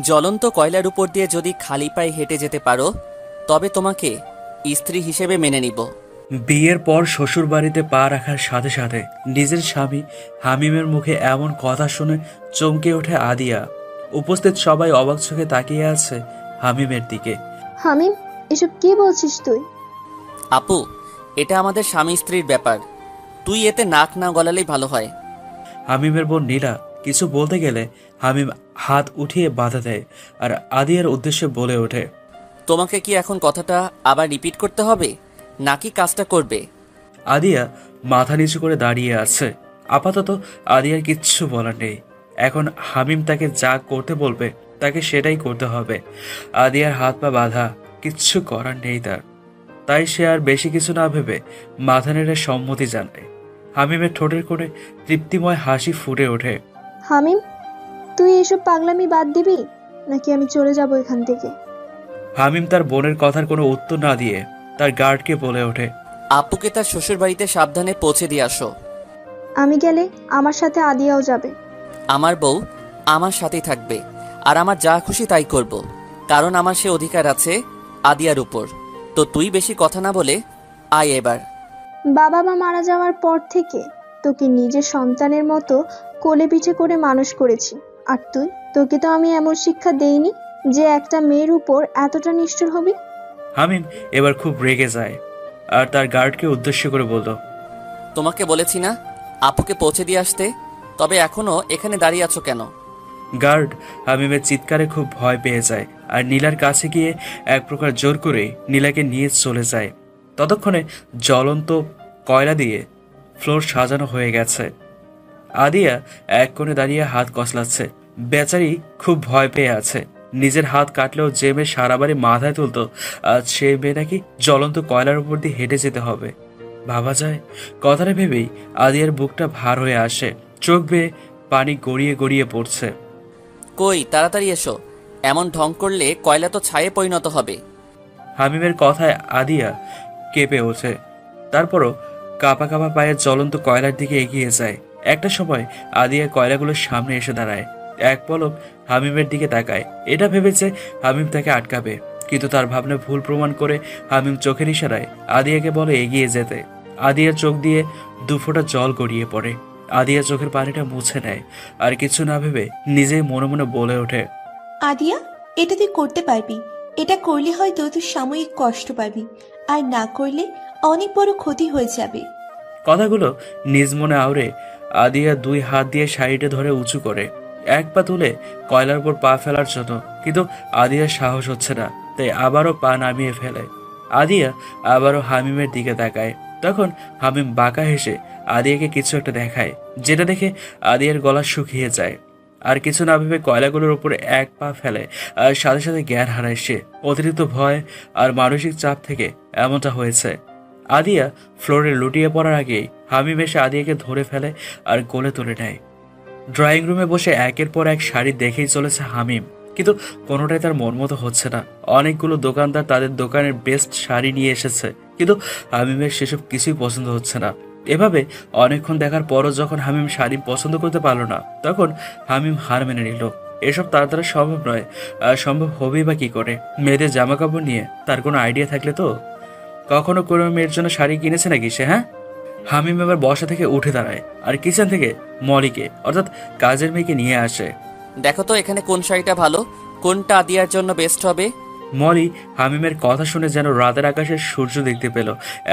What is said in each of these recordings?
জ্বলন্ত কয়লার উপর দিয়ে যদি খালি পায়ে হেঁটে যেতে পারো তবে তোমাকে স্ত্রী হিসেবে মেনে নিব। বিয়ের পর শ্বশুর বাড়িতে পা রাখার সাথে সাথে নিজের স্বামী হামিমের মুখে এমন কথা শুনে চমকে ওঠে আদিয়া। উপস্থিত সবাই অবাক চোখে তাকিয়ে আছে হামিমের দিকে। হামিম, এসব কি বলছিস তুই? আপু, এটা আমাদের স্বামী স্ত্রীর ব্যাপার, তুই এতে নাক না গলালেই ভালো হয়। হামিমের বোন নীলা কিছু বলতে গেলে হামিম হাত উঠিয়ে বাধা দেয় আর আদিয়ার উদ্দেশ্যে বলে ওঠে, তোমাকে কি এখন কথাটা আবার রিপিট করতে হবে নাকি কাজটা করবে? আদিয়া মাথা নিচু করে দাঁড়িয়ে আছে। আপাতত আদিয়ার কিচ্ছু বলার নেই। এখন হামিম তাকে যা করতে বলবে তাকে সেটাই করতে হবে। আদিয়ার হাত পা বাঁধা, কিচ্ছু করার নেই তার। তাই সে আর বেশি কিছু না ভেবে মাথা নেড়ে সম্মতি জানায়। হামিমের ঠোঁটের কোণে তৃপ্তিময় হাসি ফুটে ওঠে। হামিম, তুই এসব পাগলামি বাদ দিবি নাকি আমি চলে যাব এখান থেকে? হামিম তার বোনের কথার কোনো উত্তর না দিয়ে তার গার্ডকে বলে ওঠে, আপুকে তার শ্বশুর বাড়িতে সাবধানে পৌঁছে দিয়ে আসো। আমি গেলে আমার সাথে আদিয়াও যাবে। আমার বউ আমার সাথেই থাকবে, আর আমার যা খুশি তাই করব, কারণ আমার সে অধিকার আছে আদিয়ার উপর। তো তুই বেশি কথা না বলে আয় এবার। বাবা মা মারা যাওয়ার পর থেকে তোকে নিজের সন্তানের মতো কোলে পিঠে করে মানুষ করেছি, আর তোকে তো আমি এমন শিক্ষা দেইনি যে একটা মেয়ের উপর এতটা নিষ্ঠুর হবি। হামিম এবার খুব রেগে যায় আর তার গার্ডকে উদ্দেশ্য করে বলল, তোমাকে বলেছি না আপুকে পৌঁছে দিয়ে আসতে, তবে এখনো এখানে দাঁড়িয়ে আছো কেন? গার্ড হামিমের চিৎকারে খুব ভয় পেয়ে যায় আর নীলার কাছে গিয়ে এক প্রকার জোর করে নীলাকে নিয়ে চলে যায়। ততক্ষণে জ্বলন্ত কয়লা দিয়ে ফ্লোর সাজানো হয়ে গেছে। আদিয়া এক কোণে দাঁড়িয়ে হাত কসলাচ্ছে। বেচারি খুব ভয় পেয়ে আছে। নিজের হাত কাটলেও যে মেয়ে সারা বাড়ি মাথায় তুলতো, আজ সে মেয়ে নাকি জ্বলন্ত কয়লার উপর দিয়ে হেঁটে যেতে হবে। ভাবা যায়? কথাটা ভেবেই আদিয়ার বুকটা ভার হয়ে আসে। চোখ বেয়ে পানি গড়িয়ে গড়িয়ে পড়ছে। কই তাড়াতাড়ি এসো, এমন ঢং করলে কয়লা তো ছায়ে পরিণত হবে। হামিমের কথায় আদিয়া কেঁপে ওঠে। তারপরও কাঁপা কাঁপা পায়ে জ্বলন্ত কয়লার দিকে এগিয়ে যায়। একটা সময় আদিয়া কয়লাগুলোর সামনে এসে দাঁড়ায়। এক পলক হামিমের দিকে তাকায়। এটা ভেবেছে হামিম তাকে আটকাবে, কিন্তু তার ভাবনা ভুল প্রমাণ করে হামিম চোখের ইশারায় আদিয়াকে বলে এগিয়ে যেতে। আদিয়ার চোখ দিয়ে দুফোঁটা জল গড়িয়ে পড়ে। আদিয়া চোখের পানিটা মুছে নেয় আর কিছু না ভেবে নিজেই মনে মনে বলে ওঠে, আদিয়া, এটা তুই করতে পারবি। এটা করলে হয়তো তুই সাময়িক কষ্ট পাবি, আর না করলে অনেক বড় ক্ষতি হয়ে যাবে। কথাগুলো নিজ মনে আওড়ে আদিয়া দুই হাত দিয়ে শাড়িটা ধরে উঁচু করে এক পা তুলে কয়লার উপর পা ফেলার জন্য, কিন্তু আদিয়ার সাহস হচ্ছে না, তাই আবারও পা নামিয়ে ফেলে। আদিয়া আবারও হামিমের দিকে তাকায়। তখন হামিম বাঁকা হেসে আদিয়াকে কিছু একটা দেখায়, যেটা দেখে আদিয়ার গলা শুকিয়ে যায়। আর কিছু না ভেবে কয়লাগুলোর উপরে এক পা ফেলে আর সাথে সাথে জ্ঞান হারায় সে। অতিরিক্ত ভয় আর মানসিক চাপ থেকে এমনটা হয়েছে। আদিয়া ফ্লোরে লুটিয়ে পড়ার আগেই হামিম এসে আদিয়াকে ধরে ফেলে আর কোলে তুলে নেয়। ড্রয়িং রুমে বসে একের পর এক শাড়ি দেখেই চলেছে হামিম, কিন্তু কোনোটাই তার মন মতো হচ্ছে না। অনেকগুলো দোকানদার তাদের দোকানের বেস্ট শাড়ি নিয়ে এসেছে, কিন্তু হামিমের সেসব কিছুই পছন্দ হচ্ছে না। এভাবে অনেকক্ষণ দেখার পরও যখন হামিম শাড়ি পছন্দ করতে পারল না, তখন হামিম হার মেনে নিল। এসব তার দ্বারা সম্ভব নয়। আর সম্ভব হবেই বা কি করে? মেয়েদের জামা কাপড় নিয়ে তার কোনো আইডিয়া থাকলে তো। কখনো কোনো মেয়ের জন্য শাড়ি কিনেছে নাকি সে? হ্যাঁ? হামিম এবার বসা থেকে উঠে দাঁড়ায় আর কিচেন থেকে মলিকে, অর্থাৎ কাজের মেয়েকে নিয়ে আসে। দেখো তো এখানে কোন শাড়িটা ভালো, কোনটা আদিয়ার জন্য বেস্ট হবে। মলি হামিমের কথা শুনে যেন রাতের আকাশের সূর্য দেখতে পেল,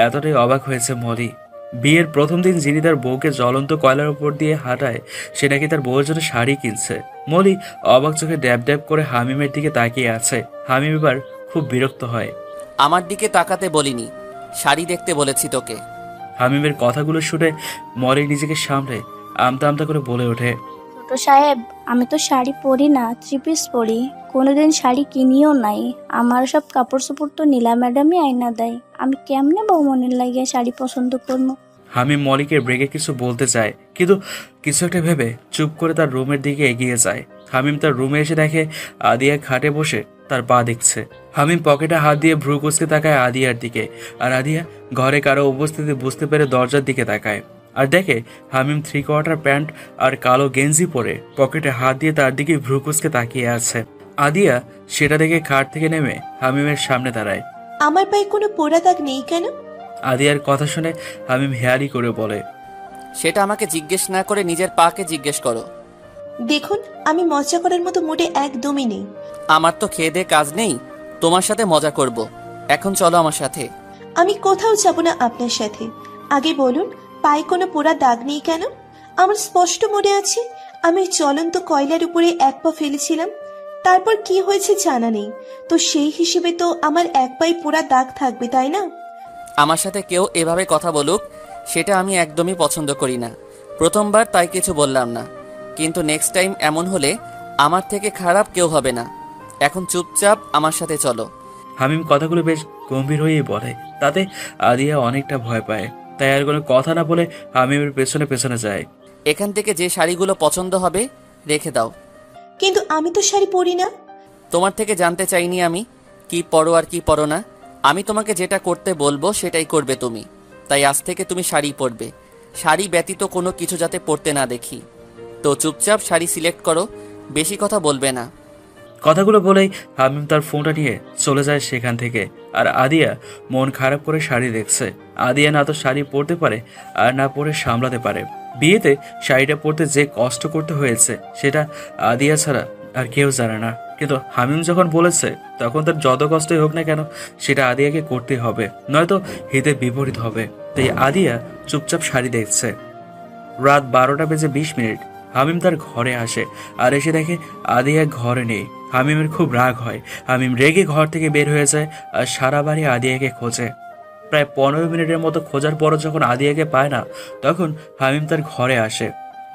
এতটাই অবাক হয়েছে মলি। বিয়ের প্রথম দিন যিনি তার বউকে জ্বলন্ত কয়লার উপর দিয়ে হাঁটায়, সে নাকি তার বউয়ের জন্য শাড়ি কিনছে। মলি অবাক চোখে ড্যাব ড্যাব করে হামিমের দিকে তাকিয়ে আছে। হামিম এবার খুব বিরক্ত হয়। আমার দিকে তাকাতে বলিনি, শাড়ি দেখতে বলেছি তোকে। হামিমের কথাগুলো শুনে মলি নিজেকে সামলে আমতা আমতা করে বলে ওঠে, ছোট সাহেব, আমি তো শাড়ি পরি না, থ্রি পিস পরি। কোনোদিন শাড়ি কিনিও নাই। আমার সব কাপড় চোপড় তো নীলা ম্যাডামই আয়না দেয়। আমি কেমনে বৌমনের লাগিয়ে শাড়ি পছন্দ করবো? হামিম মলিকে ব্রেকে কিছু বলতে চায়, কিন্তু কিছু একটা ভেবে চুপ করে তার রুমের দিকে এগিয়ে যায়। হামিম তার রুমে এসে দেখে আদিয়া খাটে বসে তার পা দেখছে। হামিম পকেটে হাত দিয়ে ভ্রু কুঁচকে তাকায় আদিয়ার দিকে, আর আদিয়া ঘরে কারো উপস্থিতি বুঝতে পেরে দরজার দিকে তাকায় আর দেখে হামিম 3/4 প্যান্ট আর কালো গেঞ্জি পরে পকেটে হাত দিয়ে তার দিকে ভ্রু কুঁচকে তাকিয়ে আছে। আদিয়া সেটা দেখে খাট থেকে নেমে হামিমের সামনে দাঁড়ায়। আমার পায়ে কোনো পোড়া দাগ নেই কেন? আদিয়ার কথা শুনে হামিম হেয়ালি করে বলে, সেটা আমাকে জিজ্ঞেস না করে নিজের পাকে জিজ্ঞেস করো। দেখুন, আমি মজা করার মতো মোটে একদমই নেই। আমার তো খেয়ে দিয়ে কাজ নেই, তোমার সাথে মজা করব। এখন চলো আমার সাথে। আমি কোথাও যাব না আপনার সাথে। আগে বলুন, পায়ে কোনো পোড়া দাগ নেই কেন? আমার স্পষ্ট মনে আছে আমি জ্বলন্ত কয়লার উপরে এক পা ফেলেছিলাম। তারপর কি হয়েছে জানা নেই, তো সেই হিসেবে তো আমার এক পায়ে পোড়া দাগ থাকবে, তাই না? আমার সাথে কেউ এভাবে কথা বলুক সেটা আমি একদমই পছন্দ করি না। প্রথমবার তাই কিছু বললাম না, কিন্তু নেক্সট টাইম এমন হলে আমার থেকে খারাপ কেউ হবে না। এখন চুপচাপ আমার সাথে চলো। হামিম কথাগুলো বেশ গম্ভীর হয়েই বলে। তাতে আদিয়া অনেকটা ভয় পায়, তাই আর কোনো কথা না বলে হামিমের পেছনে পেছনে যায়। এখান থেকে যে শাড়িগুলো পছন্দ হবে রেখে দাও। কিন্তু আমি তো শাড়ি পরি না। তোমার থেকে জানতে চাইনি আমি কি পরো আর কি পরো না। আমি তোমাকে যেটা করতে বলবো সেটাই করবে তুমি। তাই আজ থেকে তুমি শাড়ি পরবে, শাড়ি ব্যতীত কোনো কিছু যাতে পরতে না দেখি। তো চুপচাপ শাড়ি সিলেক্ট করো, বেশি কথা বলবে না। কথাগুলো বলেই হামিম তার ফোনটা নিয়ে চলে যায় সেখান থেকে। আর আদিয়া মন খারাপ করে শাড়ি দেখছে। আদিয়া না তো শাড়ি পরতে পারে আর না পরে সামলাতে পারে। বিয়েতে শাড়িটা পরতে যে কষ্ট করতে হয়েছে সেটা আদিয়া ছাড়া আর কেউ জানে না। কিন্তু হামিম যখন বলেছে তখন তার যত কষ্টই হোক না কেন সেটা আদিয়াকে করতে হবে, নয়তো হিতে বিপরীত হবে। তাই আদিয়া চুপচাপ শাড়ি দেখছে। রাত 12:20 হামিম তার ঘরে আসে আর এসে দেখে আদিয়া ঘরে নেই। হামিমের খুব রাগ হয়। হামিম রেগে ঘর থেকে বের হয়ে যায় আর সারা বাড়ি আদিয়াকে খোঁজে। প্রায় 15 মিনিটের মতো খোঁজার পরও যখন আদিয়াকে পায় না, তখন হামিম তার ঘরে আসে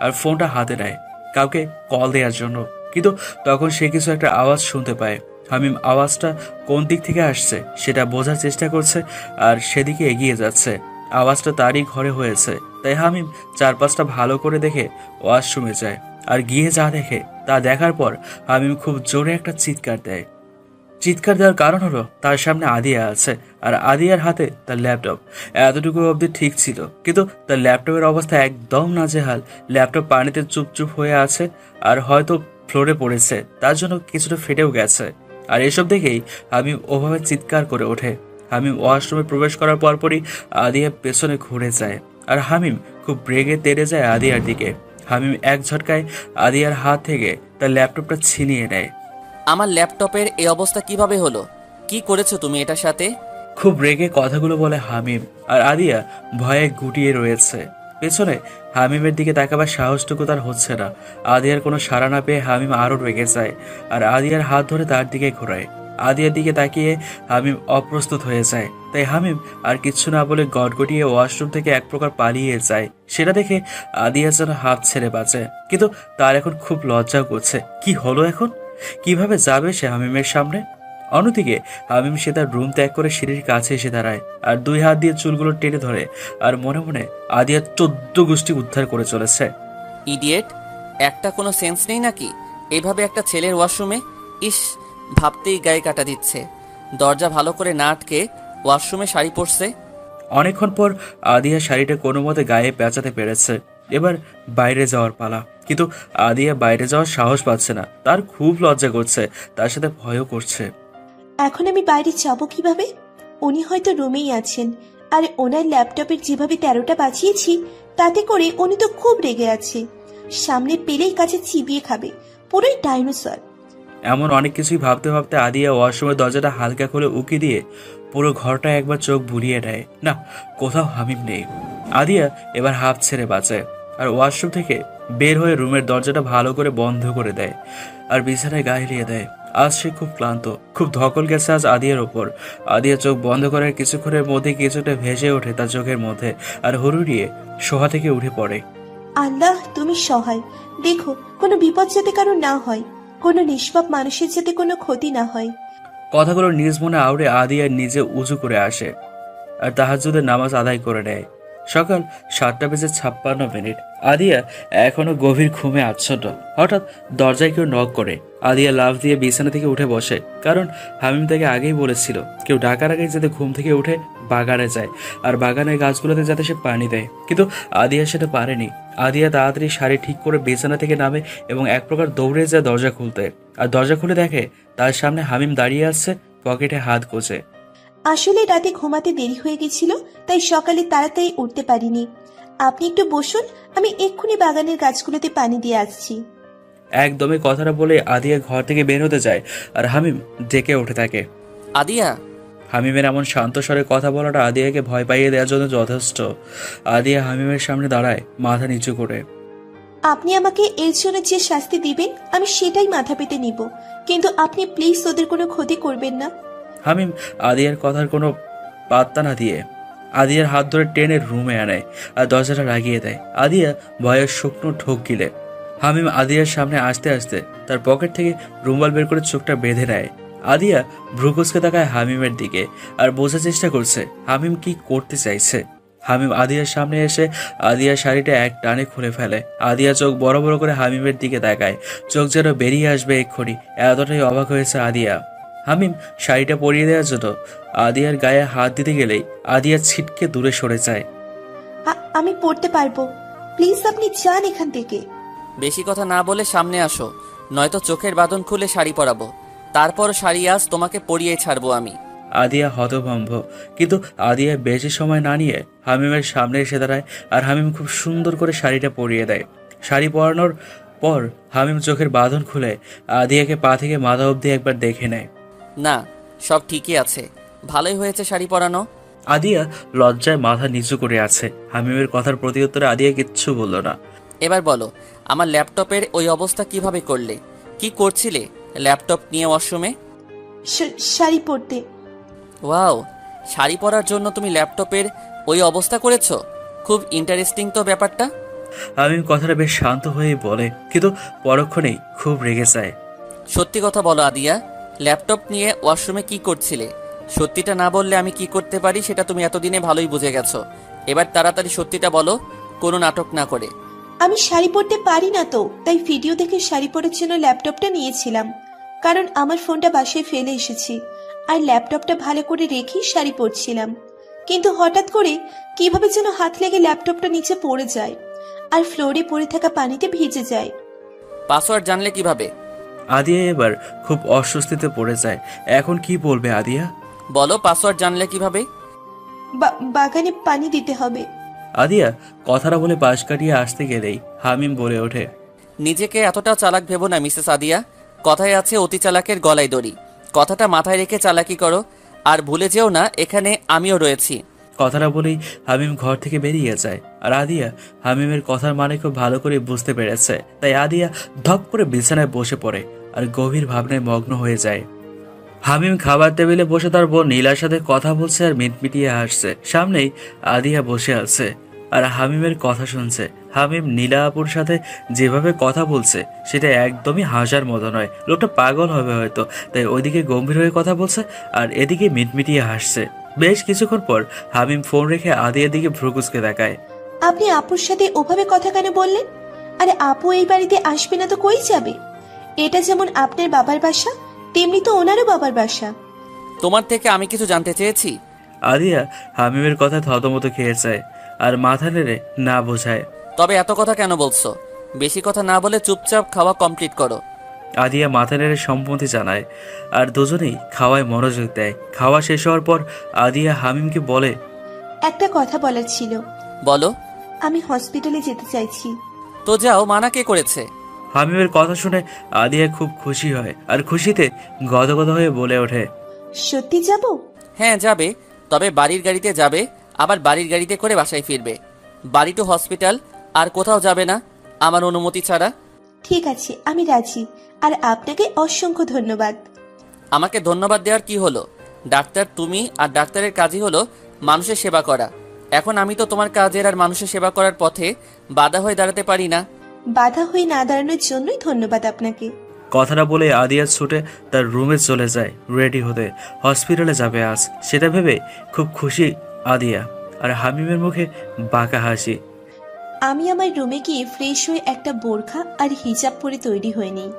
আর ফোনটা হাতে নেয় কাউকে কল দেওয়ার জন্য। কিন্তু তখন সে কিছু একটা আওয়াজ শুনতে পায়। হামিম আওয়াজটা কোন দিক থেকে আসছে সেটা বোঝার চেষ্টা করছে আর সেদিকে এগিয়ে যাচ্ছে। আওয়াজটা তারই ঘরে হয়েছে, তাই হামিম চারপাশটা ভালো করে দেখে ওয়াশরুমে যায়। আর গিয়ে যা দেখে তা দেখার পর হামিম খুব জোরে একটা চিৎকার দেয়। চিৎকার দেওয়ার কারণ হলো তার সামনে আদিয়া আছে আর আদিয়ার হাতে তার ল্যাপটপ। এতটুকু অবধি ঠিক ছিল, কিন্তু তার ল্যাপটপের অবস্থা একদম নাজেহাল। ল্যাপটপ পানিতে চুপচুপ হয়ে আছে আর হয়তো ফ্লোরে পড়েছে, তার জন্য কিছুটা ফেটেও গেছে। আর এসব দেখেই হামিম ওভাবে চিৎকার করে ওঠে। হামিম ওয়াশরুমে প্রবেশ করার পরপরই আদিয়া পেছনে ঘুরে যায় আর হামিম খুব রেগে তেড়ে যায় আদিয়ার দিকে। হামিম এক ঝটকায় আদিয়ার হাত থেকে তার ল্যাপটপটা ছিনিয়ে নেয়। আমার ল্যাপটপের এই অবস্থা কিভাবে হলো? কি করেছো তুমি এটার সাথে? খুব রেগে কথাগুলো বলে হামিম। আর আদিয়া ভয়ে গুটিয়ে রয়েছে। পেছনে হামিমের দিকে তাকাবার সাহসটুকু তার হচ্ছে না। আদিয়ার কোনো সাড়া না পেয়ে হামিম আরও রেগে যায় আর আদিয়ার হাত ধরে তার দিকে ঘোরায়। আদিয়ার দিকে তাকিয়ে হামিম অপ্রস্তুত হয়ে যায়। তাই হামিম আর কিচ্ছু না বলে গটগটিয়ে ওয়াশরুম থেকে এক প্রকার পালিয়ে যায়। সেটা দেখে আদিয়া যেন হাত ছেড়ে বাঁচে, কিন্তু তার এখন খুব লজ্জাও করছে। কি হলো এখন? কিভাবে যাবে সে হামিমের সামনে? অন্যদিকে হামিম সে তার রুম ত্যাগ করে সিঁড়ির কাছে এসে দাঁড়ায় আর দুই হাত দিয়ে চুলগুলো টেনে ধরে আর মনে মনে আদিয়ার 14 গোষ্ঠী উদ্ধার করে চলেছে। ইডিয়েট, একটা কোনো সেন্স নেই নাকি? এভাবে একটা ছেলের ওয়াশরুমে? ইস, ভাবতেই গায়ে কাটা দিচ্ছে। দরজা ভালো করে না আটকে ওয়াশরুমে শাড়ি পরছে। অনেকক্ষণ পর আদিয়া শাড়িটা কোনো মতে গায়ে পেঁচাতে পেরেছে। এবার বাইরে যাওয়ার পালা, কিন্তু আদিয়া বাইরে যাওয়ার সাহস পাচ্ছে না। তার খুব লজ্জা করছে, তার সাথে ভয়ও করছে। এখন আমি বাইরে যাব কিভাবে? উনি হয়তো রুমেই আছেন, আর ওনার ল্যাপটপের যেভাবে 13টা বাঁচিয়েছি তাতে করে উনি তো খুব রেগে আছে। সামনে পেলেই কাছে চিবিয়ে খাবে, পুরোই ডাইনোসর। এমন অনেক কিছুই ভাবতে ভাবতে আদিয়া ওয়াশরুমের দরজাটা হালকা খুলে উকি দিয়ে পুরো ঘরটা একবার চোখ বুলিয়ে নেয়। না, কোথাও হামিম নেই। আদিয়া এবার হাফ ছেড়ে বাঁচে আর ওয়াশরুম থেকে বের হয়ে রুমের দরজাটা ভালো করে বন্ধ করে দেয় আর বিছানায় গায়ে লিয়ে দেয়। আজ সে খুব ক্লান্ত, খুব ধকল গেছে আজ আদিয়ার ওপর। আদিয়া চোখ বন্ধ করার কিছুক্ষণের মধ্যে কিছুটা ভেসে ওঠে তার চোখের মধ্যে আর হুড়ুড়িয়ে শোয়া থেকে উঠে পড়ে। আল্লাহ, তুমি সহায়। দেখো, কোনো বিপদ যাতে কারো না হয়, কোনো নিষ্পাপ মানুষের যাতে কোনো ক্ষতি না হয়। কথাগুলো নিজ মনে আউড়ে আদিয়া নিজে উজু করে আসে আর তাহাজ্জুদের নামাজ আদায় করে নেয়। সকাল 7:56 আদিয়া এখনো গভীর ঘুমে আচ্ছন্ন। হঠাৎ দরজায় কেউ নক করে। আদিয়া লাফ দিয়ে বিছানা থেকে উঠে বসে, কারণ হামিম তাকে আগেই বলেছিল কেউ ডাকার আগেই যাতে ঘুম থেকে উঠে বাগানে যায় আর বাগানের গাছগুলোতে যাতে সে পানি দেয়, কিন্তু আদিয়া সেটা পারেনি। আদিয়া তাড়াতাড়ি শাড়ি ঠিক করে বিছানা থেকে নামে এবং এক প্রকার দৌড়ে যায় দরজা খুলতে। আর দরজা খুলে দেখে তার সামনে হামিম দাঁড়িয়ে আছে, পকেটে হাত গোছে। আসলে রাতে ঘুমাতে দেরি হয়ে গেছিল, তাই সকালে তাড়াতাড়ি উঠতে পারিনি। আপনি একটু বসুন, আমি এক্ষুনি বাগানের গাছগুলোতে পানি দিয়ে আসছি। একদমই কথাটা বলে আদিয়া ঘর থেকে বের হতে যায় আর হামিম ডেকে উঠে থাকে। আদিয়া, হামিমের এমন শান্ত স্বরে কথা বলাটা আদিয়াকে ভয় পাইয়ে দেওয়ার জন্য যথেষ্ট। আদিয়া হামিমের সামনে দাঁড়ায়, মাথা নিচু করে। আপনি আমাকে এর জন্য যে শাস্তি দিবেন আমি সেটাই মাথা পেতে নিব, কিন্তু আপনি প্লিজ ওদের কোনো ক্ষতি করবেন না। হামিম আদিয়ার কথার কোনো পাত্তা না দিয়ে আদিয়ার হাত ধরে টেনে রুমে আনে আর দরজাটা লাগিয়ে দেয়। আদিয়া ভয়ের শুকনো ঠোক গিলে হামিম আদিয়ার সামনে আসতে আসতে তার পকেট থেকে রুমাল বের করে চোখটা বেঁধে নেয়। আদিয়া ভ্রুকুচকে তাকায় হামিমের দিকে আর বোঝার চেষ্টা করছে হামিম কি করতে চাইছে। হামিম আদিয়ার সামনে এসে আদিয়ার শাড়িটা এক টানে খুলে ফেলে। আদিয়া চোখ বড় বড় করে হামিমের দিকে তাকায়, চোখ যেন বেরিয়ে আসবে এক্ষুনি, এতটাই অবাক হয়েছে আদিয়া। হামিম শাড়িটা পরিয়ে দেওয়ার জন্য আদিয়ার গায়ে হাত দিতে গেলেই আদিয়া ছিটকে দূরে সরে যায়। আমি পড়তে পারবো, প্লিজ আপনি যান এখান থেকে। বেশি কথা না বলে সামনে আসো, নয়তো চোখের বাঁধন খুলে শাড়ি পরাবো, তারপর শাড়ি আজ তোমাকে পরিয়ে ছাড়বো আমি। আদিয়া হতভম্ব, কিন্তু আদিয়া বেশি সময় না নিয়ে হামিমের সামনে এসে দাঁড়ায় আর হামিম খুব সুন্দর করে শাড়িটা পরিয়ে দেয়। শাড়ি পরানোর পর হামিম চোখের বাঁধন খুলে আদিয়াকে পা থেকে মাথা অবধি একবার দেখে নেয়। না, সব ঠিকই আছে, ভালোই হয়েছে শাড়ি পরানো। আদিয়া লজ্জায় মাথা নিচু করে আছে। হামিমের কথার প্রতি উত্তরে আদিয়া কিচ্ছু বলল না। এবার বলো, আমার ল্যাপটপের ওই অবস্থা কিভাবে করলে? কি করছিলে ল্যাপটপ নিয়ে ওয়াশরুমে? শাড়ি পরতে। ওয়াও, শাড়ি পরার জন্য তুমি ল্যাপটপের ওই অবস্থা করেছো? খুব ইন্টারেস্টিং তো ব্যাপারটা। হামিম কথাটা বেশ শান্ত হয়েই বলে, কিন্তু পরক্ষণেই খুব রেগে যায়। সত্যি কথা বলো আদিয়া, ল্যাপটপ নিয়ে ওয়াশরুমে কি করছিলে? সত্যিটা না বললে আমি কি করতে পারি সেটা তুমি এতদিনে ভালোই বুঝে গেছো। এবার তাড়াতাড়ি সত্যিটা বলো, কোনো নাটক না করে। আমি শাড়ি পরতে পারি না তো, তাই ভিডিও দেখে শাড়ি পরার জন্য ল্যাপটপটা নিয়েছিলাম, কারণ আমার ফোনটা বাসায় ফেলে এসেছি আর ল্যাপটপটা ভালো করে রেখেই শাড়ি পরছিলাম। কিন্তু হঠাৎ করে কিভাবে যেন হাত লেগে ল্যাপটপটা নিচে পড়ে যায় আর ফ্লোরে পড়ে থাকা পানিতে ভিজে যায়। পাসওয়ার্ড জানলে কিভাবে? আদিয়া এবার খুব অস্বস্তিতে পড়ে যায়। এখন কি বলবে আদিয়া? বলো, পাসওয়ার্ড জানলে কিভাবে? বাগানে পানি দিতে হবে। আদিয়া কথাটা বলে পাশ কাটিয়ে আসতে গেলেই হামিম বলে ওঠে, নিজেকে এতটা চালাক ভেবো না মিসেস আদিয়া। কথায় আছে অতি চালাকের গলায় দড়ি। কথাটা মাথায় রেখে চালাকি করো, আর ভুলে যেও না এখানে আমিও রয়েছি। কথাটা বলেই হামিম ঘর থেকে বেরিয়ে যায়। আর আদিয়া হামিমের কথার মানে খুব ভালো করে বুঝতে পেরেছে, তাই আদিয়া ধপ করে বিছানায় বসে পড়ে আর গভীর ভাবনায় মগ্ন হয়ে যায়। হামিম খাবার টেবিলে বসে তার বোন নীলার সাথে কথা বলছে আর মিটমিটিয়ে হাসছে। সামনেই আদিয়া বসে আছে আর হামিমের কথা শুনছে। হামিম নীলা আপুর সাথে যেভাবে কথা বলছে সেটা একদমই হাসার মতো নয়। লোকটা পাগল হবে হয়তো, তাই ওইদিকে গম্ভীর হয়ে কথা বলছে আর এদিকে মিটমিটিয়ে হাসছে। বেশ কিছুক্ষণ পর হামিম ফোন রেখে আদিয়ার দিকে ভ্রুকুচকে দেখায়। আপনি আপুর সাথে ওভাবে কথা কেন বললেন? আরে আপু এই বাড়িতে আসবে না তো কই যাবে? এটা যেমন আপনার বাবার বাসা, তেমনি তো ওনারও বাবার বাসা। তোমার থেকে আমি কিছু জানতে চেয়েছি? আদিয়া হামিমের কথা থতমত খেয়ে যায় আর মাথা নেড়ে না বোঝায়। তবে এত কথা কেন বলছো? বেশি কথা না বলে চুপচাপ খাওয়া কমপ্লিট করো। আদিয়া মাথা নেড়ে সম্মতি জানায় আর দুজনেই খাওয়ায় মনোযোগ দেয়। খাওয়া শেষ হওয়ার পর আদিয়া হামিমকে বলে, একটা কথা বলার ছিল। বলো। আমি হসপিটালে যেতে চাইছি। তো যাও, মানা কে করেছে? হামিমের কথা শুনে আদিয়া খুব খুশি হয় আর খুশিতে গদগদ হয়ে বলে ওঠে, সত্যি যাব? হ্যাঁ যাবে, তবে বাড়ির গাড়িতে যাবে, আবার বাড়ির গাড়িতে করে বাসায় ফিরবে। বাড়ি টু হসপিটাল, আর কোথাও যাবে না আমার অনুমতি ছাড়া। ঠিক আছে, আমি রাজি। আর আপনাকে অসংখ্য ধন্যবাদ। আমাকে ধন্যবাদ দেওয়ার কি হলো? ডাক্তার তুমি, আর ডাক্তারের কাজই হলো মানুষের সেবা করা। এখন আমি তো তোমার কাজের আর মানুষের সেবা করার পথে বাধা হয়ে দাঁড়াতে পারি না। বাধা হয়ে না দাঁড়ানোর জন্যই ধন্যবাদ আপনাকে। কথাটা বলে আদিয়া ছুটে তার রুমে চলে যায় রেডি হতে। হসপিটালে যাবে আজ, সেটা ভেবে খুব খুশি আদিয়া। আর হামিমের মুখে বাঁকা হাসি। আমি আমার রুমে গিয়ে ফ্রেশ হয়ে একটা বোরখা আর হিজাব পরে তৈরি হয়ে নিই,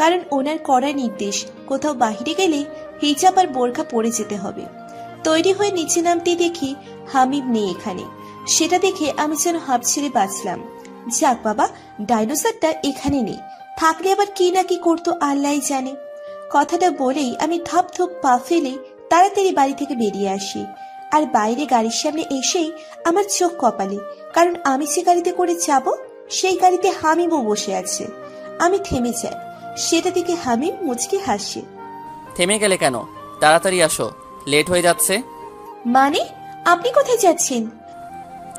কারণ ওনার কড়া নির্দেশ কোথাও বাইরে গেলে হিজাব আর বোরখা পরে যেতে হবে। তৈরি হয়ে নিচে নামতেই দেখি হামিম নেই এখানে। সেটা দেখে আমি যেন হাঁপ ছেড়ে বাঁচলাম। যাক বাবা, ডাইনোসরটা এখানে নেই, থাকলে আবার কি না কি করতো আল্লাহই জানে। কথাটা বলেই আমি ধপ ধপ পা ফেলে তাড়াতাড়ি বাড়ি থেকে বেরিয়ে আসি। আর বাইরে গাড়ির সামনে এসেই আমার চোখ কপালে, কারণ আমি যে গাড়িতে করে যাব সেই গাড়িতে হামিমও বসে আছে। আমি থেমে যাই, সেটা দেখে হামিম মুচকি হাসে। থেমে গেলে কেন? তাড়াতাড়ি আসো, লেট হয়ে যাচ্ছে। মানে, আপনি কোথায় যাচ্ছেন?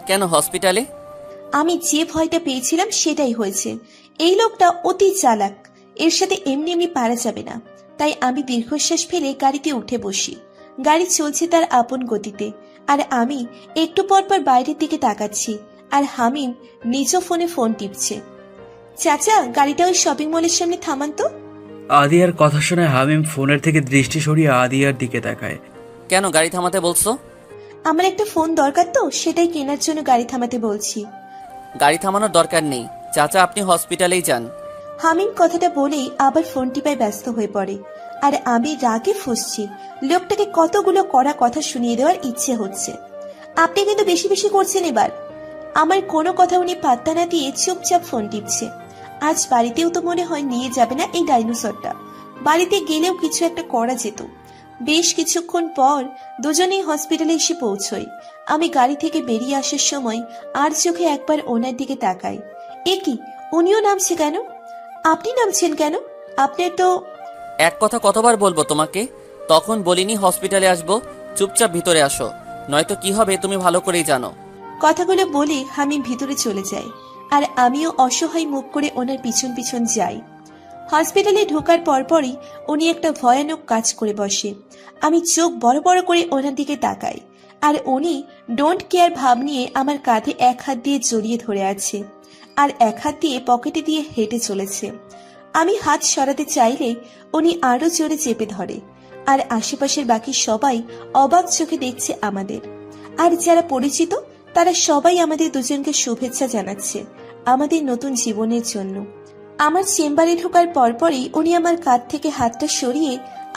কেন, হসপিটালে? আমি যে ভয়টা পেয়েছিলাম সেটাই হয়েছে। এই লোকটা অতি চালাক, এর সাথে এমনি এমনি পারা যাবে না। তাই আমি দীর্ঘশ্বাস ফেলে গাড়িতে উঠে বসি। গাড়ি চলছে তার আপন গতিতে, আর আমি একটু পর পর বাইরের দিকে তাকাচ্ছি, আর হামিম নিজ ফোনে ফোন টিপছে। চাচা, গাড়িটা ওই শপিং মলের সামনে থামান তো। আদিয়ার কথা শুনে হামিম ফোনের থেকে দৃষ্টি সরিয়ে আদিয়ার দিকে তাকায়। কেন গাড়ি থামাতে বলছো? আমার একটা ফোন দরকার তো, সেটাই কেনার জন্য গাড়ি থামাতে বলছি। গাড়ি থামানোর দরকার নেই, চাচা আপনি হসপিটালেই যান। হামিম কথাটা বলেই আবার ফোন টিপায় ব্যস্ত হয়ে পড়ে, আর আমি রাগে ফুঁসছি। লোকটাকে কতগুলো কড়া কথা শুনিয়ে দেওয়ার ইচ্ছে হচ্ছে। আপনি কিন্তু বেশি বেশি করছেন এবার। আমার কোনো কথা উনি পাত্তা না দিয়ে চুপচাপ ফোন টিপছে। আজ বাড়িতেও তো মনে হয় নিয়ে যাবে না এই ডাইনোসরটা। বাড়িতে গেলেও কিছু একটা করা যেত। বেশ কিছুক্ষণ পর দুজনেই হসপিটালে এসে পৌঁছই। আমি গাড়ি থেকে বেরিয়ে আসার সময় আর চোখে একবার ওনার দিকে তাকাই। এ কি, উনিও নামছে কেন? আপনি নামছেন কেন? আপনার তো... এক কথা কতবার বলবো তোমাকে? তখন বলিনি হসপিটালে আসবো? চুপচাপ ভিতরে আসো, নয়তো কি হবে তুমি ভালো করেই জানো। কথাগুলো বলে হামিম ভিতরে চলে যায়, আর আমিও অসহায় মুখ করে ওনার পিছন পিছন যাই। হসপিটালে ঢোকার পরপরই উনি একটা ভয়ানক কাজ করে বসে। আমি চোখ বড় বড় করে ওনার দিকে তাকাই, আর উনি ডোন্ট কেয়ার ভাব নিয়ে আমার কাঁধে এক হাত দিয়ে জড়িয়ে ধরে আছে, আর এক হাত দিয়ে পকেটে দিয়ে হেঁটে চলেছে। আমি হাত সরাতে চাইলে উনি আরো জোরে চেপে ধরে, আর আশেপাশের বাকি সবাই অবাক চোখে দেখছে আমাদের। আর যারা পরিচিত তারা সবাই আমাদের দুজনকে শুভেচ্ছা জানাচ্ছে আমাদের নতুন জীবনের জন্য। আমার চেম্বারে ঢোকার পরপরই উনি আমার কাঁধ থেকে হাতটা সরিয়ে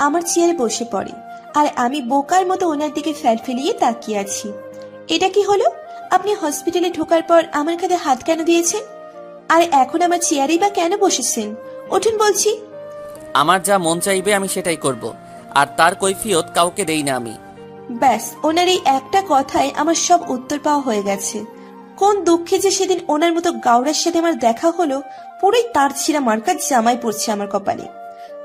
আমার চেয়ারে বসে পড়ে, আর আমি বোকার মতো ওনার দিকে ফেলিয়ে তাকিয়ে আছি। এটা কি হলো? আপনি হসপিটালে ঢোকার পর আমার কাঁধে হাত কেন দিয়েছেন? আর এখন আমার চেয়ারেই বা কেন বসেছেন? উঠুন বলছি। আমার যা মন চাইবে আমি সেটাই করব, আর তার কৈফিয়ত কাউকে দেই না আমি। ব্যাস, ওনার এই একটা কথায় আমার সব উত্তর পাওয়া হয়ে গেছে। কোন দুঃখে যে সেদিন ওনার মতো গাওড়ার সাথে আমার দেখা হলো, পুরোই তার ছিঁড়া মার্কার জামাই পড়ছে আমার কপালে।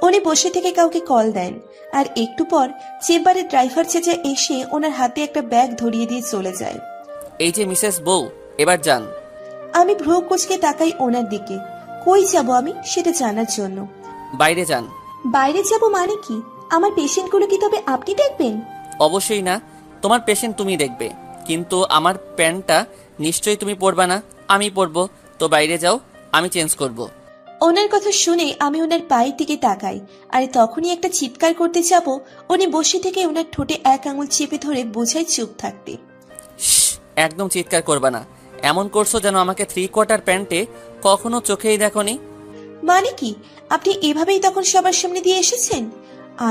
উনি বসে থেকে কাউকে কল দেন, আর একটু পর চেম্বারের ড্রাইভার চেঁচা এসে ওনার হাতে একটা ব্যাগ ধরিয়ে দিয়ে চলে যায়। এই যে মিসেস বউ, এবার যান। আমি ভ্রু কুঁচকে তাকাই ওনার দিকে। কই যাব আমি সেটা জানার জন্য। বাইরে যান। বাইরে যাব মানে কি? আমার পেশেন্টগুলো কি তবে আপনি দেখবেন? অবশ্যই না, তোমার পেশেন্ট তুমি দেখবে, কিন্তু আমার প্যান্টটা নিশ্চয়ই তুমি পরবা না, আমি পরবো। তো বাইরে যাও, আমি চেঞ্জ করব। ওনার কথা শুনে আমি ওনার পায়ের দিকে তাকাই, আর তখনই একটা চিৎকার করতে যাব, উনি বসে থেকে ওনার ঠোঁটে এক আঙুল চেপে ধরে বোঝায় চুপ থাকতে। একদম চিৎকার করবা না, এমন করছো যেন আমাকে 3/4 প্যান্টে কখনো চোখেই দেখোনি। মানে কি, আপনি এভাবেই তখন সবার সামনে দিয়ে এসেছেন?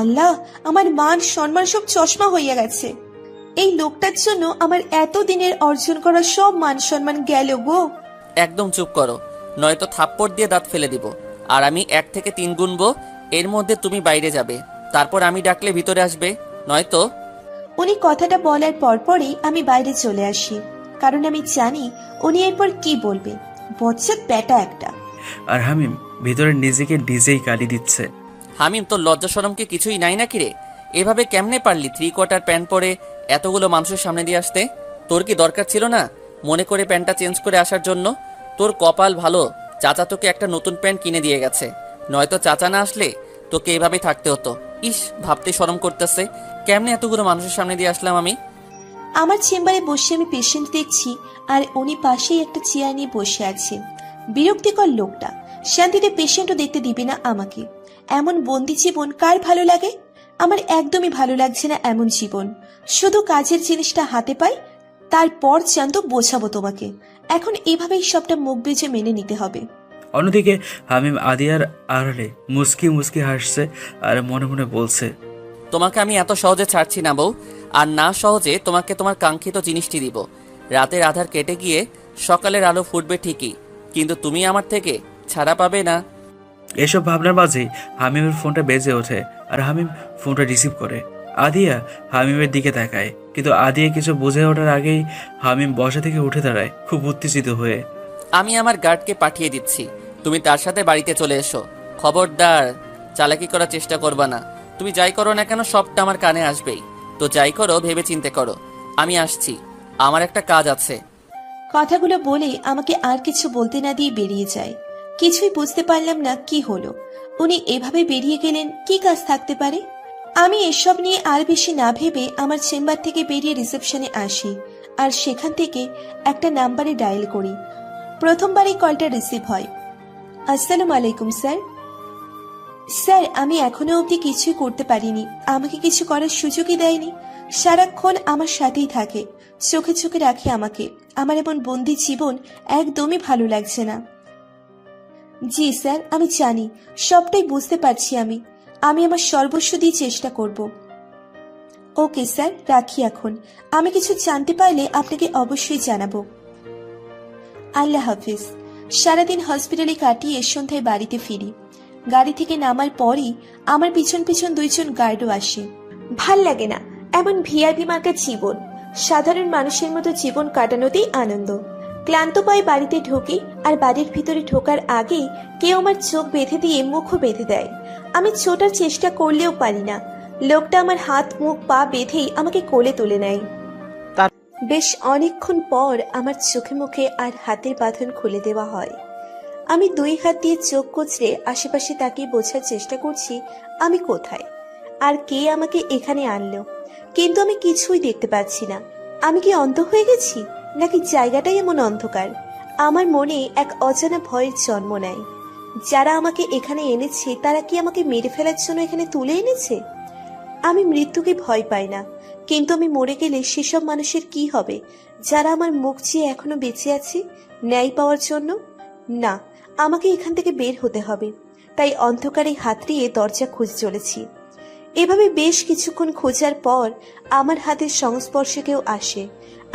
আল্লাহ, আমার মান সম্মান সব চশমা হইয়া গেছে। এই লোকটার জন্য আমার এত দিনের অর্জন করা সব মান সম্মান গেল গো। একদম চুপ করো, নয়তো থাপ্পড় দিয়ে দাঁত ফেলে দিব। আর আমি 1 থেকে 3 গুনবো, এর মধ্যে তুমি বাইরে যাবে, তারপর আমি ডাকলে ভিতরে আসবে, নয়তো... উনি কথাটা বলার পরপরই আমি বাইরে চলে আসি, কারণ আমি জানি উনি এরপর কি বলবে। বচ্চাত ব্যাটা একটা। আর হামিম ভিতরে নিজেকে নিজেই গালি দিচ্ছে। হামিম, তোর লজ্জা শরম কি কিছুই নাই নাকি রে? এভাবে কেমনে পারলি 3/4 প্যান্ট পরে এতগুলো মানুষের সামনে দিয়ে আসতে? তোর কি দরকার ছিল না মনে করে প্যান্টটা চেঞ্জ করে আসার জন্য? তোর কপাল ভালো, চাচা তোকে একটা নতুন প্যান্ট কিনে দিয়ে গেছে, নয়তো চাচা না আসলে তোকে এভাবেই থাকতে হতো। ইস, ভাবতে শরম করতেছে, কেমনে এতগুলো মানুষের সামনে দিয়ে আসলাম আমি। আমার চেম্বারে বসে আমি পেশেন্ট দেখছি, আর উনি পাশেই একটা চেয়ার নিয়ে বসে আছে। বিরক্তিকর লোকটা, শান্তিতে পেশেন্টও দেখতে দিবে না আমাকে। এমন বন্দি জীবন কার ভালো লাগে? আমার একদমই ভালো লাগছে না এমন জীবন। শুধু কাজের জিনিসটা হাতে পাই, তারপর চান্ত বোঝাবো তোমাকে। এখন এভাবেই সবটা মুখ বুজে মেনে নিতে হবে। অন্যদিকে হামিম আদিয়ার আড়ালে মুস্কি মুস্কি হাসছে আর মনে মনে বলছে, তোমাকে আমি এত সহজে ছাড়ছি না বউ, আর না সহজে তোমাকে তোমার কাঙ্ক্ষিত জিনিসটি দিব। রাতের আধার কেটে গিয়ে সকালের আলো ফুটবে ঠিকই, কিন্তু তুমি আমার থেকে ছাড়া পাবে না। এসব ভাবনার মাঝেই হামিমের ফোনটা বেজে ওঠে আর হামিম ফোনটা রিসিভ করে। আদিয়া হামিমের দিকে তাকায়, কিন্তু আদিয়া কিছু বুঝে ওঠার আগেই হামিম বসা থেকে উঠে দাঁড়ায় খুব উত্তেজিত হয়ে। আমি আমার গার্ডকে পাঠিয়ে দিচ্ছি, তুমি তার সাথে বাড়িতে চলে এসো। খবরদার চালাকি করার চেষ্টা করবা না। তুমি যাই করো না কেন সবটা আমার কানে আসবেই। তো যাই করো ভেবে চিন্তে করো। আমি আসছি, আমার একটা কাজ আছে। কথাগুলো বলে আমাকে আর কিছু বলতে না দিয়ে বেরিয়ে যায়। কিছুই বুঝতে পারলাম না কি হলো। উনি এভাবে বেরিয়ে গেলেন, কি কাজ থাকতে পারে? আমি এসব নিয়ে আর বেশি না ভেবে আমার চেম্বার থেকে বেরিয়ে রিসেপশনে আসি, আর সেখান থেকে একটা নাম্বারে ডায়াল করি। প্রথমবারই কলটা রিসিভ হয়। আসসালামু আলাইকুম স্যার। স্যার, আমি এখনো অবধি কিছুই করতে পারিনি। আমাকে কিছু করার সুযোগই দেয়নি। সারাক্ষণ আমার সাথেই থাকে, চোখে চোখে রাখে আমাকে। আমার এমন বন্দি জীবন একদমই ভালো লাগছে না। জি স্যার, আমি জানি, সবটাই বুঝতে পারছি। আমি আমার সর্বস্ব দিয়ে চেষ্টা করব। ওকে স্যার, রাখি এখন। আমি কিছু জানতে পারলে আপনাকে অবশ্যই জানাবো। আল্লাহ হাফিজ। সারাদিন হসপিটালে কাটিয়ে সন্ধ্যায় বাড়িতে ফিরি। গাড়ি থেকে নামার পরই আমার পিছন পিছন দুইজন গার্ডও আসে। ভাল লাগে না এমন ভিআইপি মার্কা জীবন। সাধারণ মানুষের মতো জীবন কাটানোতেই আনন্দ। ক্লান্ত পায়ে বাড়িতে ঢুকি, আর বাড়ির ভিতরে ঢোকার আগেই কেউ আমার চোখ বেঁধে দিয়ে মুখও বেঁধে দেয়। আমি ছোটার চেষ্টা করলেও পারি না। লোকটা আমার হাত মুখ পা বেঁধেই আমাকে কোলে তুলে নেয়। বেশ অনেকক্ষণ পর আমার চোখে মুখে আর হাতের বাঁধন খুলে দেওয়া হয়। আমি দুই হাত দিয়ে চোখ কচলে আশেপাশে তাকিয়ে বোঝার চেষ্টা করছি আমি কোথায়, আর কে আমাকে এখানে আনলো। কিন্তু আমি কিছুই দেখতে পাচ্ছি না। আমি কি অন্ধ হয়ে গেছি, নাকি জায়গাটাই এমন অন্ধকার? আমার মনে এক অজানা ভয়ের জন্ম নেয়। যারা আমাকে এখানে এনেছে তারা কি আমাকে মেরে ফেলার জন্য এখানে তুলে এনেছে? আমি মৃত্যুকে ভয় পাই না, কিন্তু আমি মরে গেলে সেসব মানুষের কি হবে যারা আমার মুখ চেয়ে এখনো বেঁচে আছে ন্যায় পাওয়ার জন্য? না, আমাকে এখান থেকে বের হতে হবে। তাই অন্ধকারে হাতড়িয়ে দরজা খুঁজে চলেছি। এভাবে বেশ কিছুক্ষণ খোঁজার পর আমার হাতের সংস্পর্শে কেউ আসে।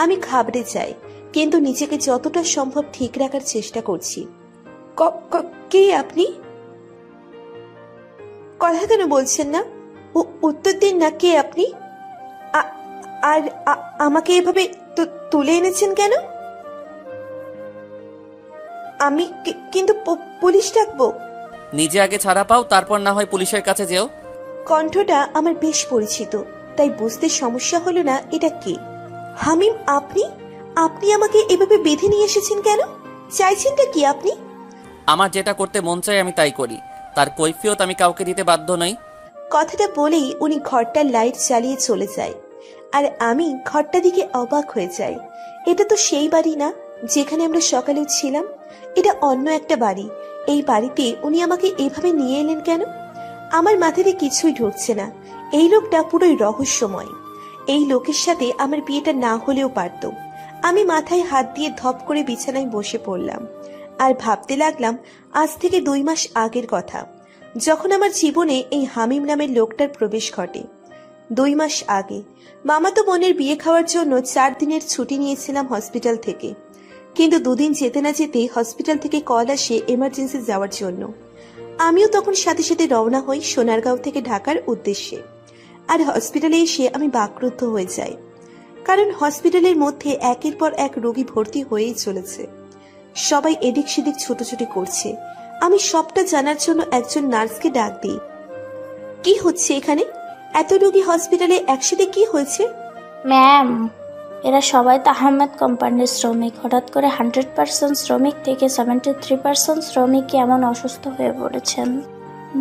আমি ঘাবড়ে যাই, কিন্তু নিজেকে যতটা সম্ভব ঠিক রাখার চেষ্টা করছি। কে আপনি? কথা কেন বলছেন না? উত্তর দিন না, কে আপনি? আর আমাকে এভাবে তুলে এনেছেন কেন? আমি কিন্তু পুলিশ ডাকবো। নিজে আগে ছাড়া পাও, তারপর না হয় পুলিশের কাছে যেও। কণ্ঠটা আমার বেশ পরিচিত, তাই বুঝতে সমস্যা হলো না এটা কে। হামিম, আপনি আপনি আমাকে এভাবে বেঁধে নিয়ে এসেছেন কেন? চাইছেনটা কি আপনি? আমার যেটা করতে মন চায় আমি তাই করি, তার কৈফিয়ত আমি কাউকে দিতে বাধ্য নই। কথাটা বলেই উনি ঘরটার লাইট জ্বালিয়ে চলে যায়, আর আমি ঘরটা দিকে অবাক হয়ে যাই। এটা তো সেই বাড়ি না যেখানে আমরা সকালেও ছিলাম। এটা অন্য একটা বাড়ি। এই বাড়িতে উনি আমাকে এভাবে নিয়ে এলেন কেন? আমার মাথাতে কিছুই ঢুকছে না। এই লোকটা পুরোই রহস্যময়। এই লোকের সাথে আমার বিয়েটা না হলেও পারত। আমি মাথায় হাত দিয়ে ধপ করে বিছানায় বসে পড়লাম, আর ভাবতে লাগলাম আজ থেকে 2 মাস আগের কথা, যখন আমার জীবনে এই হামিম নামের লোকটার প্রবেশ ঘটে। 2 মাস আগে মামাতো বোনের বিয়ে খাওয়ার জন্য 4 দিনের ছুটি নিয়েছিলাম হসপিটাল থেকে। কিন্তু 2 দিন যেতে না যেতে হসপিটাল থেকে কল আসে এমার্জেন্সি যাওয়ার জন্য। আমিও তখন সাথে সাথে রওনা হই সোনারগাঁও থেকে ঢাকার উদ্দেশ্যে। আর হসপিটালে এসে আমি বাকরুদ্ধ হয়ে যাই, কারণ হসপিটালের মধ্যে একের পর এক রোগী ভর্তি হয়েই চলেছে। সবাই এদিক সেদিক ছোটাছুটি করছে। আমি সবটা জানার জন্য একজন নার্সকে ডাক দিই। কি হচ্ছে এখানে? এত রোগী হসপিটালে একসাথে কি হয়েছে? ম্যাম, এরা সবাই তো আহমেদ কোম্পানির শ্রমিক। হঠাৎ করে 100% শ্রমিক থেকে 73% শ্রমিক এমন অসুস্থ হয়ে পড়েছেন।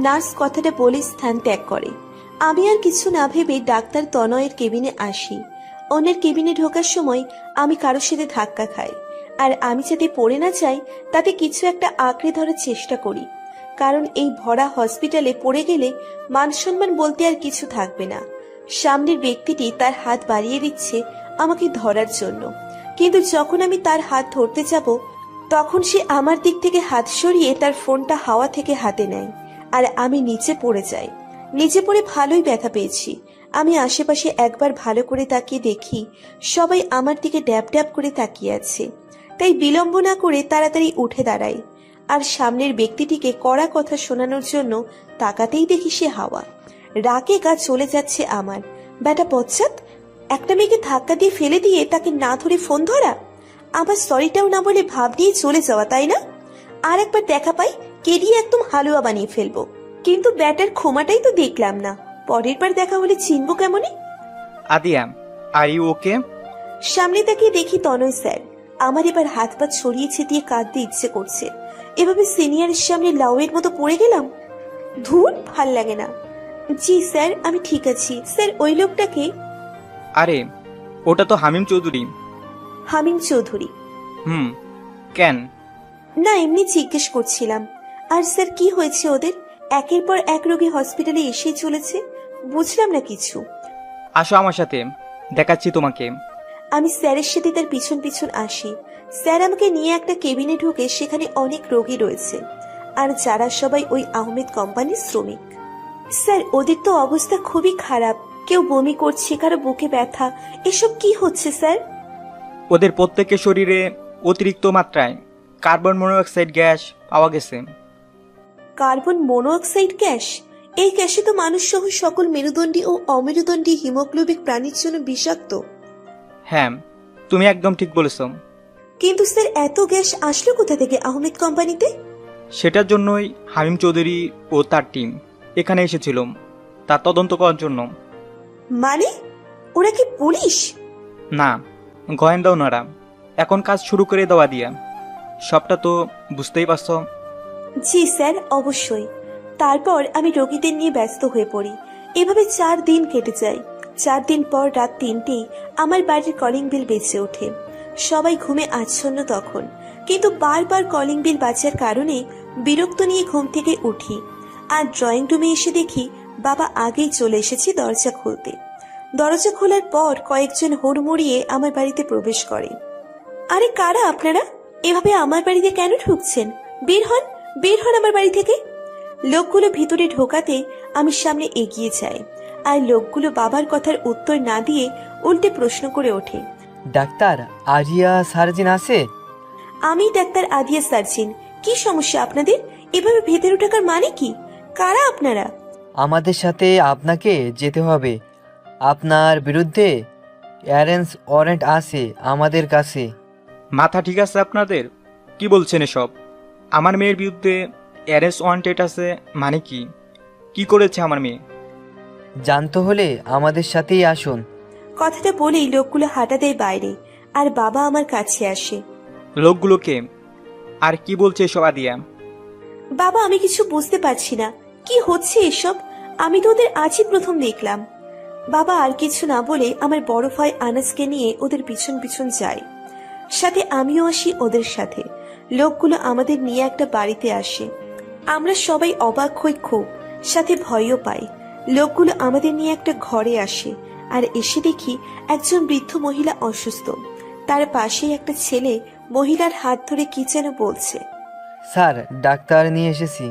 নার্স কথাটা বলে স্থান ত্যাগ করে। আমি আর কিছু না ভেবে ডাক্তার তনয়ের কেবিনে আসি। ওনার কেবিনে ঢোকার সময় আমি কারোর সাথে ধাক্কা খাই, আর আমি যাতে পড়ে না যাই তাতে কিছু একটা আঁকড়ে ধরার চেষ্টা করি, কারণ এই ভরা হসপিটালে পড়ে গেলে মান সম্মান বলতে আর কিছু থাকবে না। সামনের ব্যক্তিটি তার হাত বাড়িয়ে দিচ্ছে আমাকে ধরার জন্য। কিন্তু যখন আমি তার হাত ধরতে যাব তখন সে আমার দিক থেকে হাত সরিয়ে তার ফোনটা হাওয়া থেকে হাতে নেয় আর আমি নিচে পড়ে যাই। নিচে পড়ে ভালোই ব্যথা পেয়েছি। আমি আশেপাশে একবার ভালো করে তাকিয়ে দেখি সবাই আমার দিকে ড্যাব ড্যাব করে তাকিয়ে আছে। তাই বিলম্ব না করে তাড়াতাড়ি উঠে দাঁড়াই আর সামনের ব্যক্তিটিকে কড়া কথা শোনানোর জন্য তাকাতেই দেখি সে হাওয়া। রাগে গা চলে যাচ্ছে আমার। ব্যাটা পশ্চাৎ, একটা মেয়েকে ধাক্কা দিয়ে ফেলে দিয়ে তাকে না ধরে ফোন ধরা, আবার সরিটাও না বলে ভাব নিয়ে চলে যাওয়া, তাই না? আর একবার দেখা পাই কেডিয়ে একদম হালুয়া বানিয়ে ফেলবো। কিন্তু ব্যাটার ক্ষমাটাই তো দেখলাম না। পরের বার দেখা হলে চিনবো কেমনে? আদিয়া, আর ইউ ওকে? সামনে তাকিয়ে দেখি তনয় স্যার। আমার এবার হাত পা ছড়িয়ে ছিটিয়ে কাঁদতে ইচ্ছে করছে। এভাবে সিনিয়রের সামনে লাউয়ের মতো পড়ে গেলাম, ধুর, ভাল লাগে না। জি স্যার, আমি ঠিক আছি। স্যার, ওই লোকটাকে? আরে ওটা তো হামিম চৌধুরী। হামিম চৌধুরী? কেন? না, এমনি জিজ্ঞেস করছিলাম। আর স্যার, কি হয়েছে ওদের? একের পর এক রোগী হসপিটালে এসেই চলেছে, বুঝলাম না কিছু। আসো আমার সাথে, দেখাচ্ছি তোমাকে। আমি স্যারের সাথে তার পিছন পিছন আসি। স্যার আমাকে নিয়ে একটা কেবিনে ঢুকে সেখানে অনেক রোগী রয়েছে, আর যারা সবাই ওই আহমেদ কোম্পানির শ্রমিক। স্যার, ওদের তো অবস্থা খুবই খারাপ। কেউ বমি করছে, কারো বুকে ব্যথা। এসব কি হচ্ছে স্যার? ওদের প্রত্যেকের শরীরে অতিরিক্ত মাত্রায় কার্বন মনোক্সাইড গ্যাস পাওয়া গেছে। Carbon monoxide gas? এই গ্যাসে তো মানুষ সহ সকল মেরুদণ্ডী ও অমেরুদণ্ডী হিমোগ্লোবিক প্রাণীর জন্য বিষাক্ত। হ্যাঁ, তুমি একদম ঠিক বলেছ। কিন্তু স্যার, এত গ্যাস আসলো কোথা থেকে আহমেদ কোম্পানিতে? সেটার জন্যই হামিম চৌধুরী ও তার টিম এখানে এসেছিল, তা তদন্ত করার জন্য। মানে ওরা কি পুলিশ? না, গোয়েন্দা ওনারা। এখন কাজ শুরু করে দেওয়া দিয়া, সবটা তো বুঝতেই পারছ। জি স্যার, অবশ্যই। তারপর আমি রোগীদের নিয়ে ব্যস্ত হয়ে পড়ি। এভাবে 4 দিন কেটে যায়। 4 দিন পর রাত 3টেই আমার বাড়ির কলিং বেল বেজে ওঠে। সবাই ঘুমে আচ্ছন্ন তখন, কিন্তু বারবার কলিং বেল বাজার কারণে বিরক্ত নিয়ে ঘুম থেকে উঠি। আর ড্রয়িং রুমে এসে দেখি বাবা আগেই চলে এসেছে দরজা খুলতে। দরজা খোলার পর কয়েকজন হুড়মুড়িয়ে আমার বাড়িতে প্রবেশ করে। আরে কারা আপনারা? এভাবে আমার বাড়িতে কেন ঢুকছেন? বের হন, বের হন আমার বাড়ি থেকে। লোকগুলো ভিতরে ঢোকাতে আমি সামনে এগিয়ে যাই, আর লোকগুলো বাবার কথার উত্তর না দিয়ে উল্টে প্রশ্ন করে ওঠে। ডাক্তার আরিয়া সার্জিন আছে? আমি ডাক্তার আদিয়া সার্জিন। কি সমস্যা আপনাদের? এভাবে ভেতরে ঢোকার মানে কি? কারা আপনারা? আমাদের সাথে আপনাকে যেতে হবে। আপনার বিরুদ্ধে অ্যারেঞ্জ ওয়ারেন্ট আছে আমাদের কাছে। মাথা ঠিক আছে আপনাদের? কি বলছেন এসব? আমার মেয়ের বিরুদ্ধে অ্যারেস্ট ওয়ান্টেড আছে মানে কি? কি করেছে আমার মেয়ে? জানতে হলে আমাদের সাথেই আসুন। কথাটা বলেই লোকগুলো হাঁটা দেয় বাইরে, আর বাবা আমার কাছে আসে। লোকগুলোকে আর কি বলছে এসব আদিয়া? বাবা, আমি কিছু বুঝতে পারছি না, কি হচ্ছে এসব? আমি তো ওদের আজই প্রথম দেখলাম। বাবা আর কিছু না বলে আমার বড় ভাই আনাসকে নিয়ে ওদের পিছন পিছন যায়। সাথে আমিও আসি ওদের সাথে। লোকগুলো আমাদের নিয়ে একটা বাড়িতে আসে। আমরা সবাই অবাক হই খুব, সাথে ভয়ও পাই। লোকগুলো আমাদের নিয়ে একটা ঘরে আসে, আর এসে দেখি একজন বৃদ্ধ মহিলা অসুস্থ। তার পাশেই একটা ছেলে মহিলার হাত ধরে কি যেন বলছে। স্যার, ডাক্তার নিয়ে এসেছি।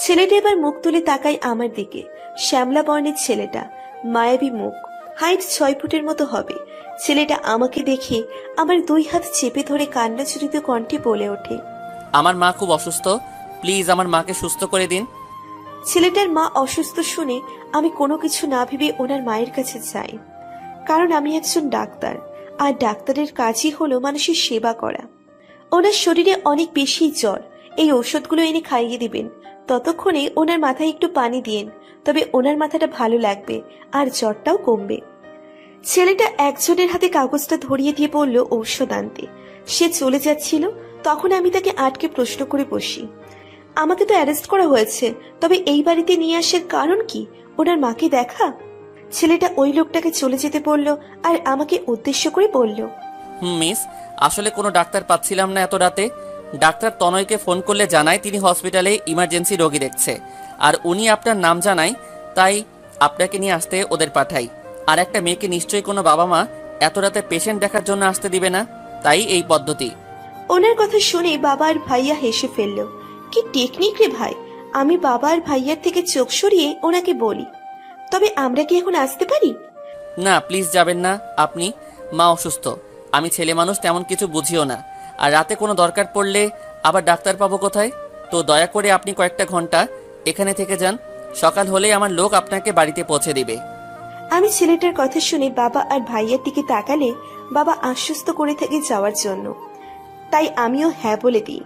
ছেলেটা এবার মুখ তুলে তাকায় আমার দিকে। শ্যামলা বর্ণের ছেলেটা, মায়াবী মুখ, হাইট 6 ফুটের মতো হবে। ছেলেটা আমাকে দেখে আমার 2 হাত চেপে ধরে কান্নাজড়িত কণ্ঠে বলে ওঠে, আমার মা খুব অসুস্থ, প্লিজ আমার মাকে সুস্থ করে দিন। ছেলেটার মা অসুস্থ শুনে আমি কোনো কিছু না ভেবে ওনার মায়ের কাছে যাই, কারণ আমি একজন ডাক্তার, আর ডাক্তারের কাজই হলো মানুষের সেবা করা। ওনার শরীরে অনেক বেশি জ্বর, এই ঔষধগুলো এনে খাইয়ে দিবেন। ততক্ষণে ওনার মাথায় একটু পানি দিন, তবে ওনার মাথাটা ভালো লাগবে আর জ্বরটাও কমবে। ছেলেটা একজনের হাতে কাগজটা ধরিয়ে দিয়ে বলল ঔষধ আনতে। সে চলে যাচ্ছিল, তখন আমি তাকে আটকে প্রশ্ন করে বসি, আমাকে তো অ্যারেস্ট করা হয়েছে, তবে এই বাড়িতে নিয়ে আসার কারণ কি? ওনার মাকে দেখা? ছেলেটা ওই লোকটাকে চলে যেতে বলল, আর আমাকে উদ্দেশ্য করে বলল, মিস, আসলে কোনো ডাক্তার পাচ্ছিলাম না এত রাতে। ডাক্তার তনয়কে ফোন করলে জানায় তিনি হসপিটালে ইমার্জেন্সি রোগী দেখছে, আর উনি আপনার নাম জানায়, তাই আপনাকে নিয়ে আসতে ওদের পাঠাই। আর একটা মেয়েকে নিশ্চয়ই কোনো বাবা মা এত রাতে পেশেন্ট দেখার জন্য আসতে দিবে না। তাই এই পদ্ধতি। ওনার কথা শুনে বাবা আর ভাইয়া হেসে ফেলল। কি টেকনিক রে ভাই! আমি বাবা আর ভাইয়ার থেকে চোখ সরিয়ে ওনাকে বলি, তবে আমরা কি এখন আসতে পারি? না প্লিজ যাবেন না আপনি, মা অসুস্থ, আমি ছেলে মানুষ তেমন কিছু বুঝিও না, আর রাতে কোনো দরকার পড়লে আবার ডাক্তার পাবো কোথায়? তো দয়া করে আপনি কয়েকটা ঘন্টা এখানে থেকে যান, সকাল হলেই আমার লোক আপনাকে বাড়িতে পৌঁছে দিবে। আমি ছেলেটার কথা শুনে বাবা আর ভাইয়ার দিকে তাকালে বাবা আশ্বস্ত করে থাকে যাওয়ার জন্য, তাই আমিও হ্যাঁ বলে দিই।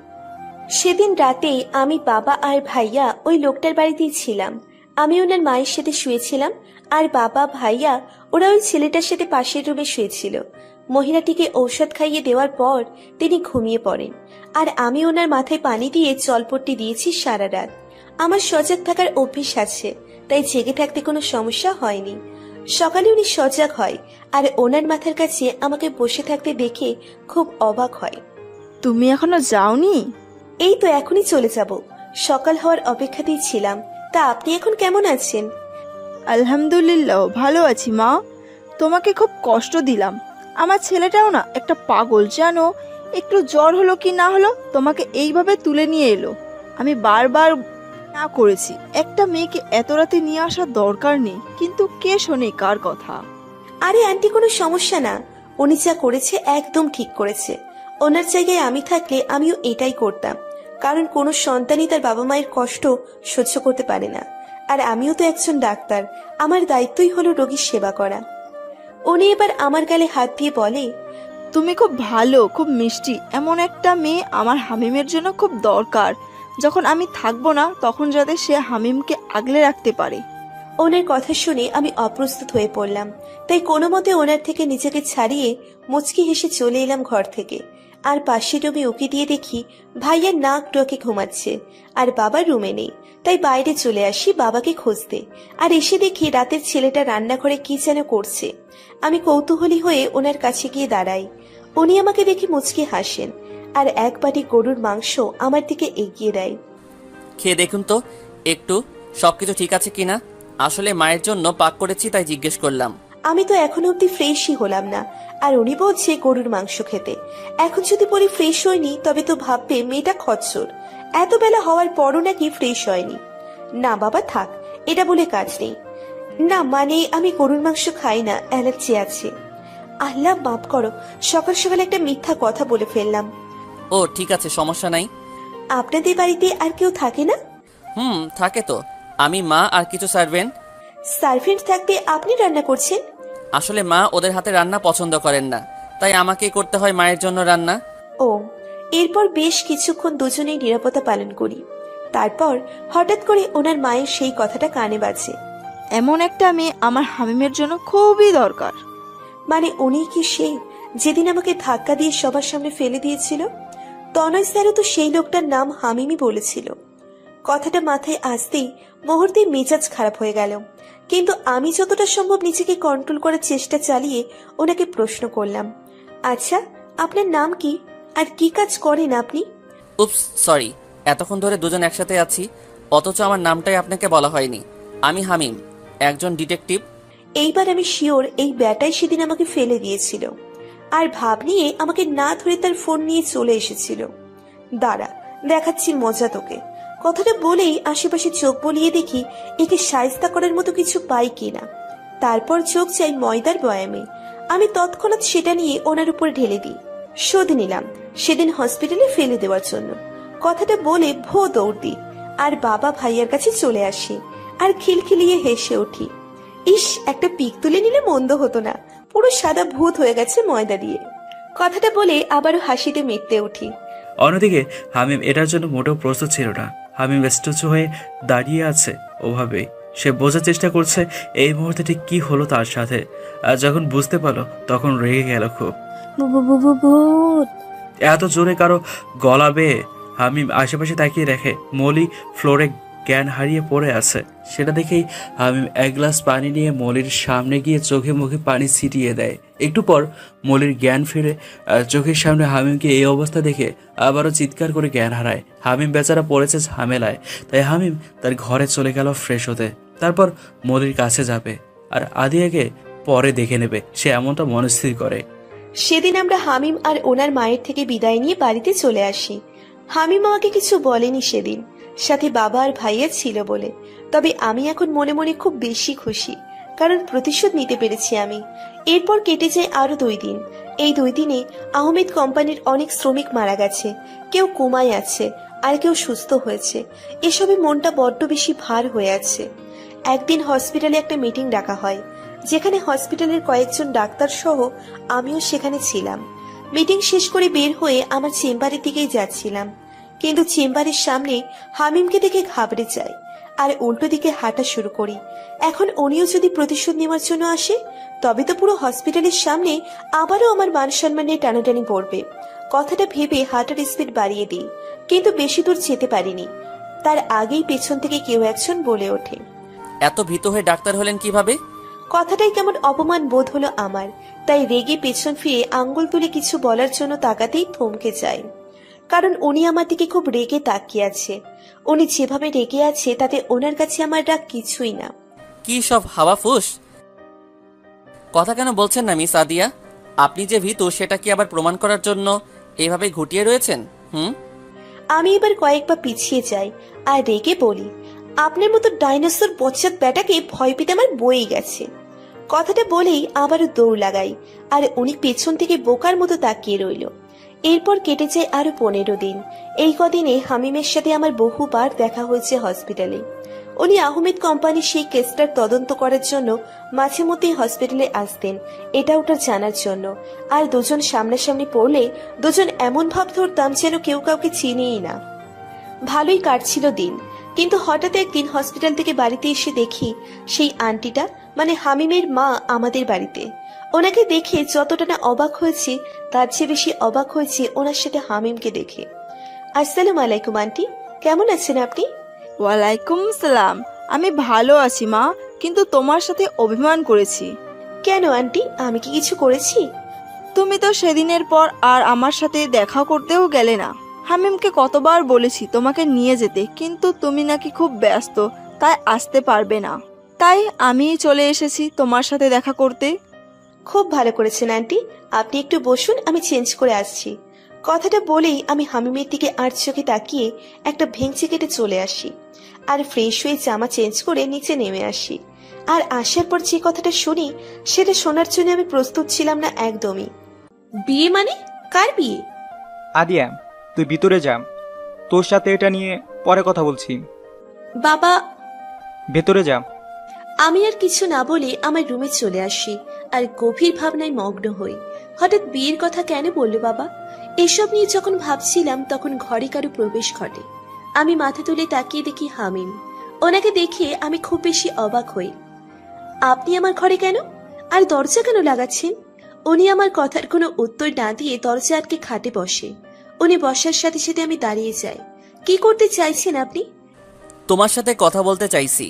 সেদিন রাতে আমি, বাবা আর ভাইয়া ওই লোকটার বাড়িতেই ছিলাম। আমি ওনার মায়ের সাথে শুয়েছিলাম, আর বাবা ভাইয়া ওরা ওই ছেলেটার সাথে পাশের রুমে শুয়েছিল। মহিলাটিকে ঔষধ খাইয়ে দেওয়ার পর তিনি ঘুমিয়ে পড়েন, আর আমি ওনার মাথায় পানি দিয়ে জলপট্টি দিয়েছি সারা রাত। আমার সজাগ থাকার অভ্যেস আছে, তাই জেগে থাকতে কোনো সমস্যা হয়নি। সকালে উনি সজাগ হয়, আর ওনার মাথার কাছে আমাকে বসে থাকতে দেখে খুব অবাক হয়। তুমি এখনো যাওনি? এই তো এখনই চলে যাব, সকাল হওয়ার অপেক্ষাতেই ছিলাম। তা আপনি এখন কেমন আছেন? আলহামদুলিল্লাহ ভালো আছি মা। তোমাকে খুব কষ্ট দিলাম। আমার ছেলেটাও না একটা পাগল জানো, একটু জ্বর হলো কি না হলো তোমাকে এইভাবে তুলে নিয়ে এলো। আমি বারবার না করেছি, একটা মেয়েকে এত রাতে নিয়ে আসার দরকার নেই, কিন্তু কে শোনে কার কথা। আরে আন্টি, কোনো সমস্যা না, উনি যা করেছে একদম ঠিক করেছে। ওনার জায়গায় আমি থাকলে আমিও এটাই করতাম, কারণ কোনো সন্তানই তার বাবা মায়ের কষ্ট সহ্য করতে পারে না। আর আমিও তো একজন ডাক্তার, আমার দায়িত্বই হলো রোগীর সেবা করা। উনি এবার আমার গালে হাত দিয়ে বলে, তুমি খুব ভালো, খুব মিষ্টি, এমন একটা মেয়ে আমার হামিমের জন্য খুব দরকার। যখন আমি থাকবো না তখন যাতে সে হামিমকে আগলে রাখতে পারে। ওনার কথা শুনে আমি অপ্রস্তুত হয়ে পড়লাম, তাই কোনো মতে ওনার থেকে নিজেকে ছাড়িয়ে মুচকি হেসে চলে এলাম ঘর থেকে। আর পাশের রুমে উকি দিয়ে দেখি ভাইয়ার নাক ডোকে ঘুমাচ্ছে, আর বাবা রুমে নেই। তাই বাইরে চলে আসি বাবাকে খুঁজতে, আর এসে দেখি রাতের ছেলেটা রান্নাঘরে কি যেন করছে। আমি কৌতূহলী হয়ে ওনার কাছে গিয়ে দাঁড়াই। উনি আমাকে দেখে মুচকি হাসেন, আর এক বাটি গরুর মাংস আমার দিকে এগিয়ে দেয়। খেয়ে দেখুন তো একটু, সবকিছু ঠিক আছে কিনা। আসলে মায়ের জন্য পাক করেছি, তাই জিজ্ঞেস করলাম। আমি তো এখনো অব্দি ফ্রেশই হলাম না, আর উনি বলছে গরুর মাংস খেতে। এখন যদি বলি ফ্রেশ হয়নি, তবে তো ভাববে মেয়েটা খচ্চর, এত বেলা হওয়ার পরও নাকি ফ্রেশ হয়নি। না বাবা থাক, এটা বলে কাজ নেই। না মানে আমি গরুর মাংস খাই না, অ্যালার্জি আছে। আল্লাহ মাফ করো, সকাল সকাল একটা মিথ্যা কথা বলে ফেললাম। ও ঠিক আছে, সমস্যা নাই। আপনাদের বাড়িতে আর কেউ থাকে না? থাকে তো, আমি, মা আর কিছু সার্ভেন্ট। সার্ভেন্ট থাকতে আপনি রান্না করছেন? আসলে মা ওদের হাতে রান্না পছন্দ করেন না, তাই আমাকেই করতে হয় মায়ের জন্য রান্না। ও, এরপর বেশ কিছুক্ষণ দুজনেই নিরাপত্তা পালন করি। তারপর হঠাৎ করে ওনার মায়ের সেই কথাটা কানে বাজে। এমন একটা মেয়ে আমার হামিমের জন্য খুবই দরকার। মানে উনি কি সে, যেদিন আমাকে ধাক্কা দিয়ে সবার সামনে ফেলে দিয়েছিল? তনয় স্যারও তো সেই লোকটার নাম হামিমই বলেছিল। কথাটা মাথায় আসতেই মুহূর্তেই মেজাজ খারাপ হয়ে গেল, কিন্তু আমি যতটা সম্ভব নিজেকে কন্ট্রোল করার চেষ্টা চালিয়ে ওনাকে প্রশ্ন করলাম, আচ্ছা আপনার নাম কি, আর কি কাজ করেন আপনি? উপস সরি, এতক্ষণ ধরে দুজন একসাথে আছি, অথচ আমার নামটাই আপনাকে বলা হয়নি। আমি হামিম, একজন ডিটেকটিভ। এইবার আমি শিওর এই ব্যাটাই সেদিন আমাকে ফেলে দিয়েছিল, আর ভাব নিয়ে আমাকে না ধরে তার ফোন নিয়ে চলে এসেছিল। দাঁড়া, দেখাচ্ছি মজা তোকে। কথাটা বলেই আশেপাশে চোখ বলিয়ে দেখি একে শায়েস্তা করার মতো কিছু পাই কিনা। তারপর চোখ চাই ময়দার বয়ামে। আমি তৎক্ষণাৎ সেটা নিয়ে ওনার উপর ঢেলে দিই। শোধ নিলাম সেদিন হসপিটালে ফেলে দেওয়ার জন্য। কথাটা বলে ভো দৌড় দিই, আর বাবা ভাইয়ার কাছে চলে আসি, আর খিলখিলিয়ে হেসে উঠি। ইস, একটা পিক তুলে নিলে মন্দ হতো না, পুরো সাদা ভূত হয়ে গেছে ময়দা দিয়ে। কথাটা বলে আবারও হাসিতে মেতে উঠি। অন্যদিকে হামিম এটার জন্য মোটেও প্রস্তুত ছিল না। হামিম স্ট্যাচু হয়ে দাঁড়িয়ে আছে ওভাবেই। সে বোঝার চেষ্টা করছে এই মুহূর্তে ঠিক কি হলো তার সাথে। আর যখন বুঝতে পারলো তখন রেগে গেল খুব। ভূত। এত জোরে কারো গলা বেয়ে হামিম আশেপাশে তাকিয়ে দেখে মলি ফ্লোরে জ্ঞান হারিয়ে পড়ে আছে। সেটা দেখেই হামিম এক গ্লাস পানি নিয়ে মলির সামনে গিয়ে চোখে মুখে পানি ছিটিয়ে দেয়। একটু পর মলির জ্ঞান ফিরে। চোখের সামনে হামিমকে এই অবস্থা দেখে আবারও চিৎকার করে জ্ঞান হারায়। হামিম বেচারা পড়েছে ঝামেলায়, তাই হামিম তার ঘরে চলে গেল ফ্রেশ হতে। তারপর মলির কাছে যাবে আর আদিয়াকে পরে দেখে নেবে, সে এমনটা মনস্থির করে। সেদিন আমরা হামিম আর ওনার মায়ের থেকে বিদায় নিয়ে বাড়িতে চলে আসি। হামিম আমাকে কিছু বলেনি সেদিন, সাথে বাবা আর ভাইয়া ছিল বলে। তবে আমি এখন মনে মনে খুব বেশি খুশি, কারণ প্রতিশোধ নিতে পেরেছি আমি। এরপর কেটে যায় আরো 2 দিন। এই 2 দিনে আহমেদ কোম্পানির অনেক শ্রমিক মারা গেছে, কেউ কোমায় আছে আর কেউ সুস্থ হয়েছে। এসবে মনটা বড্ড বেশি ভার হয়ে আছে। একদিন হসপিটালে একটা মিটিং ডাকা হয়, যেখানে হসপিটালের কয়েকজন ডাক্তার সহ আমিও সেখানে ছিলাম। মিটিং শেষ করে বের হয়ে আমার চেম্বারের দিকেই যাচ্ছিলাম, কিন্তু চেম্বারের সামনে হামিমকে দেখে ঘাবড়ে যাই আর উল্টো দিকে হাঁটা শুরু করি। এখন উনিও যদি প্রতিশোধ নেওয়ার জন্য আসে, তবে তো পুরো হসপিটালের সামনে আবারও আমার মান সম্মান নিয়ে টানাটানি পড়বে। কথাটা ভেবে হাঁটার স্পিড বাড়িয়ে দিই, কিন্তু বেশি দূর যেতে পারিনি। তার আগেই পেছন থেকে কেউ একজন বলে ওঠে, এত ভীত হয়ে ডাক্তার হলেন কিভাবে? কথাটাই কেমন অপমান বোধ হলো আমার, তাই রেগে পেছন ফিরে আঙ্গুল তুলে কিছু বলার জন্য তাকাতেই থমকে যায়। কারণ উনি আমার দিকে খুব রেগে তাকিয়ে আছে। উনি যেভাবে রেগে আছে তাতে ওনার কাছে আমার রাগ কিছুই না। কি সব হাওয়া ফুস কথা কেন বলছেন না মিস আদিয়া? আপনি যে ভীতু সেটা কি আবার প্রমাণ করার জন্য এভাবে ঘুটিয়ে রয়েছেন? আমি এবার কয়েক পা পিছিয়ে যাই আর রেগে বলি, আপনার মতো ডাইনোসর বচ্চাত ব্যাটাকে ভয় পেতে আমার বয়েই গেছে। কথাটা বলেই আবারও দৌড় লাগাই, আর উনি পেছন থেকে বোকার মতো তাকিয়ে রইল। এরপর কেটে যায় আরো 15 দিন। এই কদিনে হামিমের সাথে আমার বহুবার দেখা হয়েছে হসপিটালে। উনি আহমেদ কোম্পানির সেই কেসটার তদন্ত করার জন্য মাঝে মধ্যেই হসপিটালে আসতেন, এটা ওটা জানার জন্য। আর দুজন সামনাসামনি পড়লে দুজন এমন ভাব ধরতাম যেন কেউ কাউকে চিনিই না। ভালোই কাটছিল দিন, কিন্তু হঠাৎ একদিন হসপিটাল থেকে বাড়িতে এসে দেখি সেই আন্টিটা, মানে হামিমের মা, আমাদের বাড়িতে। ওনাকে দেখে যতটা না অবাক হয়েছে, তার চেয়ে বেশি অবাক হয়েছে ওনার সাথে হামিমকে দেখে। আসসালামু আলাইকুম আন্টি, কেমন আছেন আপনি? ওয়ালাইকুম সালাম। আমি ভালো আছি মা, কিন্তু তোমার সাথে অভিমান করেছি। কেন আন্টি, আমি কি কিছু করেছি? তুমি তো সেদিনের পর আর আমার সাথে দেখা করতেও গেলে না। হামিমকে কতবার বলেছি তোমাকে নিয়ে যেতে, কিন্তু তুমি নাকি খুব ব্যস্ত, তাই আসতে পারবে না। তাই আমিই চলে এসেছি তোমার সাথে দেখা করতে। খুব ভালো করেছেন আন্টি, আপনি একটু বসুন, আমি চেঞ্জ করে আসছি। কথাটা বলেই আমি হামিমের দিকে আর চোখে তাকিয়ে একটা ভেঙচি কেটে চলে আসি, আর ফ্রেশ হয়ে জামা চেঞ্জ করে নিচে নেমে আসি। আর আসার পর যে কথাটা শুনি, সেটা শোনার জন্য আমি প্রস্তুত ছিলাম না একদমই। বিয়ে মানে? কার বিয়ে? আদিয়া, তুই ভিতরে যা, তোর সাথে এটা নিয়ে পরে কথা বলছি। বাবা। ভেতরে যা। আমি আর কিছু না বলে আমার রুমে চলে আসি আর গভীর ভাবনায় মগ্ন হই। হঠাৎ বিয়ের কথা কেন বললো বাবা? এসব নিয়ে যখন ভাবছিলাম তখন ঘরে কারো প্রবেশ ঘটে। আমি মাথা তুলে তাকিয়ে দেখি হামিম। ওনাকে দেখে আমি খুব বেশি অবাক হই। আপনি আমার ঘরে কেন? আর দরজা কেন লাগাচ্ছেন? উনি আমার কথার কোনো উত্তর না দিয়ে দরজা আটকে খাটে বসে। উনি বসার সাথে সাথে আমি দাঁড়িয়ে যাই। কি করতে চাইছেন আপনি? তোমার সাথে কথা বলতে চাইছি।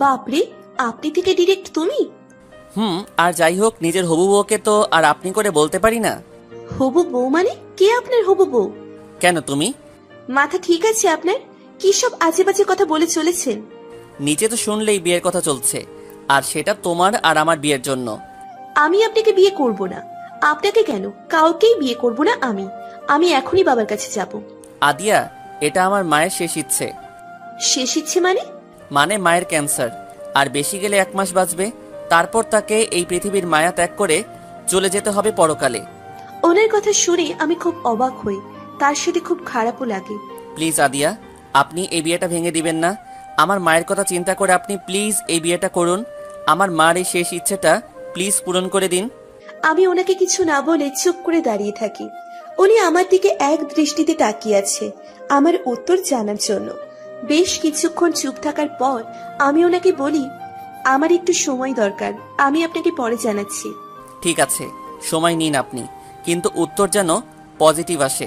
বাপরে, আপনি থেকে ডিরেক্ট তুমি? আর যাই হোক, নিজের হবু বউকে তো আর আপনি করে বলতে পারি না। হবু বউ মানে? কে আপনার হবু বউ? কেন তুমি? মাথা ঠিক আছে আপনার? কি সব আজে বাজে কথা বলে চলেছেন? নিচে তো শুনলেই বিয়ের কথা চলছে, আর সেটা তোমার আর আমার বিয়ের জন্য। আমি আপনাকে বিয়ে করব না। আপনাকে কেন, কাউকেই বিয়ে করব না আমি। আমি এখনই বাবার কাছে যাব। আদিয়া, এটা আমার মায়ের শেষ ইচ্ছে। শেষ ইচ্ছে মানে? মানে মায়ের ক্যান্সার, আর বেশি গেলে 1 মাস বাঁচবে। তারপর তাকে এই পৃথিবীর মায়া ত্যাগ করে চলে যেতে হবে পরকালে। ওনার কথা শুনে আমি খুব অবাক হই, তার সাথে খুব খারাপও লাগে। প্লিজ আদিয়া, আপনি এই বিয়েটা ভেঙে দিবেন না। আমার মায়ের কথা চিন্তা করে আপনি প্লিজ এই বিয়েটা করুন। আমার মার এই শেষ ইচ্ছেটা প্লিজ পূরণ করে দিন। আমি ওনাকে কিছু না বলে চুপ করে দাঁড়িয়ে থাকি। উনি আমার দিকে এক দৃষ্টিতে তাকিয়ে আছে আমার উত্তর জানার জন্য। বেশ কিছুক্ষণ চুপ থাকার পর আমি ওনাকে বলি, আমার একটু সময় দরকার, আমি আপনাকে পরে জানাচ্ছি। ঠিক আছে, সময় নিন আপনি, কিন্তু উত্তর যেন পজিটিভ আসে।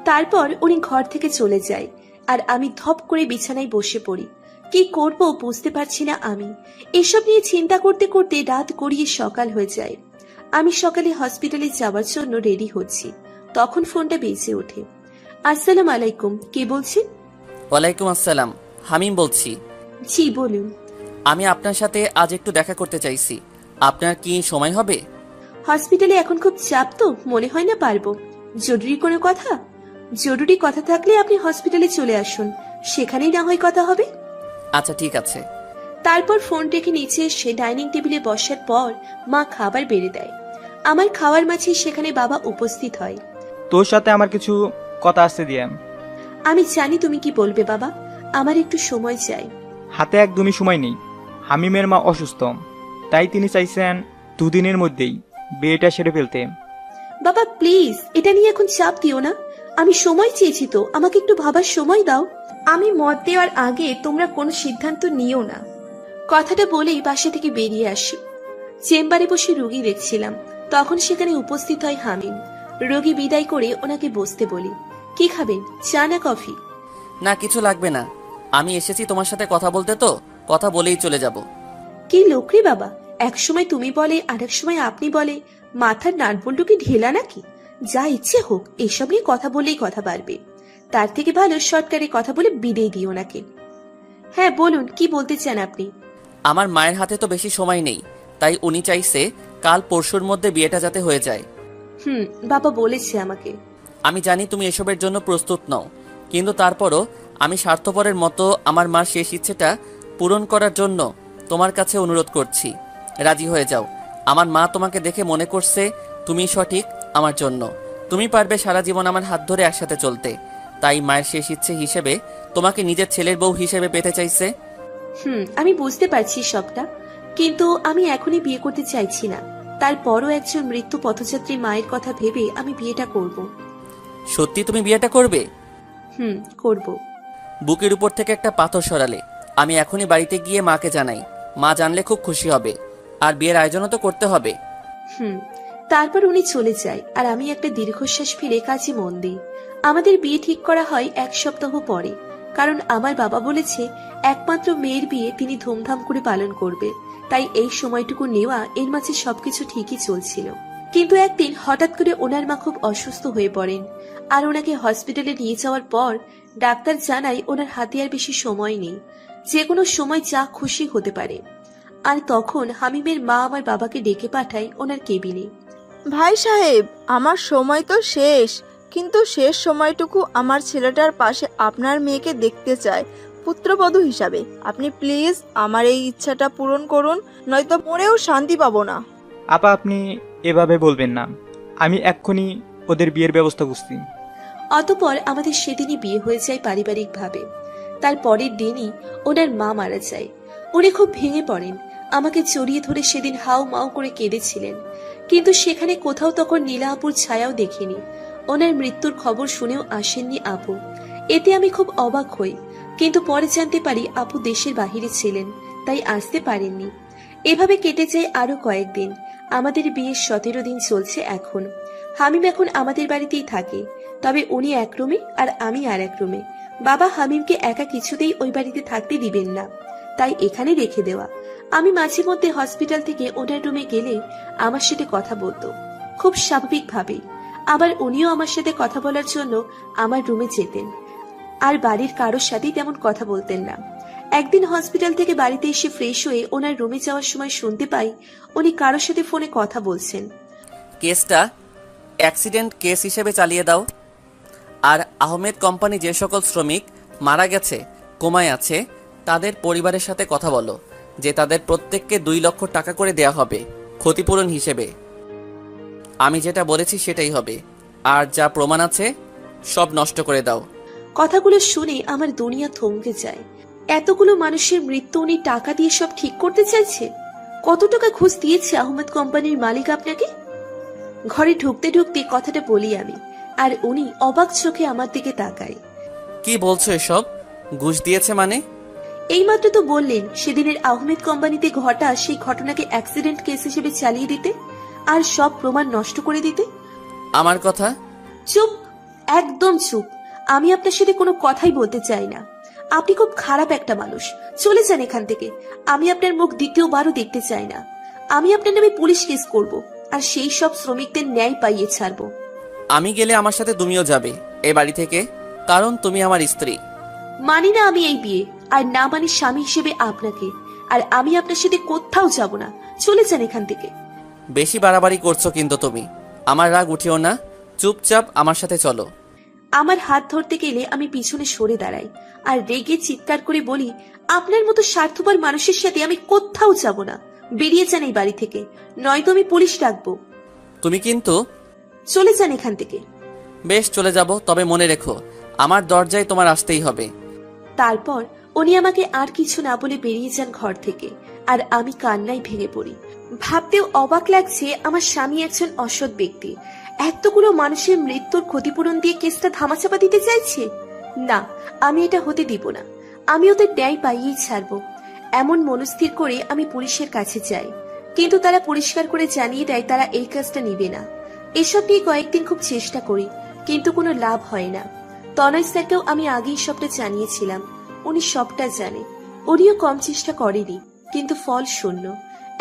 তারপর উনি ঘর থেকে চলে যায়, আর আমি ধপ করে বিছানায় বসে পড়ি। কি করব বুঝতে পারছি না আমি। এসব নিয়ে চিন্তা করতে করতে রাত গড়িয়ে সকাল হয়ে যায়। আমি সকালে হসপিটালে যাওয়ার জন্য রেডি হচ্ছি, তখন ফোনটা বেজে ওঠে। আসসালামু আলাইকুম, কে বলছেন? ওয়ালাইকুম আসসালাম, হামিম বলছি। জি বলুন। আমি আপনার সাথে আজ একটু দেখা করতে চাইছি, আপনার কি সময় হবে? হসপিটালে এখন খুব চাপ তো, মনে হয় না পারবো। জরুরি কোনো কথা? জরুরি কথা থাকলে আপনি হসপিটালে চলে আসুন, সেখানেই না হয় কথা হবে। আচ্ছা ঠিক আছে। তারপর ফোন রেখে নিচে এসে ডাইনিং টেবিলে বসার পর মা খাবার বেড়ে দেয়। আমার খাওয়ার মাঝে সেখানে বাবা উপস্থিত হয়। তোর সাথে আমার কিছু কথা আছে দিয়ে। আমি জানি তুমি কি বলবে বাবা, আমার একটু সময় চাই। হাতে একদমই সময় নেই। হামিমের মা অসুস্থ, তাই তিনি চাইছেন দুদিনের মধ্যেই বিয়েটা সেরে ফেলতে। বাবা প্লিজ, এটা নিয়ে এখন চাপ দিও না। আমি সময় চেয়েছি তো, আমাকে একটু ভাবার সময় দাও। আমি মত দেওয়ার আগে তোমরা কোনো সিদ্ধান্ত নিও না। কথাটা বলেই বাসা থেকে বেরিয়ে আসি। চেম্বারে বসে রোগী দেখছিলাম, তখন সেখানে উপস্থিত হয় হামিম। রোগী বিদায় করে ওনাকে বসতে বলি। কি খাবেন, চা না কফি? না কিছু লাগবে না, আমি এসেছি তোমার সাথে কথা বলতে, তো কথা বলেই চলে যাব। কি লোক রে বাবা, এক সময় তুমি বলে আর এক সময় আপনি বলে, মাথার নাটবল্টু কি ঢেলা নাকি? যা ইচ্ছে হোক, এসব নিয়ে কথা বলেই কথা বাড়বে। তার থেকে ভালো শর্টকাটে কথা বলে বিদায় দিও নাকি। হ্যাঁ বলুন, কি বলতে চান আপনি? আমার মায়ের হাতে তো বেশি সময় নেই, তাই উনি চাইছে কাল পরশুর মধ্যে বিয়েটা যাতে হয়ে যায়। বাবা বলেছে আমাকে। আমি জানি তুমি এসবের জন্য প্রস্তুত নও, কিন্তু তারপরও আমি স্বার্থপরের মতো আমার মার শেষ ইচ্ছেটা পূরণ করার জন্য তোমার কাছে অনুরোধ করছি, রাজি হয়ে যাও। আমার মা তোমাকে দেখে মনে করছে তুমি সঠিক আমার জন্য, তুমি পারবে সারা জীবন আমার হাত ধরে একসাথে চলতে, তাই মায়ের শেষ ইচ্ছে হিসেবে তোমাকে নিজের ছেলের বউ হিসেবে পেতে চাইছে। আমি বুঝতে পারছি সবটা, কিন্তু আমি এখনই বিয়ে করতে চাইছি না। তারপরও একজন মৃত্যু পথযাত্রী মায়ের কথা ভেবে আমি বিয়েটা করব। সত্যি তুমি বিয়েটা করবে? করব। বুকের উপর থেকে একটা পাথর সরালে। আমি এখনই বাড়িতে গিয়ে মাকে জানাই, মা জানলে খুব খুশি হবে, আর বিয়ের আয়োজনও তো করতে হবে। তারপর উনি চলে যায়, আর আমি একটা দীর্ঘশ্বাস ফেলে কাজে মন দিই। আমাদের বিয়ে ঠিক করা হয় 1 সপ্তাহ পরে, কারণ আমার বাবা বলেছে একমাত্র মেয়ের বিয়ে তিনি ধুমধাম করে পালন করবে। তাই এই সময়টুকু নেওয়া, এর মাঝে সবকিছু ঠিকই চলছিল। কিন্তু একদিন হঠাৎ করে ওনার মা খুব অসুস্থ হয়ে পড়েন, আর ওনাকে হসপিটালে নিয়ে যাওয়ার পর ডাক্তার জানায় ওনার হাতে আর বেশি সময় নেই, যে কোনো সময় যা খুশি হতে পারে। আর তখন হামিমের মা আমার বাবাকে ডেকে পাঠায় ওনার কেবিনে। ভাই সাহেব, আমার সময় তো শেষ, কিন্তু শেষ সময়টুকু আমার ছেলেটার পাশে আপনার মেয়েকে দেখতে চায় পুত্রবধূ হিসাবে। আপনি প্লিজ আমার এই ইচ্ছাটা পূরণ করুন, নয়তো মরেও শান্তি পাবো না। আপা আপনি এভাবে বলবেন না, আমি এক্ষুনি ওদের বিয়ের ব্যবস্থা করছি। অতঃপর আমাদের সেদিনই বিয়ে হয়ে যায় পারিবারিকভাবে। তার পরের দিনই ওনার মা মারা যায়। উনি খুব ভেঙে পড়েন, আমাকে জড়িয়ে ধরে সেদিন হাউ মাউ করে কেঁদেছিলেন। কিন্তু সেখানে কোথাও তখন নীলা আপুর ছায়াও দেখিনি। ওনার মৃত্যুর খবর শুনেও আসেননি আপু। এতে আমি খুব অবাক হই, কিন্তু পরে জানতে পারি আপু দেশের বাহিরে ছিলেন, তাই আসতে পারেননি। এভাবে কেটে যায় আরো কয়েকদিন। আমাদের বিয়ের 17 দিন চলছে এখন। হামিম এখন আমাদের বাড়িতেই থাকে, তবে উনি এক রুমে আর আমি আর এক রুমে। বাবা হামিমকে একা কিছুতেই ওই বাড়িতে থাকতে দিবেন না, তাই এখানে রেখে দেওয়া। আমি মাঝে মধ্যে হসপিটাল থেকে ওনার রুমে গেলে আমার সাথে কথা বলতো, খুব স্বাভাবিকভাবেই। আবার উনিও আমার সাথে কথা বলার জন্য আমার রুমে যেতেন, আর বাড়ির কারোর সাথেই তেমন কথা বলতেন না। একদিন হসপিটাল থেকে বাড়িতে এসে ফ্রেশ হয়ে ওনার রুমে যাওয়ার সময় শুনতে পাই উনি কারোর সাথে ফোনে কথা বলছেন। কেসটা অ্যাক্সিডেন্ট কেস হিসেবে চালিয়ে দাও, আর আহমেদ কোম্পানি যে সকল শ্রমিক মারা গেছে, কোমায় আছে, তাদের পরিবারের সাথে কথা বলো যে তাদের প্রত্যেককে 2 লক্ষ টাকা করে দেয়া হবে ক্ষতিপূরণ হিসেবে। আমি যেটা বলেছি সেটাই হবে, আর যা প্রমাণ আছে সব নষ্ট করে দাও। কথাগুলো শুনে আমার দুনিয়া থমকে যায়। এতগুলো মানুষের মৃত্যু উনি টাকা দিয়ে সব ঠিক করতে চাইছে? কত টাকা ঘুষ দিয়েছে আহমেদ কোম্পানির মালিক আপনাকে? ঘরে ঢুকতে ঢুকতে কথাটা বলি আমি, আর উনি অবাক চোখে আমার দিকে তাকায়। কি বলছো এসব? ঘুষ দিয়েছে মানে? এইমাত্র তো বললেন সেদিনের আহমেদ কোম্পানিতে ঘটা সেই ঘটনাকে অ্যাক্সিডেন্ট কেস হিসেবে চালিয়ে দিতে, আর সব প্রমাণ নষ্ট করে দিতে। আমার কথা? চুপ, একদম চুপ। আমি আপনার সাথে কোনো কথাই বলতে চাই না। আপনি খুব খারাপ একটা মানুষ, চলে যান এখান থেকে। আমি আপনার মুখ দ্বিতীয়বারও দেখতে চাই না। আমি আপনার নামে পুলিশ কেস করব, আর সেই সব শ্রমিকদের ন্যায় পাইয়ে ছাড়বো। আমি গেলে আমার সাথে তুমিও যাবে এই বাড়ি থেকে, কারণ তুমি আমার স্ত্রী। মানি না আমি এই বিয়ে, আর না মানি স্বামী হিসেবে আপনাকে। আর আমি আপনার সাথে কোথাও যাব না, চলে যান এখান থেকে। বেশি বাড়াবাড়ি করছো কিন্তু তুমি। আমার রাগ উঠিও না, চুপচাপ আমার সাথে চলো। আমার হাত ধরতে গেলে আমি পিছনে সরে দাঁড়াই আর রেগে চিৎকার করে বলি, আপনার মতো স্বার্থপর মানুষের সাথে আমি কোথাও যাব না। বেরিয়ে যান এই বাড়ি থেকে, নয়তো আমি পুলিশ ডাকবো। তুমি কিন্তু চলে যান এখান থেকে। বেশ, চলে যাব, তবে মনে রেখো আমার দরজায় তোমার আসতেই হবে। তারপর উনি আমাকে আর কিছু না বলে বেরিয়ে যান ঘর থেকে, আর আমি কান্নায় ভেঙে পড়ি। ভাবতেও অবাক লাগছে, আমার স্বামী একজন অসৎ ব্যক্তি এতগুলো মানুষের মৃত্যুর ক্ষতিপূরণ দিয়ে কেসটা ধামাচাপা দিতে চাইছে। না, আমি এটা হতে দিব না। আমি ওদের ন্যায় পাইয়েই ছাড়বো। এমন মনস্থির করে আমি পুলিশের কাছে যাই, কিন্তু তারা পরিষ্কার করে জানিয়ে দেয় তারা এই কাজটা নিবে না। এসব নিয়ে কয়েকদিন খুব চেষ্টা করি, কিন্তু কোনো লাভ হয় না। তনয় স্যারকেও আমি আগেই সবটা জানিয়েছিলাম, উনি সবটা জানে। উনিও কম চেষ্টা করেনি, কিন্তু ফল শূন্য।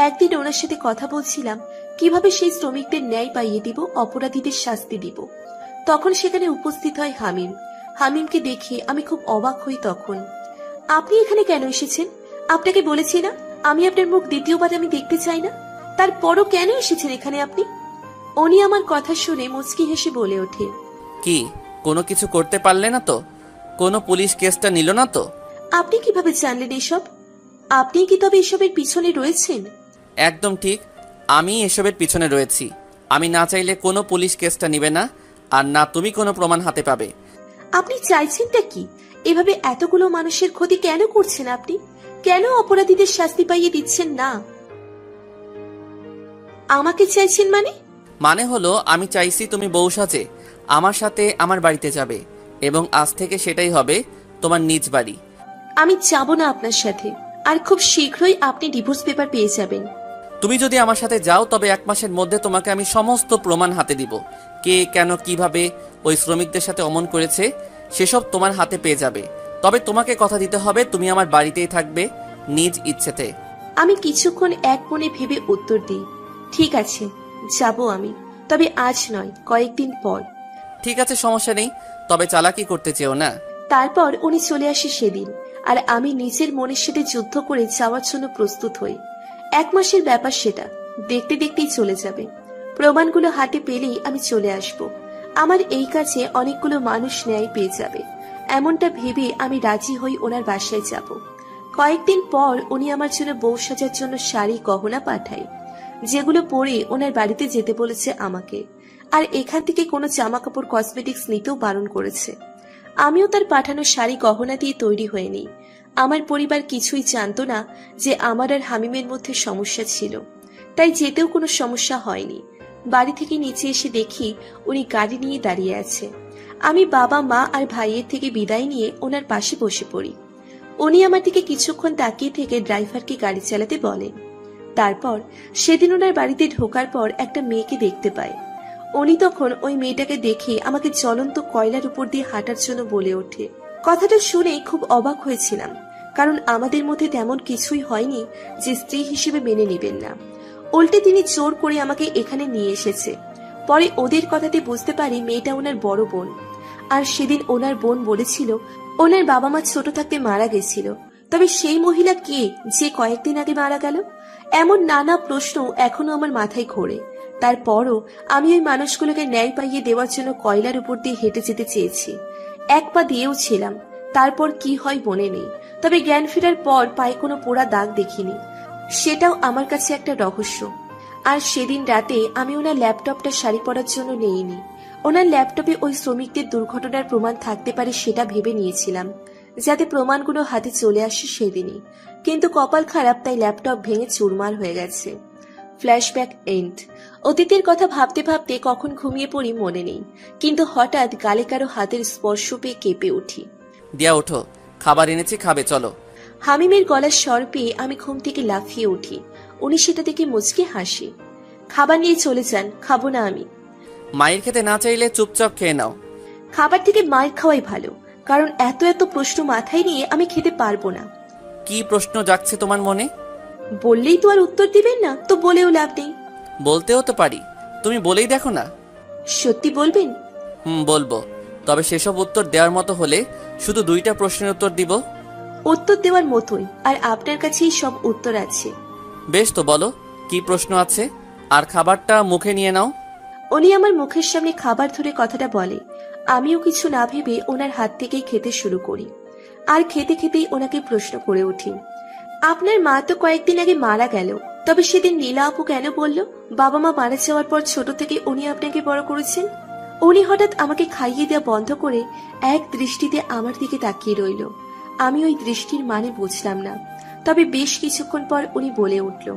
একদিন ওনার সাথে কথা বলছিলাম কিভাবে সেই শ্রমিকদের ন্যায় পাইয়ে দিব, অপরাধীদের শাস্তি দিব। তখন সেখানে উপস্থিত হয় হামিম। হামিমকে দেখে আমি খুব অবাক হই। তখন, আপনি এখানে কেন এসেছেন? আপনাকে বলেছি না আমি আপনার মুখ দ্বিতীয়বার আমি দেখতে চাই না। তারপরও কেন এসেছেন এখানে আপনি? উনি আমার কথা শুনে মুচকি হেসে বলে ওঠে, কি কোনো কিছু করতে পারলে না তো? কোনো পুলিশ কেসটা নিল না তো? আপনি কিভাবে জানলেন এসব? আপনি কি তবে এসবের পিছনে রয়েছেন? একদম ঠিক, আমি এসবের পিছনে রয়েছি। আমি না চাইলে কোনো পুলিশ কেসটা নিবে না, আর না তুমি কোনো প্রমাণ হাতে পাবে। আপনি চাইছেনটা কি? এভাবে এতগুলো মানুষের ক্ষতি কেন করছেন আপনি? কেন অপরাধীদের শাস্তি পাইয়ে দিচ্ছেন না? আমাকে চাইছেন মানে? মানে হলো, আমি চাইছি তুমি বউ সাজে আমার সাথে আমার বাড়িতে যাবে, এবং আজ থেকে সেটাই হবে তোমার নিজ বাড়ি। আমি যাব না আপনার সাথে, আর খুব শীঘ্রই আপনি ডিভোর্স পেপার পেয়ে যাবেন। তুমি যদি আমার সাথে যাও তবে 1 মাসের মধ্যে তোমাকে আমি সমস্ত প্রমাণ হাতে দিব। কে কেন কিভাবে ওই শ্রমিকদের সাথে অমন করেছে সেসব তোমার হাতে পেয়ে যাবে। তবে তোমাকে কথা দিতে হবে তুমি আমার বাড়িতেই থাকবে নিজ ইচ্ছেতে। আমি কিছুক্ষণ এক মনে ভেবে উত্তর দিই, ঠিক আছে যাব আমি, তবে আজ নয়, কয়েকদিন পর। ঠিক আছে, সমস্যা নেই, তবে চালাকি করতে চেও না। তারপর উনি চলে আসে সেদিন, আর আমি নিজের মনের সাথে যুদ্ধ করে যাওয়ার জন্য প্রস্তুত হই। 1 মাসের ব্যাপার, সেটা দেখতে দেখতেই চলে যাবে। প্রমাণগুলো হাতে পেলেই আমি চলে আসব। আমার এই কাজে অনেকগুলো মানুষ ন্যায় পেয়ে যাবে, এমনটা ভেবে আমি রাজি হই ওনার বাসায় যাব। কয়েকদিন পর উনি আমার জন্য বউ সাজার জন্য শাড়ি গহনা পাঠায়, যেগুলো পরে ওনার বাড়িতে যেতে বলেছে আমাকে। আর এখান থেকে কোনো জামা কাপড় কসমেটিক্স নিতেও বারণ করেছে। আমিও তার পাঠানো শাড়ি গহনা দিয়ে তৈরি হয়ে নিই। আমার পরিবার কিছুই জানতো না যে আমার আর হামিমের মধ্যে সমস্যা ছিল, তাই যেতেও কোনো সমস্যা হয়নি। বাড়ি থেকে নিচে এসে দেখি উনি গাড়ি নিয়ে দাঁড়িয়ে আছে। আমি বাবা মা আর ভাইয়ের থেকে বিদায় নিয়ে ওনার পাশে বসে পড়ি। উনি আমার দিকে কিছুক্ষণ তাকিয়ে থেকে ড্রাইভারকে গাড়ি চালাতে বলেন। তারপর সেদিন ওনার বাড়িতে ঢোকার পর একটা মেয়েকে দেখতে পায়। উনি তখন ওই মেয়েটাকে দেখে আমাকে জ্বলন্ত কয়লার উপর দিয়ে হাঁটার জন্য বলে ওঠে। কথাটা শুনে খুব অবাক হয়েছিলাম, কারণ আমাদের মধ্যে তেমন কিছুই হয়নি যে স্ত্রী হিসেবে মেনে নেবেন না। উল্টে তিনি জোর করে আমাকে এখানে নিয়ে এসেছে। পরে ওদের কথাতে বুঝতে পারি মেয়েটা ওনার বড় বোন। আর সেদিন ওনার বোন বলেছিল ওনার বাবা মা ছোট থাকতে মারা গেছিল। তবে সেই মহিলা কে যে কয়েকদিন আগে মারা গেল? এমন নানা প্রশ্ন এখনো আমার মাথায় ঘোরে। তারপরও আমি ওই মানুষগুলোকে ন্যায় পাইয়ে দেওয়ার জন্য কয়লার উপর দিয়ে হেঁটে যেতে চেয়েছি। 1 পা দিয়েও ছিলাম, তারপর কি হয় মনে নেই। তবে জ্ঞান ফেরার পর পায়ে কোনো পোড়া দাগ দেখিনি, সেটাও আমার কাছে একটা রহস্য। আর সেদিন রাতে আমি ওনার ল্যাপটপটা শাড়ি পরার জন্য নেইনি। ওনার ল্যাপটপে ওই শ্রমিকদের দুর্ঘটনার প্রমাণ থাকতে পারে সেটা ভেবে নিয়েছিলাম, যাতে প্রমাণগুলো হাতে চলে আসে সেদিনই। কিন্তু কপাল খারাপ, তাই ল্যাপটপ ভেঙে চুরমার হয়ে গেছে। Flashback end. অতীতের কথা ভাবতে ভাবতে কখন ঘুমিয়ে পড়ি মনে নেই, কিন্তু হঠাৎ গালে কারো হাতের স্পর্শ পেয়ে কেঁপে উঠি। দিয়া ওঠো, খাবার এনেছি, খাবে চলো। হামিমের গলার স্বর পেয়ে আমি ঘুম থেকে লাফিয়ে উঠি। উনি সেটা দেখে মুচকে হাসি। খাবার নিয়ে চলে যান, খাবো না আমি। মায়ের খেতে না চাইলে চুপচাপ খেয়ে নাও। খাবার থেকে মায়ের খাওয়াই ভালো, কারণ এত এত প্রশ্ন মাথায় নিয়ে আমি খেতে পারবো না। কি প্রশ্ন জাগছে তোমার মনে? বললেই তো আর উত্তর দিবেন না, তো বলেও লাভ নেই। বলতেও তো পারি, তুমি বলেই দেখো না। সত্যি বলবেন? বলবো, তবে সেসব উত্তর দেওয়ার মতো হলে শুধু 2টা প্রশ্নের উত্তর দিব। উত্তর দেওয়ার মতোই, আর আপনার কাছেই সব উত্তর আছে। বেশ, তো বলো কি প্রশ্ন আছে। আর খাবারটা মুখে নিয়ে নাও। উনি আমার মুখের সামনে খাবার ধরে কথাটা বলে। আমিও কিছু না ভেবে ওনার হাত থেকেই খেতে শুরু করি। আর খেতে খেতেই ওনাকে প্রশ্ন করে উঠি, আপনার মা তো কয়েকদিন আগে মারা গেল, তবে সেদিন নীলা আপু কেন বলল বাবা মা মারা যাওয়ার পর ছোট থেকে উনি আপনাকে বড় করেছেন? উনি হঠাৎ আমাকে খাইয়ে দেওয়া বন্ধ করে এক দৃষ্টিতে আমার দিকে তাকিয়ে রইল। আমি ওই দৃষ্টির মানে বুঝলাম না, তবে বেশ কিছুক্ষণ পর উনি বলে উঠল,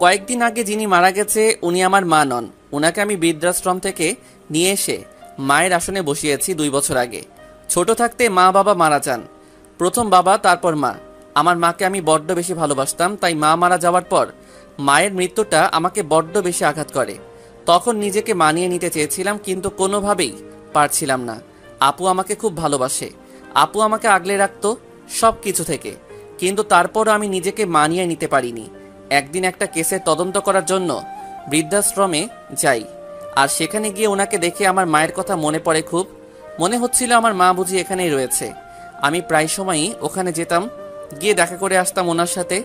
কয়েকদিন আগে যিনি মারা গেছে উনি আমার মা নন। ওনাকে আমি বৃদ্ধাশ্রম থেকে নিয়ে এসে মায়ের আসনে বসিয়েছি 2 বছর আগে। ছোট থাকতে মা বাবা মারা যান, প্রথম বাবা তারপর মা। আমার মাকে আমি বড্ড বেশি ভালোবাসতাম, তাই মা মারা যাওয়ার পর মায়ের মৃত্যুটা আমাকে বড্ড বেশি আঘাত করে। তখন নিজেকে মানিয়ে নিতে চেয়েছিলাম, কিন্তু কোনোভাবেই পারছিলাম না। আপু আমাকে খুব ভালোবাসে, আপু আমাকে আগলে রাখতো সব কিছু থেকে, কিন্তু তারপরও আমি নিজেকে মানিয়ে নিতে পারিনি। একদিন একটা কেসের তদন্ত করার জন্য বৃদ্ধাশ্রমে যাই, আর সেখানে গিয়ে ওনাকে দেখে আমার মায়ের কথা মনে পড়ে খুব। মনে হচ্ছিল আমার মা বুঝি এখানেই রয়েছে। আমি প্রায় সময়ই ওখানে যেতাম, গিয়ে দেখা করে আসতাম ওনার সাথে।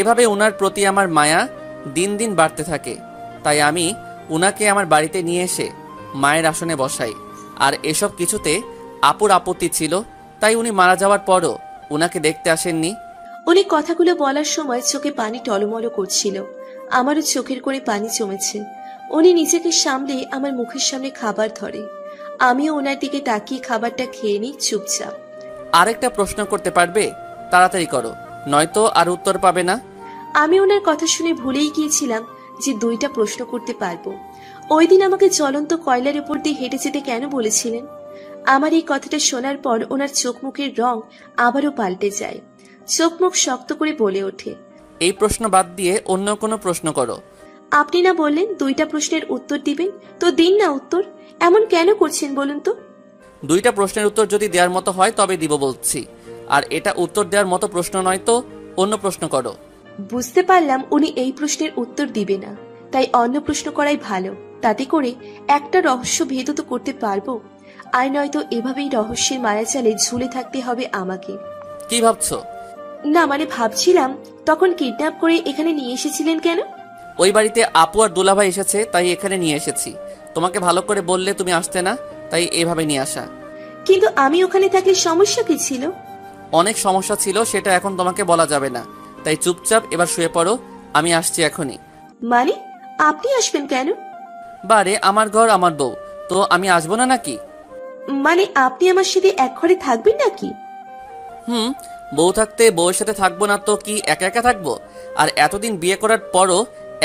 এভাবে ওনার প্রতি আমার মায়া দিন দিন বাড়তে থাকে। তাই আমি ওনাকে আমার বাড়িতে নিয়ে এসে মায়ের আসনে বসাই। আর এসব কিছুতে আপুর আপত্তি ছিল, তাই উনি মারা যাওয়ার পরও ওনাকে দেখতে আসেননি। উনি কথাগুলো বলার সময় চোখে পানি টলমলো করছিল। আমারও চোখের করে পানি জমেছে। উনি নিজেকে সামলে আমার মুখের সামনে খাবার ধরে। আমিও ওনার দিকে তাকিয়ে খাবারটা খেয়ে নিই চুপচাপ। আরেকটা প্রশ্ন করতে পারবে? তাড়াতাড়ি করো, নয়তো আর উত্তর পাবে না। আমি ওনার কথা শুনে ভুলেই গিয়েছিলাম যে 2টা প্রশ্ন করতে পারবো। ওই দিন আমাকে জ্বলন্ত কয়লার উপর দিয়ে হেঁটে যেতে কেন বলেছিলেন? আমার এই কথাটা শোনার পর ওনার চোখ মুখের রং আবারও পাল্টে যায়। চোখ মুখ শক্ত করে বলে ওঠে, এই প্রশ্ন বাদ দিয়ে অন্য কোনো প্রশ্ন করো। আপনি না বললেন 2টা প্রশ্নের উত্তর দিবেন, তো দিন না উত্তর। এমন কেন করছেন বলুন তো? 2টা প্রশ্নের উত্তর যদি দেওয়ার মতো হয় তবে দিব বলছি, আর এটা উত্তর দেওয়ার মতো প্রশ্ন নয়, তো অন্য প্রশ্ন করো। বুঝতে পারলাম উনি এই প্রশ্নের উত্তর দিবে না, তাই অন্য প্রশ্ন করাই ভালো। তাতে করে একটা রহস্য ভেদ তো করতে পারবো, আর নয়তো এভাবেই রহস্যের মায়াজালে ঝুলে থাকতে হবে আমাকে। কি ভাবছো? না মানে ভাবছিলাম, তখন কিডন্যাপ করে এখানে নিয়ে এসেছিলেন কেন? ওই বাড়িতে আপু আর দুলাভাই এসেছে, তাই এখানে নিয়ে এসেছি। তোমাকে ভালো করে বললে তুমি আসতে না, তাই এভাবে নিয়ে আসা। কিন্তু আমি ওখানে থাকলে সমস্যা কি ছিল? অনেক সমস্যা ছিল, সেটা এখন তোমাকে বলা যাবে না। তাই চুপচাপ এবার শুয়ে পড়ো, আমি আসছি এখনই। মানে আপনি আসবেন কেন? বারে, আমার ঘর আমার বউ, তো আমি আসবো না নাকি? মানে আপনি আমার সাথে এক ঘরে থাকবেন নাকি? বউ থাকতে বউয়ের সাথে থাকবো না তো কি একা একা থাকবো? আর এতদিন বিয়ে করার পরও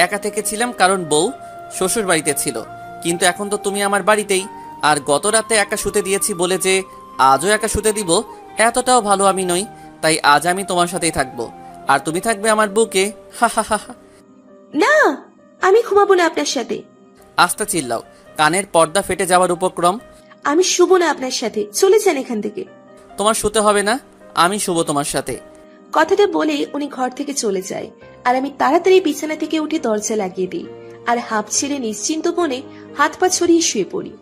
একা থেকেছিলাম, কারণ বউ শ্বশুর বাড়িতে ছিল। কিন্তু এখন তো তুমি আমার বাড়িতেই, আর গত রাতে একা শুতে দিয়েছি বলে যে আজও একা শুতে দিব এতটাও ভালো আমি নই। তাই আজ আমি তোমার সাথেই থাকবো, আর তুমি থাকবে আমার বুকে। হা হা হা হা। না, আমি ঘুমাবো না আপনার সাথে। আস্তে চিল্লাও, কানের পর্দা ফেটে যাওয়ার উপক্রম। আমি শুবো না আপনার সাথে, চলে যান এখান থেকে। তোমার শুতে হবে না, আমি শুবো তোমার সাথে। কথাটা বলে উনি ঘর থেকে চলে যায়, আর আমি তাড়াতাড়ি বিছানা থেকে উঠে দরজা লাগিয়ে দিই, আর হাঁপ ছেড়ে নিশ্চিন্ত মনে হাত পা ছড়িয়ে শুয়ে পড়ি।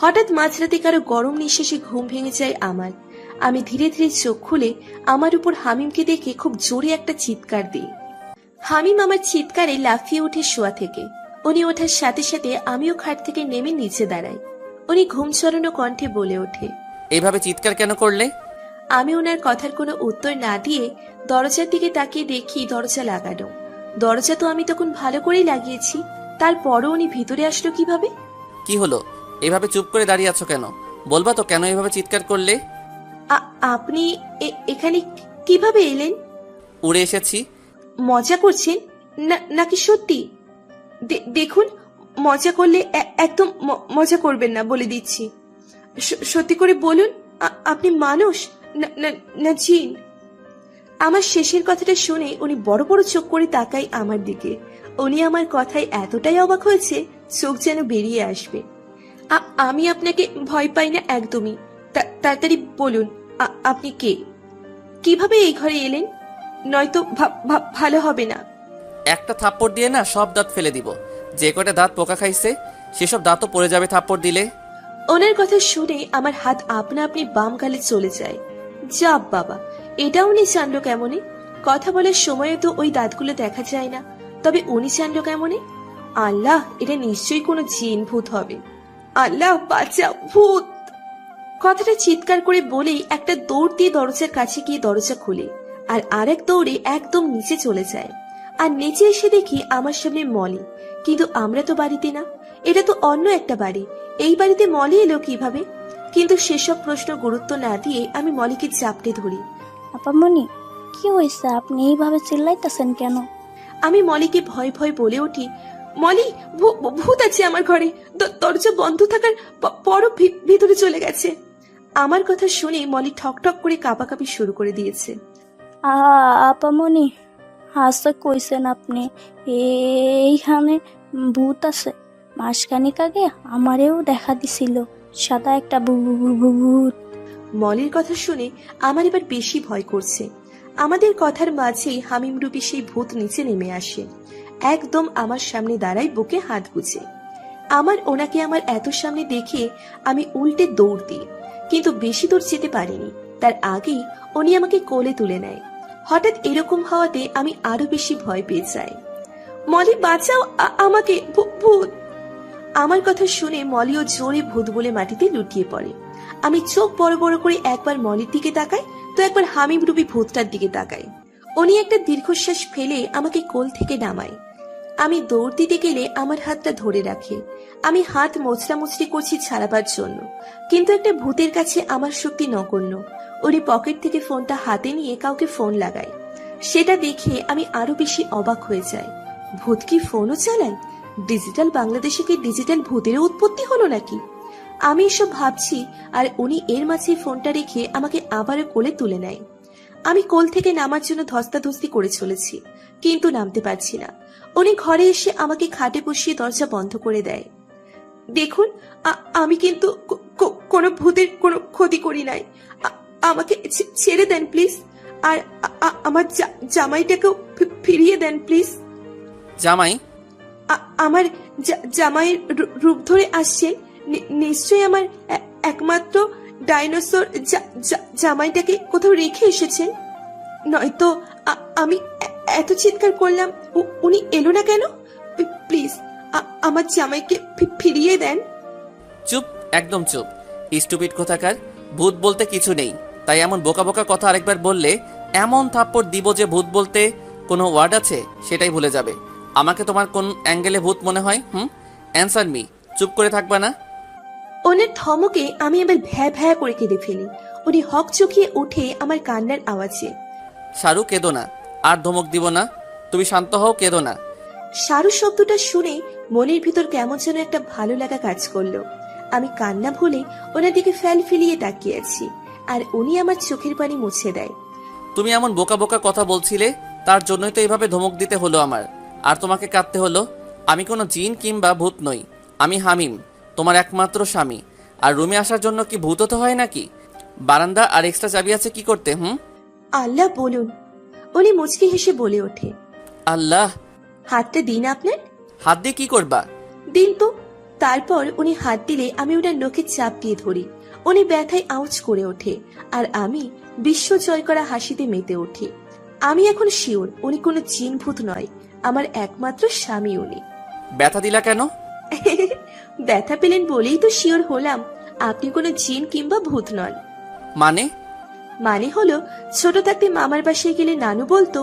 হঠাৎ মাঝরাতে কারো গরম নিঃশ্বাসে ঘুম ভেঙে যায় আমার। আমি ধীরে ধীরে চোখ খুলে আমার উপর হামিমকে দেখে খুব জোরে একটা চিৎকার দিই। হামিম আমার চিৎকারে লাফিয়ে উঠে শোয়া থেকে। উনি ওঠার সাথে সাথে আমিও খাট থেকে নেমে নিচে দাঁড়াই। উনি ঘুম ছড়ানো কণ্ঠে বলে ওঠে, এইভাবে চিৎকার কেন করলে? আমি ওনার কথার কোনো উত্তর না দিয়ে দরজার দিকে তাকিয়ে দেখি দরজা লাগানো। দরজা তো আমি তখন ভালো করেই লাগিয়েছি, তারপরও উনি ভিতরে আসলো কিভাবে? কি হলো, এভাবে চুপ করে দাঁড়িয়ে আছো কেন? বলবা তো কেন এভাবে চিৎকার করলে? আপনি এখানে কিভাবে এলেন? উড়ে এসেছি। মজা করছেন নাকি সত্যি? দেখুন, মজা করলে একদম মজা করবেন না, বলে দিচ্ছি। সত্যি করে বলুন, আপনি মানুষ না জিন? আমার শেষের কথাটা শুনে উনি বড় বড় চোখ করে তাকায় আমার দিকে। উনি আমার কথায় এতটাই অবাক হয়েছে চোখ যেন বেরিয়ে আসবে। আমি আপনাকে ভয় পাই না একদমই। তাড়াতাড়ি বলুন, আপনি কে? কিভাবে এই ঘরে এলেন? নয়তো ভালো হবে না। একটা থাপ্পড় দিয়ে না সব দাঁত ফেলে দিব। যে কটা দাঁত পোকা খাইছে সেসব দাঁতও পড়ে যাবে থাপ্পড় দিলে। ওনার কথা শুনে আমার হাত আপনা আপনি বাম গালে চলে যায়। যা বাবা, এটা উনি জানলো কেমনে? কথা বলার সময় তো ওই দাঁতগুলো দেখা যায় না, তবে উনি জানলো কেমনে? আল্লাহ, এটা নিশ্চয়ই কোনো জিন ভূত হবে। আল্লাহ বাঁচাও, ভূত! কথাটা চিৎকার করে বলেই একটা দৌড় দিয়ে দরজার কাছে গিয়ে দরজা খুলে আর আরেক দৌড়ে একদম নিচে চলে যায়। আর নিচে এসে দেখি আমার সামনে মলি, কিন্তু আমরা তো বাড়িতে না, এটা তো অন্য একটা বাড়ি। এই বাড়িতে মলি এলো কিভাবে? কিন্তু সেসব প্রশ্ন গুরুত্ব না দিয়ে আমি মলিকে চাপটে ধরি। আপামনি, কি হয়েছে? আপনি এইভাবে চিল্লাইতেছেন কেন? আমি মলিকে ভয় ভয় বলে উঠি, মলি, ভূত আছে আমার ঘরে, দরজা বন্ধ থাকার পরও ভিতরে চলে গেছে। আমার কথা শুনে মলি ঠক ঠক করে কাঁপাকাঁপি শুরু করে দিয়েছে। আপামনি, হাসতে কইছেন আপনি? এইখানে ভূত আছে। মাসখানিক আগে আমারেও দেখা দিছিল সাদা একটা ভূত। মলির কথা শুনে আমার এবার বেশি ভয় করছে। আমাদের কথার মাঝেই হামিম রূপী সেই ভূত নিচে নেমে আসে, একদম আমার সামনে দাঁড়ায় বুকে হাত গুজে। ওনাকে আমার এত সামনে দেখে আমি উল্টে দৌড় দিই, কিন্তু বেশি দূর যেতে পারিনি। তার আগেই উনি আমাকে কোলে তুলে নেয়। হঠাৎ এরকম হওয়াতে আমি আরো বেশি ভয় পেয়ে যাই। মলি বাঁচাও, আমাকে, ভূত! আমার কথা শুনে মলিও জোরে ভূত বলে মাটিতে লুটিয়ে পড়ে। আমি চোখ বড় বড় করে একবার মলির দিকে তাকাই, তো একবার হামিম রূপী ভূতটার দিকে তাকাই। উনি একটা দীর্ঘশ্বাস ফেলে আমাকে কোল থেকে নামায়। আমি দৌড় দিতে গেলে আমার হাতটা ধরে রাখে। আমি হাত মোচড়ামুচড়ি করছি ছাড়াবার জন্য, কিন্তু একটা ভূতের কাছে আমার শক্তি নগণ্য। উনি পকেট থেকে ফোনটা হাতে নিয়ে কাউকে ফোন লাগায়। সেটা দেখে আমি আরো বেশি অবাক হয়ে যাই। ভূত কি ফোনও চালায়? ডিজিটাল বাংলাদেশে কি ডিজিটাল ভূতেরও উৎপত্তি হলো নাকি? আমি এসব ভাবছি, আর উনি এর মাঝে ফোনটা রেখে আমাকে আবারও কোলে তুলে নেয়। আমি কোল থেকে নামার জন্য ধস্তাধস্তি করে চলেছি, কিন্তু নামতে পারছি না। উনি ঘরে এসে আমাকে খাটে বসিয়ে দরজা বন্ধ করে দেয়। দেখুন, আমি কিন্তু কোনো ভূতের কোনো ক্ষতি করি নাই। আমাকে ছেড়ে দেন প্লিজ, আর আমার জামাইটাকেও ফিরিয়ে দেন প্লিজ। জামাই? আমার জামাইয়ের রূপ ধরে আসছেন? নিশ্চয়ই আমার একমাত্র ডাইনোসর জামাইটাকে কোথাও রেখে এসেছেন, নয়তো আমি এত চিৎকার করলাম উনি এলো না কেন? প্লিজ আমার জামাইকে ফিরিয়ে দেন। চুপ, একদম চুপ, স্টুপিড কোথাকার। ভূত বলতে কিছু নেই, তাই এমন বোকা বোকা কথা আরেকবার বললে এমন থাপ্পড় দিব যে ভূত বলতে কোনো ওয়ার্ড আছে সেটাই ভুলে যাবে। আমাকে তোমার কোন অ্যাঙ্গেলে ভূত মনে হয়? Answer me. চুপ করে থাকবা না? ওনার ধমকে আমি এবার ভ্যা ভ্যা করে কেঁদে ফেলি। উনি হক চকিয়ে উঠে আমার কান্নার আওয়াজে, শাহরুখ কেঁদো না, আর ধমক দিব না, তুমি শান্ত হও, কেঁদো না। শাহরু শব্দটা শুনে মনের ভিতর কেমন যেন একটা ভালো লাগা কাজ করলো। আমি কান্না ভুলে ওনার দিকে ফেল ফিলিয়ে তাকিয়ে আছি, আর উনি আমার চোখের পানি মুছে দেয়। তুমি এমন বোকা বোকা কথা বলছিলে, তার জন্যই তো এইভাবে ধমক দিতে হলো আমার, আর তোমাকে কাঁদতে হলো। আমি কোনো জিন কিংবা ভূত নই, আমি হামিম, তোমার একমাত্র স্বামী। আর রুমে আসার জন্য কি ভূত হতে হয় নাকি? বারান্দা আর এক্সট্রা চাবি আছে কি করতে? আল্লাহ বলুন, উনি মুচকি হেসে বলে ওঠে। আল্লাহ? হাতটা দিন আপনার। হাত দিয়ে কি করবা? দিন তো। তারপর উনি হাত দিলে আমি ওনার নখে চাপ দিয়ে ধরি। উনি ব্যথায় আউচ করে ওঠে, আর আমি বিশ্ব জয় করা হাসিতে মেতে উঠি। আমি এখন শিওর উনি কোনো জিন ভূত নয়, আমার একমাত্র স্বামী উনি। ব্যথা দিলা কেন? ব্যথা পেলেন বলেই তো শিওর হলাম আপনি কোনো জিন কিংবা ভূত নন। মানে হলো, ছোট থাকতে মামার বাসায় গেলে নানু বলতো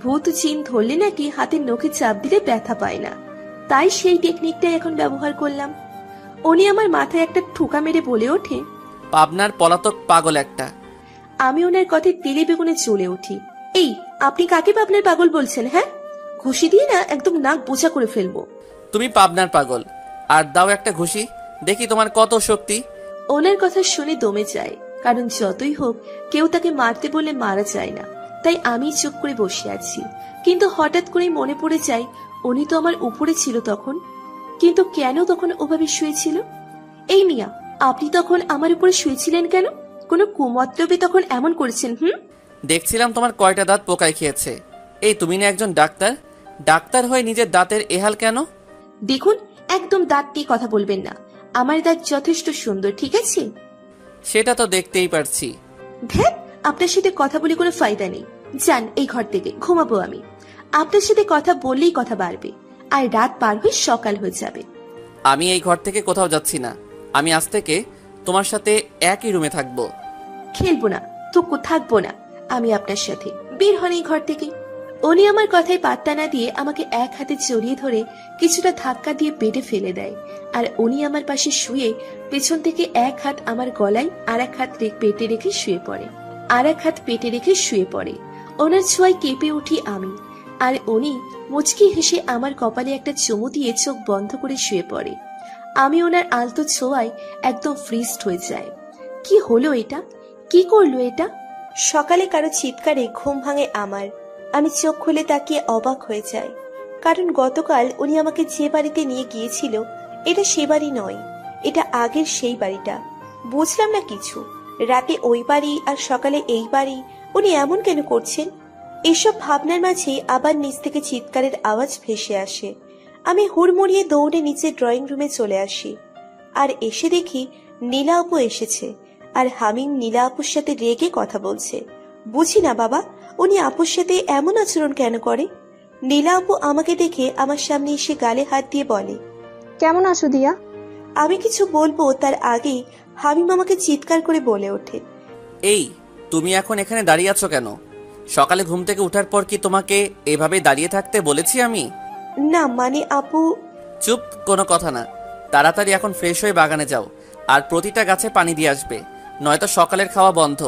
ভূত জিন ধরলে নাকি হাতের নখে চাপ দিলে ব্যথা পায় না, তাই সেই টেকনিকটাই এখন ব্যবহার করলাম। উনি আমার মাথায় একটা ঠোকা মেরে বলে ওঠে, পাবনার পলাতক পাগল একটা। আমি ওনার কথায় তেলে বেগুনে চলে উঠি। এই, আপনি কাকে পাবনার পাগল বলছেন? হ্যাঁ, ঘুষি দিয়ে না একদম নাক বোঝা করে ফেলবো। তুমি পাবনার পাগল, আর দাও একটা ঘুষি, দেখি তোমার কত শক্তি। ওনার কথা শুনে দমে যায়, কারণ যতই হোক কেউ তাকে মারতে বলে মারা যায় না। তাই আমি চুপ করে বসে আছি, কিন্তু হঠাৎ করে মনে পড়ে যায় উনি তো আমার উপরে ছিল তখন, কিন্তু কেন তখন ওভাবে শুয়েছিল? এই মিয়া, আপনি তখন আমার উপরে শুয়েছিলেন কেন? কোনো কুমতলবে তখন এমন করেছেন? দেখছিলাম তোমার কয়টা দাঁত পোকায় খেয়েছে। এই তুমি না একজন ডাক্তার, ডাক্তার হয়ে নিজের দাঁতের এহাল কেন? দেখুন, একদম দাঁত দিয়ে কথা বলবেন না। আমার দাঁত যথেষ্ট সুন্দর, ঠিক আছে? সেটা তো দেখতেই পারছি। ধ্যাত, আপনার সাথে কথা বলে কোনো ফায়দা নেই। যান এই ঘর থেকে, ঘুমাবো আমি। আপনার সাথে কথা বললেই কথা বাড়বে। আর রাত পার হয়ে সকাল হয়ে যাবে। আমি এই ঘর থেকে কোথাও যাচ্ছি না। আমি আজ থেকে তোমার সাথে একই রুমে থাকবো। খেলবো না, টুকু থাকবো না আমি আপনার সাথে। বের হন এই ঘর থেকে। উনি আমার কথায় পাত্তা না দিয়ে আমাকে এক হাতে জড়িয়ে ধরে কিছুটা ধাক্কা দিয়ে বেডে ফেলে দেয়। আর উনি আমার পাশে শুয়ে পেছন থেকে এক হাত আমার গলায় আর এক হাত পেটে রেখে শুয়ে পড়ে। ওনার ছোঁয়ায় কেঁপে উঠি আমি। আর উনি মুচকি হেসে আমার কপালে একটা চুমু দিয়ে চোখ বন্ধ করে শুয়ে পড়ে। আমি ওনার আলতো ছোঁয়ায় একদম ফ্রিজড হয়ে যায়। কি হলো এটা? কি করলো এটা? সকালে কারো চিৎকারে ঘুম ভাঙে আমার। আমি চোখ খুলে তাকিয়ে অবাক হয়ে যাই, কারণ গতকাল উনি আমাকে যে বাড়িতে নিয়ে গিয়েছিল এটা সে বাড়ি নয়, এটা আগের সেই বাড়িটা। বুঝলাম না কিছু। রাতে ওই বাড়ি আর সকালে এই বাড়ি, উনি এমন কেন করছেন? এসব ভাবনার মাঝে আবার নিচ থেকে চিৎকারের আওয়াজ ভেসে আসে। আমি হুড়মুড়িয়ে দৌড়ে নিচে ড্রয়িং রুমে চলে আসি। আর এসে দেখি নীলা আপু এসেছে, আর হামিম নীলা আপুর সাথে রেগে কথা বলছে। বুঝি না বাবা, উনি আপুর সাথে এমন আচরণ কেন করে? নীলা আপু আমাকে দেখে আমার সামনে এসে গালে হাত দিয়ে বলে, কেমন আছো দিয়া? আমি কিছু বলবো তার আগেই হামিম আমাকে চিৎকার করে বলে ওঠে, এই, তুমি এখন এখানে দাঁড়িয়ে আছো কেন? সকালে ঘুম থেকে ওঠার পর কি তোমাকে এভাবে দাঁড়িয়ে থাকতে বলেছি আমি? না মানে আপু। চুপ, কোনো কথা না। তাড়াতাড়ি এখন ফ্রেশ হয়ে বাগানে যাও, আর প্রতিটা গাছে পানি দিয়ে আসবে, নয়তো সকালের খাওয়া বন্ধ।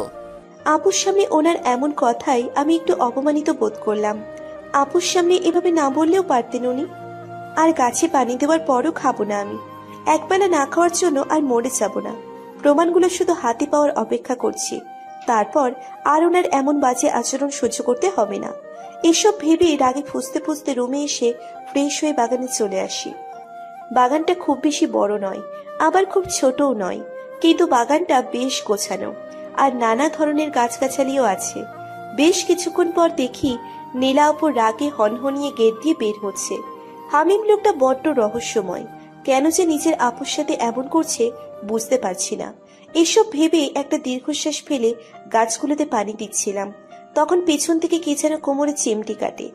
আপুর সামনে ওনার এমন কথাই আমি একটু অপমানিত বোধ করলাম। আপুর সামনে এভাবে না বললেও পারতেন উনি। আর গাছে পানি দেওয়ার পরও খাবো না আমি। একবেলা না খাওয়ার জন্য আর মরে যাব না। প্রমাণগুলো শুধু হাতে পাওয়ার অপেক্ষা করছি। তারপর আর ওনার এমন বাজে আচরণ সহ্য করতে হবে না। এসব ভেবে রাগে ফুঁসতে ফুঁসতে রুমে এসে ফ্রেশ হয়ে বাগানে চলে আসি। বাগানটা খুব বেশি বড় নয়, আবার খুব ছোটও নয়, কিন্তু বাগানটা বেশ গোছানো, আর নানা ধরনের গাছগাছালিও আছে। বেশ কিছুক্ষণ পর দেখি নীলা আপু রাগে হনহনিয়ে গেট দিয়ে বের হচ্ছে। হামিম লোকটা বড্ড রহস্যময়, কেন যে নিজের আপুর সাথে এমন করছে বুঝতে পারছি না। এসব ভেবে একটা দীর্ঘশ্বাস ফেলে গাছগুলোতে পানি দিচ্ছিলাম, তখন পেছন থেকে কে যেন কোমরে চিমটি কাটে।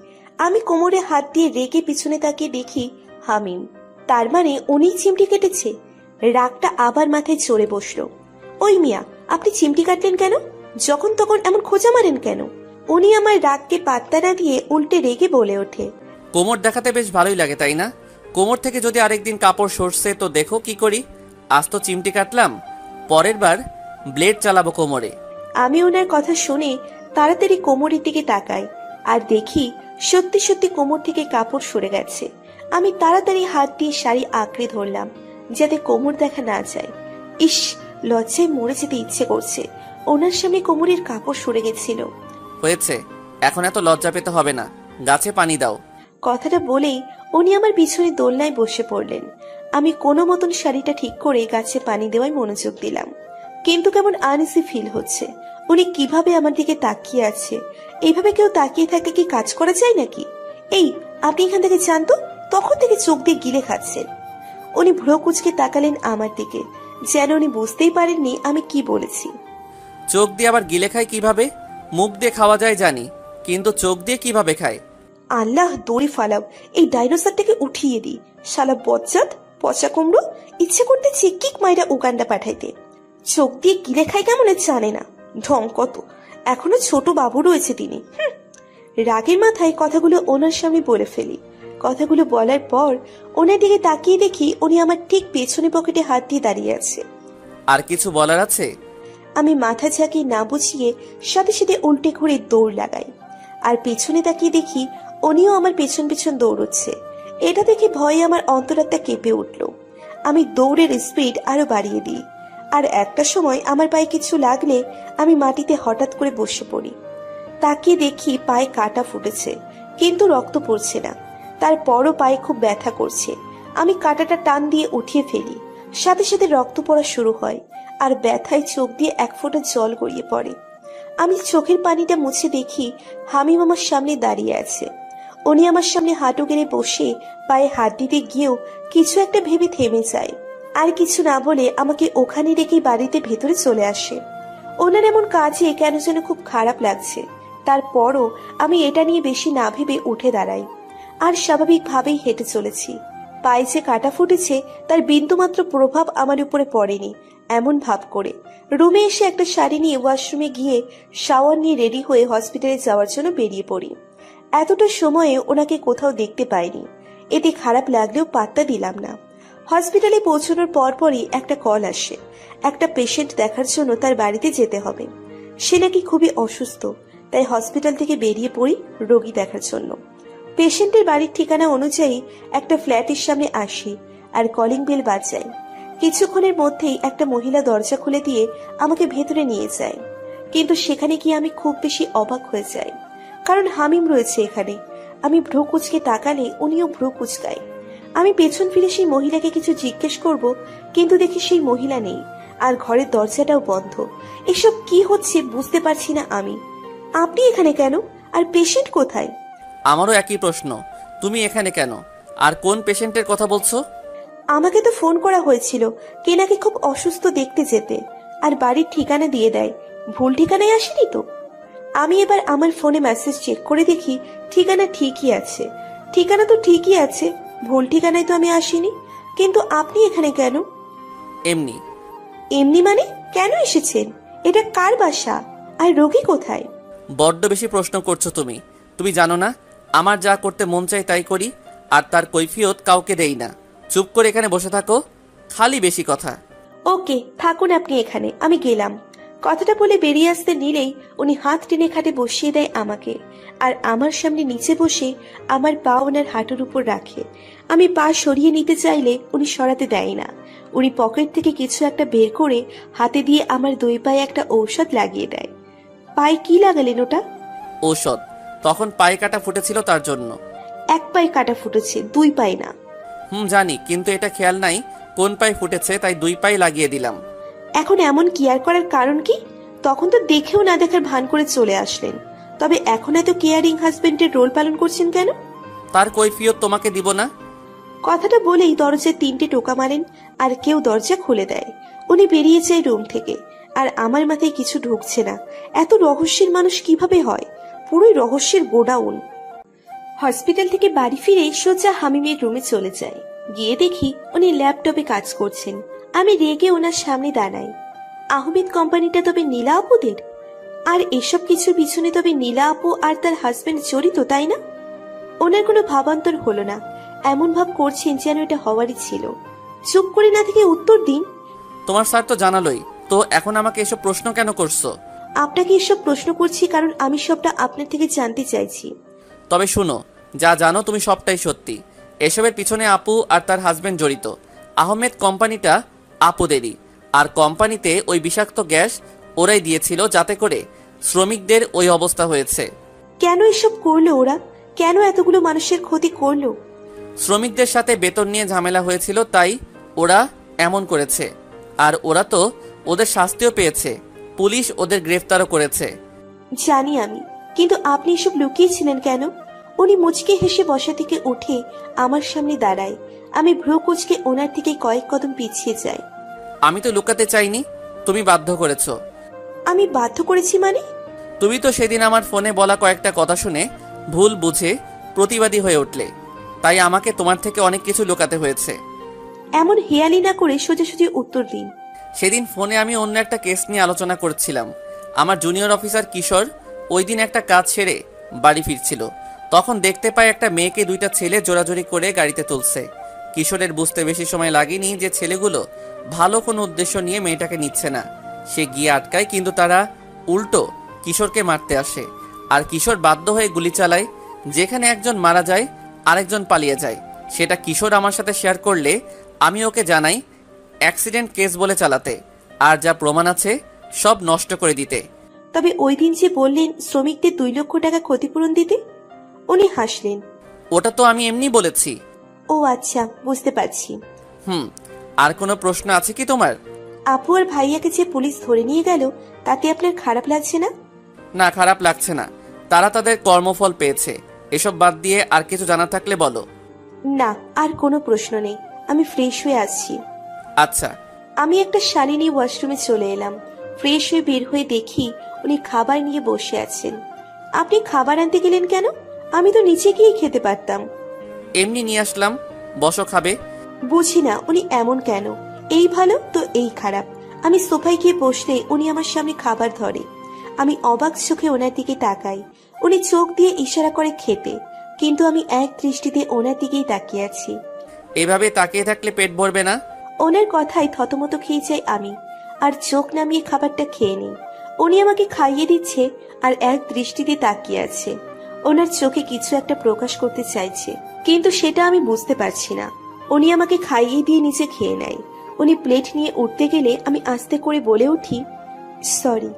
আমি কোমরে হাত দিয়ে রেগে পিছনে তাকিয়ে দেখি হামিম। তার মানে উনি চিমটি কেটেছে। রাগটা আবার মাথায় চড়ে বসলো। ওই মিয়া, আপনি চিমটি কাটলেন কেন? যখন তখন এমন খোঁজা মারেন কেন? উনি আমার রাগকে পাত্তা না দিয়ে উল্টে রেগে বলে ওঠে, কোমর দেখাতে বেশ ভালোই লাগে, তাই না? কোমর থেকে যদি আরেকদিন কাপড় সরছে তো দেখো কি করি। আজ তো চিমটি কাটলাম, পরের বার ব্লেড চালাবো কোমরে। আমি ওনার কথা শুনে তাড়াতাড়ি কোমরের দিকে তাকাই, আর দেখি সত্যি সত্যি কোমর থেকে কাপড় সরে গেছে। আমি তাড়াতাড়ি হাত দিয়ে শাড়ি আঁকড়ে ধরলাম, যাতে কোমর দেখা না যায়। ইস, লজ্জায় মরে যেতে ইচ্ছে করছে। ওনার সামনে কোমরের কাপড় সরে গেছিল। হয়েছে, এখন এত লজ্জা পেতে হবে না, গাছে পানি দাও। কথাটা বলেই উনি আমার পিছনে দোলনায় বসে পড়লেন। আমি কোনো মতন শাড়িটা ঠিক করে গাছে পানি দেওয়ায় মনোযোগ দিলাম, কিন্তু কেমন আনইজি ফিল হচ্ছে। উনি কিভাবে আমার দিকে তাকিয়ে আছে? এইভাবে কেউ তাকিয়ে থাকলে কি কাজ করা যায় নাকি? এই, আপনি এখান থেকে যান তো। তখন থেকে চোখ দিয়ে গিলে খাচ্ছেন। উনি ভ্রু কুঁচকে তাকালেন আমার দিকে, যেন উনি বুঝতেই পারেননি আমি কি বলেছি। চোখ দিয়ে আবার গিলে খায় কিভাবে? মুখ দিয়ে খাওয়া যায় জানি, কিন্তু চোখ দিয়ে কিভাবে খায়? আল্লাহ, দড়ি ফালাও, এই ডাইনোসরটাকে উঠিয়ে দিই। শালা বজ্জাত, পচা কুমড়ো, ইচ্ছে করতে কিক মাইরা উগান্ডা পাঠাইতে। চোখ দিয়ে গিলে খাই কেমন জানে না, ঢং কত। এখনো ছোট বাবু রয়েছে তিনি। রাগের মাথায় কথাগুলো ওনার সামনে বলে ফেলি। কথাগুলো বলার পর ওনার দিকে তাকিয়ে দেখি উনি আমার ঠিক পেছনে পকেটে হাত দিয়ে দাঁড়িয়ে আছে। আর কিছু বলার আছে? আমি মাথা ঝাঁকিয়ে না বুঝিয়ে সাথে সাথে উল্টে ঘুরে দৌড় লাগাই, আর পেছনে তাকিয়ে দেখি উনিও আমার পেছন পেছন দৌড়চ্ছে। এটা দেখে ভয়ে আমার অন্তরাত্মা কেঁপে উঠল। আমি দৌড়ের স্পিড আরো বাড়িয়ে দিই, আর একটা সময় আমার পায়ে কিছু লাগলে আমি মাটিতে হঠাৎ করে বসে পড়ি। তাকিয়ে দেখি পায়ে কাটা ফুটেছে, কিন্তু রক্ত পড়ছে না। তারপরও পায়ে খুব ব্যথা করছে। আমি কাটাটা টান দিয়ে উঠিয়ে ফেলি, সাথে সাথে রক্ত পড়া শুরু হয়, আর ব্যথায় চোখ দিয়ে এক ফোঁটা জল গড়িয়ে পড়ে। আমি চোখের পানিটা মুছে দেখি হামিম আমার সামনে দাঁড়িয়ে আছে। উনি আমার সামনে হাঁটু গেড়ে বসে পায়ে হাত দিতে গিয়েও কিছু একটা ভেবে থেমে যায়, আর কিছু না বলে আমাকে ওখানে রেখে বাড়িতে ভেতরে চলে আসে। ওনার এমন কাজে কেন যেন খুব খারাপ লাগছে। তারপরও আমি এটা নিয়ে বেশি না ভেবে উঠে দাঁড়াই। আর স্বাভাবিকভাবেই হেঁটে চলেছি। পায়ে যে কাটা ফুটেছে তার বিন্দুমাত্র প্রভাব আমার উপরে পড়েনি এমন ভাব করে রুমে এসে একটা শাড়ি নিয়ে ওয়াশরুমে গিয়ে শাওয়ার নিয়ে রেডি হয়ে হসপিটালে যাওয়ার জন্য বেরিয়ে পড়ি। এতটা সময়ে ওনাকে কোথাও দেখতে পাইনি, এতে খারাপ লাগলেও পাত্তা দিলাম না। হসপিটালে পৌঁছানোর পরপরই একটা কল আসে, একটা পেশেন্ট দেখার জন্য তার বাড়িতে যেতে হবে। সে নাকি খুবই অসুস্থ, তাই হসপিটাল থেকে বেরিয়ে পড়ি রোগী দেখার জন্য। পেশেন্টের বাড়ির ঠিকানা অনুযায়ী একটা ফ্ল্যাটের সামনে আসি আর কলিং বেল বাজাই। কিছুক্ষণের মধ্যেই একটা মহিলা দরজা খুলে দিয়ে আমাকে ভেতরে নিয়ে যায়, কিন্তু সেখানে গিয়ে আমি খুব বেশি অবাক হয়ে যাই, কারণ হামিম রয়েছে এখানে। আমি ভ্রু কুচকে তাকালে উনিও ভ্রু কুচকায়। আমি পেছন ফিরে সেই মহিলাকে কিছু জিজ্ঞেস করব, কিন্তু দেখি সেই মহিলা নেই আর ঘরের দরজাটাও বন্ধ। এসব কি হচ্ছে বুঝতে পারছি না আমি। আপনি এখানে কেন, আর পেশেন্ট কোথায়? আমারও একই প্রশ্ন, তুমি এখানে কেন, আর কোন পেশেন্টের কথা বলছো? আমাকে তো ফোন করা হয়েছিল কে নাকি খুব অসুস্থ, দেখতে যেতে, আর বাড়ির ঠিকানা দিয়ে দেয়। ভুল ঠিকানায় আসেনি তো? আমি এবার আমার ফোনে মেসেজ চেক করে দেখি ঠিকানা ঠিকই আছে। ঠিকানা তো ঠিকই আছে, ভুল ঠিকানায় তো আমি আসিনি। কিন্তু আপনি এখানে কেন? এমনি। এমনি মানে কেন এসেছেন? এটা কার বাসা, আর রোগী কোথায়? বড্ড বেশি প্রশ্ন করছো তুমি। তুমি জানো না আমার যা করতে মন চাই তাই করি, আর তার কৈফিয়ত কাউকে দেই না। চুপ করে এখানে বসে থাকো, খালি বেশি কথা। ওকে, থাকুন আপনি এখানে, আমি গেলাম। কথাটা বলে বেরিয়ে আসতে নিলেই উনি হাত টেনে খাটে বসিয়ে দেয় আমাকে, আর আমার সামনে নিচে বসে আমার পা ওনার হাঁটুর উপর রাখে। আমি পা সরিয়ে নিতে চাইলে উনি সরাতে দেয় না। উনি পকেট থেকে কিছু একটা বের করে হাতে দিয়ে আমার দুই পায়ে একটা ঔষধ লাগিয়ে দেয়। পায়ে কি লাগালেন ওটা? ঔষধ? তখন পায়ে কাটা ফুটেছিল তার জন্য। এক পায়ে কাটা ফুটেছে, দুই পায়ে না। জানি, কিন্তু এটা খেয়াল নাই কোন পায়ে ফুটেছে, তাই দুই পায়ে লাগিয়ে দিলাম। এখন এমন কেয়ার করার কারণ কি? তখন তো দেখেও না দেখার ভান করে চলে আসলেন, তবে এখন এত কেয়ারিং হাজবেন্ডের রোল পালন করছেন কেন? তার কৈফিয়ত তোমাকে দিব না? কথাটা বলেই দরজায় 3টে টোকা মারেন আর কেউ দরজা খুলে দেয়। উনি বেরিয়ে যায় রুম থেকে, আর আমার মাথায় কিছু ঢুকছে না। এত রহস্যের মানুষ কিভাবে হয়? পুরোই রহস্যের গোডাউন। হসপিটাল থেকে বাড়ি ফিরে সোজা হামিমের রুমে চলে যায়। গিয়ে দেখি উনি ল্যাপটপে কাজ করছেন। আমি রেগে ওনার সামনে দাঁড়াই। আহমেদ কোম্পানিটা তবে নীলা আপুদের? আর এসব কিছুর পিছনে তবে নীলা আপু আর তার হাজবেন্ড জড়িত, তাই না? ওনার কোনো ভাবান্তর হলো না, এমন ভাব করছেন যেন এটা হওয়ারই ছিল। চুপ করে না থেকে উত্তর দিন। তোমার স্যার তো জানালোই, তো এখন আমাকে এসব প্রশ্ন কেন করছো? আপনাকে এসব প্রশ্ন করছি কারণ আমি সবটা আপনার থেকে জানতে চাইছি। তবে শুনো, যা জানো তুমি সবটাই সত্যি। এসবের পিছনে আপু আর তার হাজবেন্ড জড়িত। আহমেদ কোম্পানিটা আপুদেরই, আর কোম্পানিতে ওই বিষাক্ত গ্যাস ওরাই দিয়েছিল, যাতে করে শ্রমিকদের ওই অবস্থা হয়েছে। কেন এসব করলো ওরা? কেন এতগুলো মানুষের ক্ষতি করলো? শ্রমিকদের সাথে বেতন নিয়ে ঝামেলা হয়েছিল, তাই ওরা এমন করেছে। আর ওরা তো ওদের শাস্তিও পেয়েছে, পুলিশ ওদের গ্রেফতারও করেছে। জানি আমি, কিন্তু আপনি এসব লুকিয়েছিলেন কেন? উনি মুচকে হেসে বসা থেকে উঠে আমার সামনে দাঁড়ায়। আমি ভ্রু কুচকে ওনার থেকে কয়েক কদম পিছিয়ে যাই। আমি তো লুকাতে চাইনি, তুমি বাধ্য করেছো। আমি বাধ্য করেছি মানে? তুমি তো সেদিন আমার ফোনে বলা কয়েকটা কথা শুনে ভুল বুঝে প্রতিবাদী হয়ে উঠলে, তাই আমাকে তোমার থেকে অনেক কিছু লুকাতে হয়েছে। এমন হেয়ালি না করে সোজাসুজি উত্তর দিন। সেদিন ফোনে আমি অন্য একটা কেস নিয়ে আলোচনা করছিলাম। আমার জুনিয়র অফিসার কিশোর ওই দিন একটা কাজ সেরে বাড়ি ফিরছিল, তখন দেখতে পাই একটা মেয়েকে 2টা ছেলে জোরাজোরি করে গাড়িতে তুলছে। কিশোরের বুঝতে বেশি সময় লাগেনি যে ছেলেগুলো ভালো কোনো উদ্দেশ্য নিয়ে মেয়েটাকে নিচ্ছে না। সে গিয়ে আটকায়, কিন্তু তারা উল্টো কিশোরকে মারতে আসে, আর কিশোর বাধ্য হয়ে গুলি চালায়। যেখানে একজন মারা যায় আরেকজন পালিয়ে যায়। সেটা কিশোর আমার সাথে শেয়ার করলে আমি ওকে জানাই অ্যাক্সিডেন্ট কেস বলে চালাতে, আর যা প্রমাণ আছে সব নষ্ট করে দিতে। তবে ওই দিন যে বললেন শ্রমিকদের 2 লক্ষ টাকা ক্ষতিপূরণ দিতে? উনি হাসলেন। ওটা তো আমি এমনি বলেছি। ও আচ্ছা, বুঝতে পারছি। আর কোনো প্রশ্ন আছে কি তোমার? আপু আর ভাইয়াকে যে পুলিশ ধরে নিয়ে গেল, তাতে আপনার খারাপ লাগছে না? না, খারাপ লাগছে না। তারা তাদের কর্মফল পেয়েছে। এসব বাদ দিয়ে আর কিছু জানা থাকলে বলো। না, আর কোনো প্রশ্ন নেই। আমি ফ্রেশ হয়ে আসছি। আচ্ছা। আমি একটা শাড়ি নিয়ে ওয়াশরুমে চলে এলাম। ফ্রেশ হয়ে বের হয়ে দেখি উনি খাবার নিয়ে বসে আছেন। আপনি খাবার আনতে গেলেন কেন? আমি তো নিচে গিয়ে খেতে পারতাম। এমনি নিয়ে আসলাম, বসো খাবে। বুঝি না উনি এমন কেন, এই ভালো তো এই খারাপ। আমি সোফায় গিয়ে বসলে উনি আমার সামনে খাবার ধরে। আমি অবাক চোখে ওনার দিকে তাকাই। উনি চোখ দিয়ে ইশারা করে খেতে, কিন্তু আমি এক দৃষ্টিতে ওনার দিকেই তাকিয়ে আছি। এভাবে তাকিয়ে থাকলে পেট ভরবে না। ওনার কথায় থতমত খেয়ে যাই আমি, আর চোখ নামিয়ে খাবারটা খেয়ে নিই। উনি আমাকে খাইয়ে দিচ্ছে আর এক দৃষ্টিতে তাকিয়ে আছে। ওনার চোখে কিছু একটা প্রকাশ করতে চাইছে, কিন্তু সেটা আমি বুঝতে পারছি না। উনি আমাকে খাইয়ে দিয়ে নিচে খেয়ে নেয়। উনি প্লেট নিয়ে উঠতে গেলে আমি আস্তে করে বলে উঠি, সরি।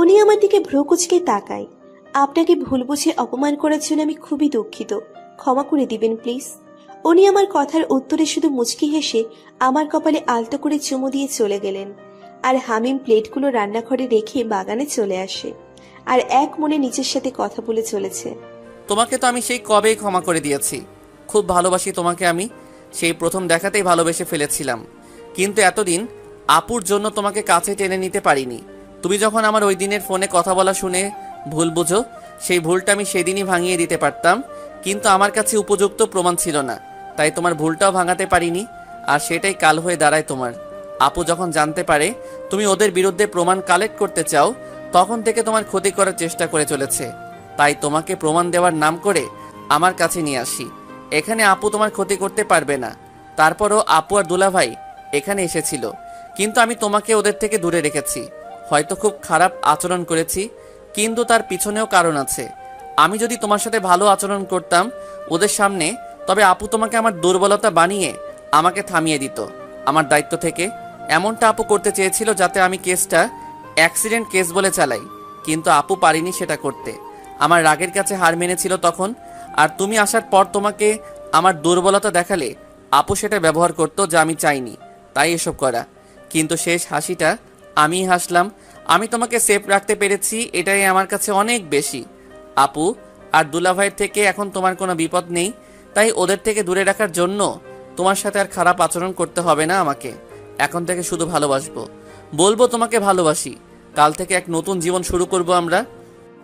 উনি আমার দিকে ভ্রু কুঁচকে তাকায়। আপনাকে ভুল বুঝে অপমান করার জন্য আমি খুবই দুঃখিত, ক্ষমা করে দিবেন প্লিজ। উনি আমার কথার উত্তরে শুধু মুচকি হেসে আমার কপালে আলতো করে চুমু দিয়ে চলে গেলেন। আর হামিম প্লেটগুলো রান্নাঘরে রেখে বাগানে চলে আসে, আর এক মনে নিজের সাথে কথা বলে চলেছে। তোমাকে তো আমি সেই কবেই ক্ষমা করে দিয়েছি। খুব ভালোবাসি তোমাকে আমি, সেই প্রথম দেখাতেই ভালোবেসে ফেলেছিলাম। কিন্তু এতদিন আপুর জন্য তোমাকে কাছে টেনে নিতে পারিনি। তুমি যখন আমার ওই দিনের ফোনে কথা বলা শুনে ভুল বুঝো, সেই ভুলটা আমি সেদিনই ভাঙিয়ে দিতে পারতাম, কিন্তু আমার কাছে উপযুক্ত প্রমাণ ছিল না, তাই তোমার ভুলটাও ভাঙাতে পারিনি। আর সেটাই কাল হয়ে দাঁড়ায় তোমার। আপু যখন জানতে পারে তুমি ওদের বিরুদ্ধে প্রমাণ কালেক্ট করতে চাও, তখন থেকে তোমার ক্ষতি করার চেষ্টা করে চলেছে। তাই তোমাকে প্রমাণ দেওয়ার নাম করে আমার কাছে নিয়ে আসি। এখানে আপু তোমার ক্ষতি করতে পারবে না। তারপরও আপু আর দুলাভাই এখানে এসেছিল, কিন্তু আমি তোমাকে ওদের থেকে দূরে রেখেছি। হয়তো খুব খারাপ আচরণ করেছি, কিন্তু তার পিছনেও কারণ আছে। আমি যদি তোমার সাথে ভালো আচরণ করতাম ওদের সামনে, তবে আপু তোমাকে আমার দুর্বলতা বানিয়ে আমাকে থামিয়ে দিত আমার দায়িত্ব থেকে। এমনটা আপু করতে চেয়েছিল যাতে আমি কেসটা অ্যাক্সিডেন্ট কেস বলে চালাই, কিন্তু আপু পারিনি সেটা করতে। আমার রাগের কাছে হার মেনেছিল তখন। আর তুমি আসার পর তোমাকে আমার দুর্বলতা দেখালে আপু সেটা ব্যবহার করতো, যা আমি চাইনি, তাই এসব করা। কিন্তু শেষ হাসিটা আমিই হাসলাম। আমি তোমাকে সেফ রাখতে পেরেছি, এটাই আমার কাছে অনেক বেশি। আপু আর দুলাভাইয়ের থেকে এখন তোমার কোনো বিপদ নেই, তাই ওদের থেকে দূরে রাখার জন্য তোমার সাথে আর খারাপ আচরণ করতে হবে না আমাকে। এখন থেকে শুধু ভালোবাসবো, বলবো তোমাকে ভালোবাসি। কাল থেকে এক নতুন জীবন শুরু করব আমরা।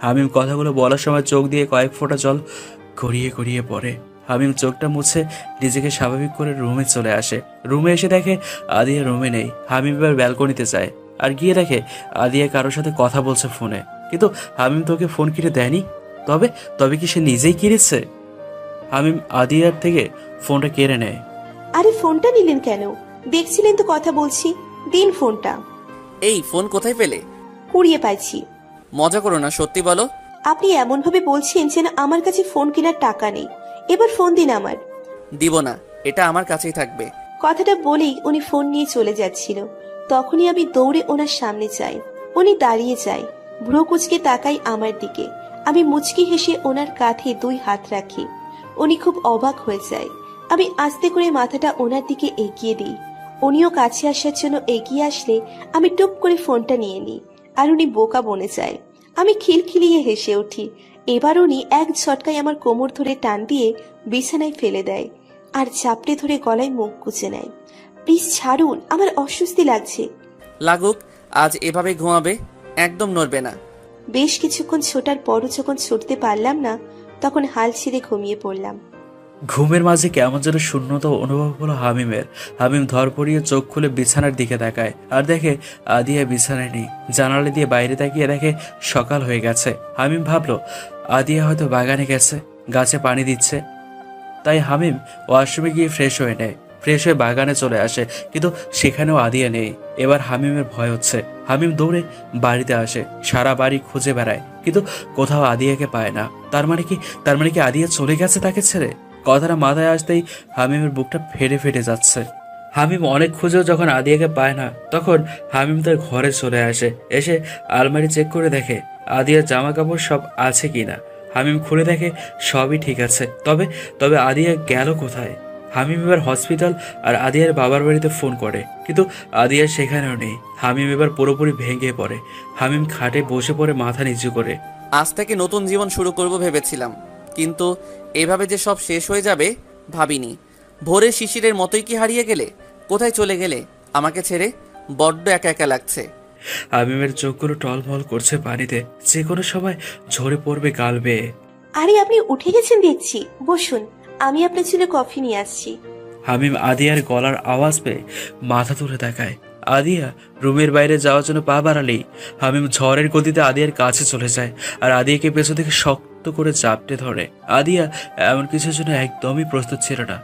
হামিম কথাগুলো বলার সময় চোখ দিয়ে কয়েক ফোঁটা জল গড়িয়ে গড়িয়ে পড়ে। হামিম চোখটা মুছে নিজেকে স্বাভাবিক করে রুমে চলে আসে। রুমে এসে দেখে আদিয়া রুমে নেই। হামিম এবার ব্যালকনিতে যায়, আর গিয়ে দেখে আদিয়া কারোর সাথে কথা বলছে ফোনে। কিন্তু হামিম তোকে ফোন কিনে দেয়নি। তবে তবে কি সে নিজেই কিনেছে? হামিম আদিয়ার থেকে ফোনটা কেড়ে নেয়। আরে ফোনটা নিলেন কেন? দেখছিলেন তো কথা বলছি, দিন ফোনটা। এই ফোন কোথায় পেলে? কুড়িয়ে পাইছি। মজা করো না, সত্যি বলো। আপনি এমন ভাবে বলছেন যেন আমার কাছে ফোন কেনার টাকা নেই। এবার ফোন দিন আমার। দিব না, এটা আমার কাছেই থাকবে। কথাটা বলেই উনি ফোন নিয়ে চলে যাচ্ছিল। তখনই আমি দৌড়ে ওনার সামনে যাই। উনি দাঁড়িয়ে যায়, ভ্রু কুচকে তাকাই আমার দিকে। আমি মুচকি হেসে ওনার কাঁধে দুই হাত রাখি। উনি খুব অবাক হয়ে যায়। আমি আস্তে করে মাথাটা ওনার দিকে এগিয়ে দিই। উনিও কাছে আসার জন্য এগিয়ে আসলে আমি টুপ করে ফোনটা নিয়ে নিই, আর উনি বোকা বনে যায়। আমি খিলখিলিয়ে হেসে উঠি। এবার উনি এক ঝটকায় আমার কোমর ধরে টান দিয়ে বিছানায় ফেলে দেয়, আর চাপড়ে ধরে গলায় মুখ গুজে নেয়। প্লিজ ছাড়ুন, আমার অস্বস্তি লাগছে। লাগুক, আজ এভাবে ঘুমাবে, একদম নড়বে না। বেশ কিছুক্ষণ ছোটার পরও যখন ছুটতে পারলাম না, তখন হাল ছেড়ে ঘুমিয়ে পড়লাম। ঘুমের মাঝে কেমন যেন শূন্যতা অনুভব হলো হামিমের। হামিম ধরপড়িয়ে চোখ খুলে বিছানার দিকে তাকায়, আর দেখে আদিয়া বিছানায় নেই। জানালা দিয়ে বাইরে তাকিয়ে দেখে সকাল হয়ে গেছে। হামিম ভাবলো আদিয়া হয়তো বাগানে গেছে, গাছে পানি দিচ্ছে। তাই হামিম ওয়াশরুমে গিয়ে ফ্রেশ হয়ে নেয়। ফ্রেশ হয়ে বাগানে চলে আসে, কিন্তু সেখানেও আদিয়া নেই। এবার হামিমের ভয় হচ্ছে। হামিম দৌড়ে বাড়িতে আসে, সারা বাড়ি খুঁজে বেড়ায়, কিন্তু কোথাও আদিয়াকে পায় না। তার মানে কি আদিয়া চলে গেছে তাকে ছেড়ে? কথাটা মাথায় আসতেই হামিমের বুকটা ফেটে ফেটে যাচ্ছে। হামিম অনেক খুঁজেও যখন আদিয়াকে পায় না, তখন হামিম তার ঘরে চলে আসে। এসে আলমারি চেক করে দেখে আদিয়ার জামা কাপড় সব আছে কিনা। হামিম খুলে দেখে সবই ঠিক আছে। তবে আদিয়া গেল কোথায়? হামিম এবার হসপিটাল আর আদিয়ার বাবার বাড়িতে ফোন করে, কিন্তু আদিয়া সেখানেও নেই। হামিম এবার পুরোপুরি ভেঙে পড়ে। হামিম খাটে বসে পড়ে মাথা নিচু করে। আজ থেকে নতুন জীবন শুরু করব ভেবেছিলাম, কিন্তু এভাবে যে সব শেষ হয়ে যাবে ভাবিনি। ভোরের শিশিরের মতোই কি হারিয়ে গেলে? কোথায় চলে গেলে আমাকে ছেড়ে? বড্ড একা একা লাগছে। হামিমের চোখগুলো টলমল করছে পানিতে, যে কোনো সময় ঝরে পড়বে গাল বেয়ে। আরে আপনি উঠে গেছেন দেখছি, বসুন। আমি আপনার জন্য কফি নিয়ে আসছি। হামিম আদিয়ার গলার আওয়াজ পেয়ে মাথা তুলে তাকায়। আদিয়া রুমের বাইরে যাওয়ার জন্য পা বাড়ালেই হামিম ঝড়ের গতিতে আদিয়ার কাছে চলে যায় আর আদিয়াকে পেছন থেকে শক্ত করে চাপটে ধরে। আদিয়া এমন কিছুর জন্য একদমই প্রস্তুত ছিল না।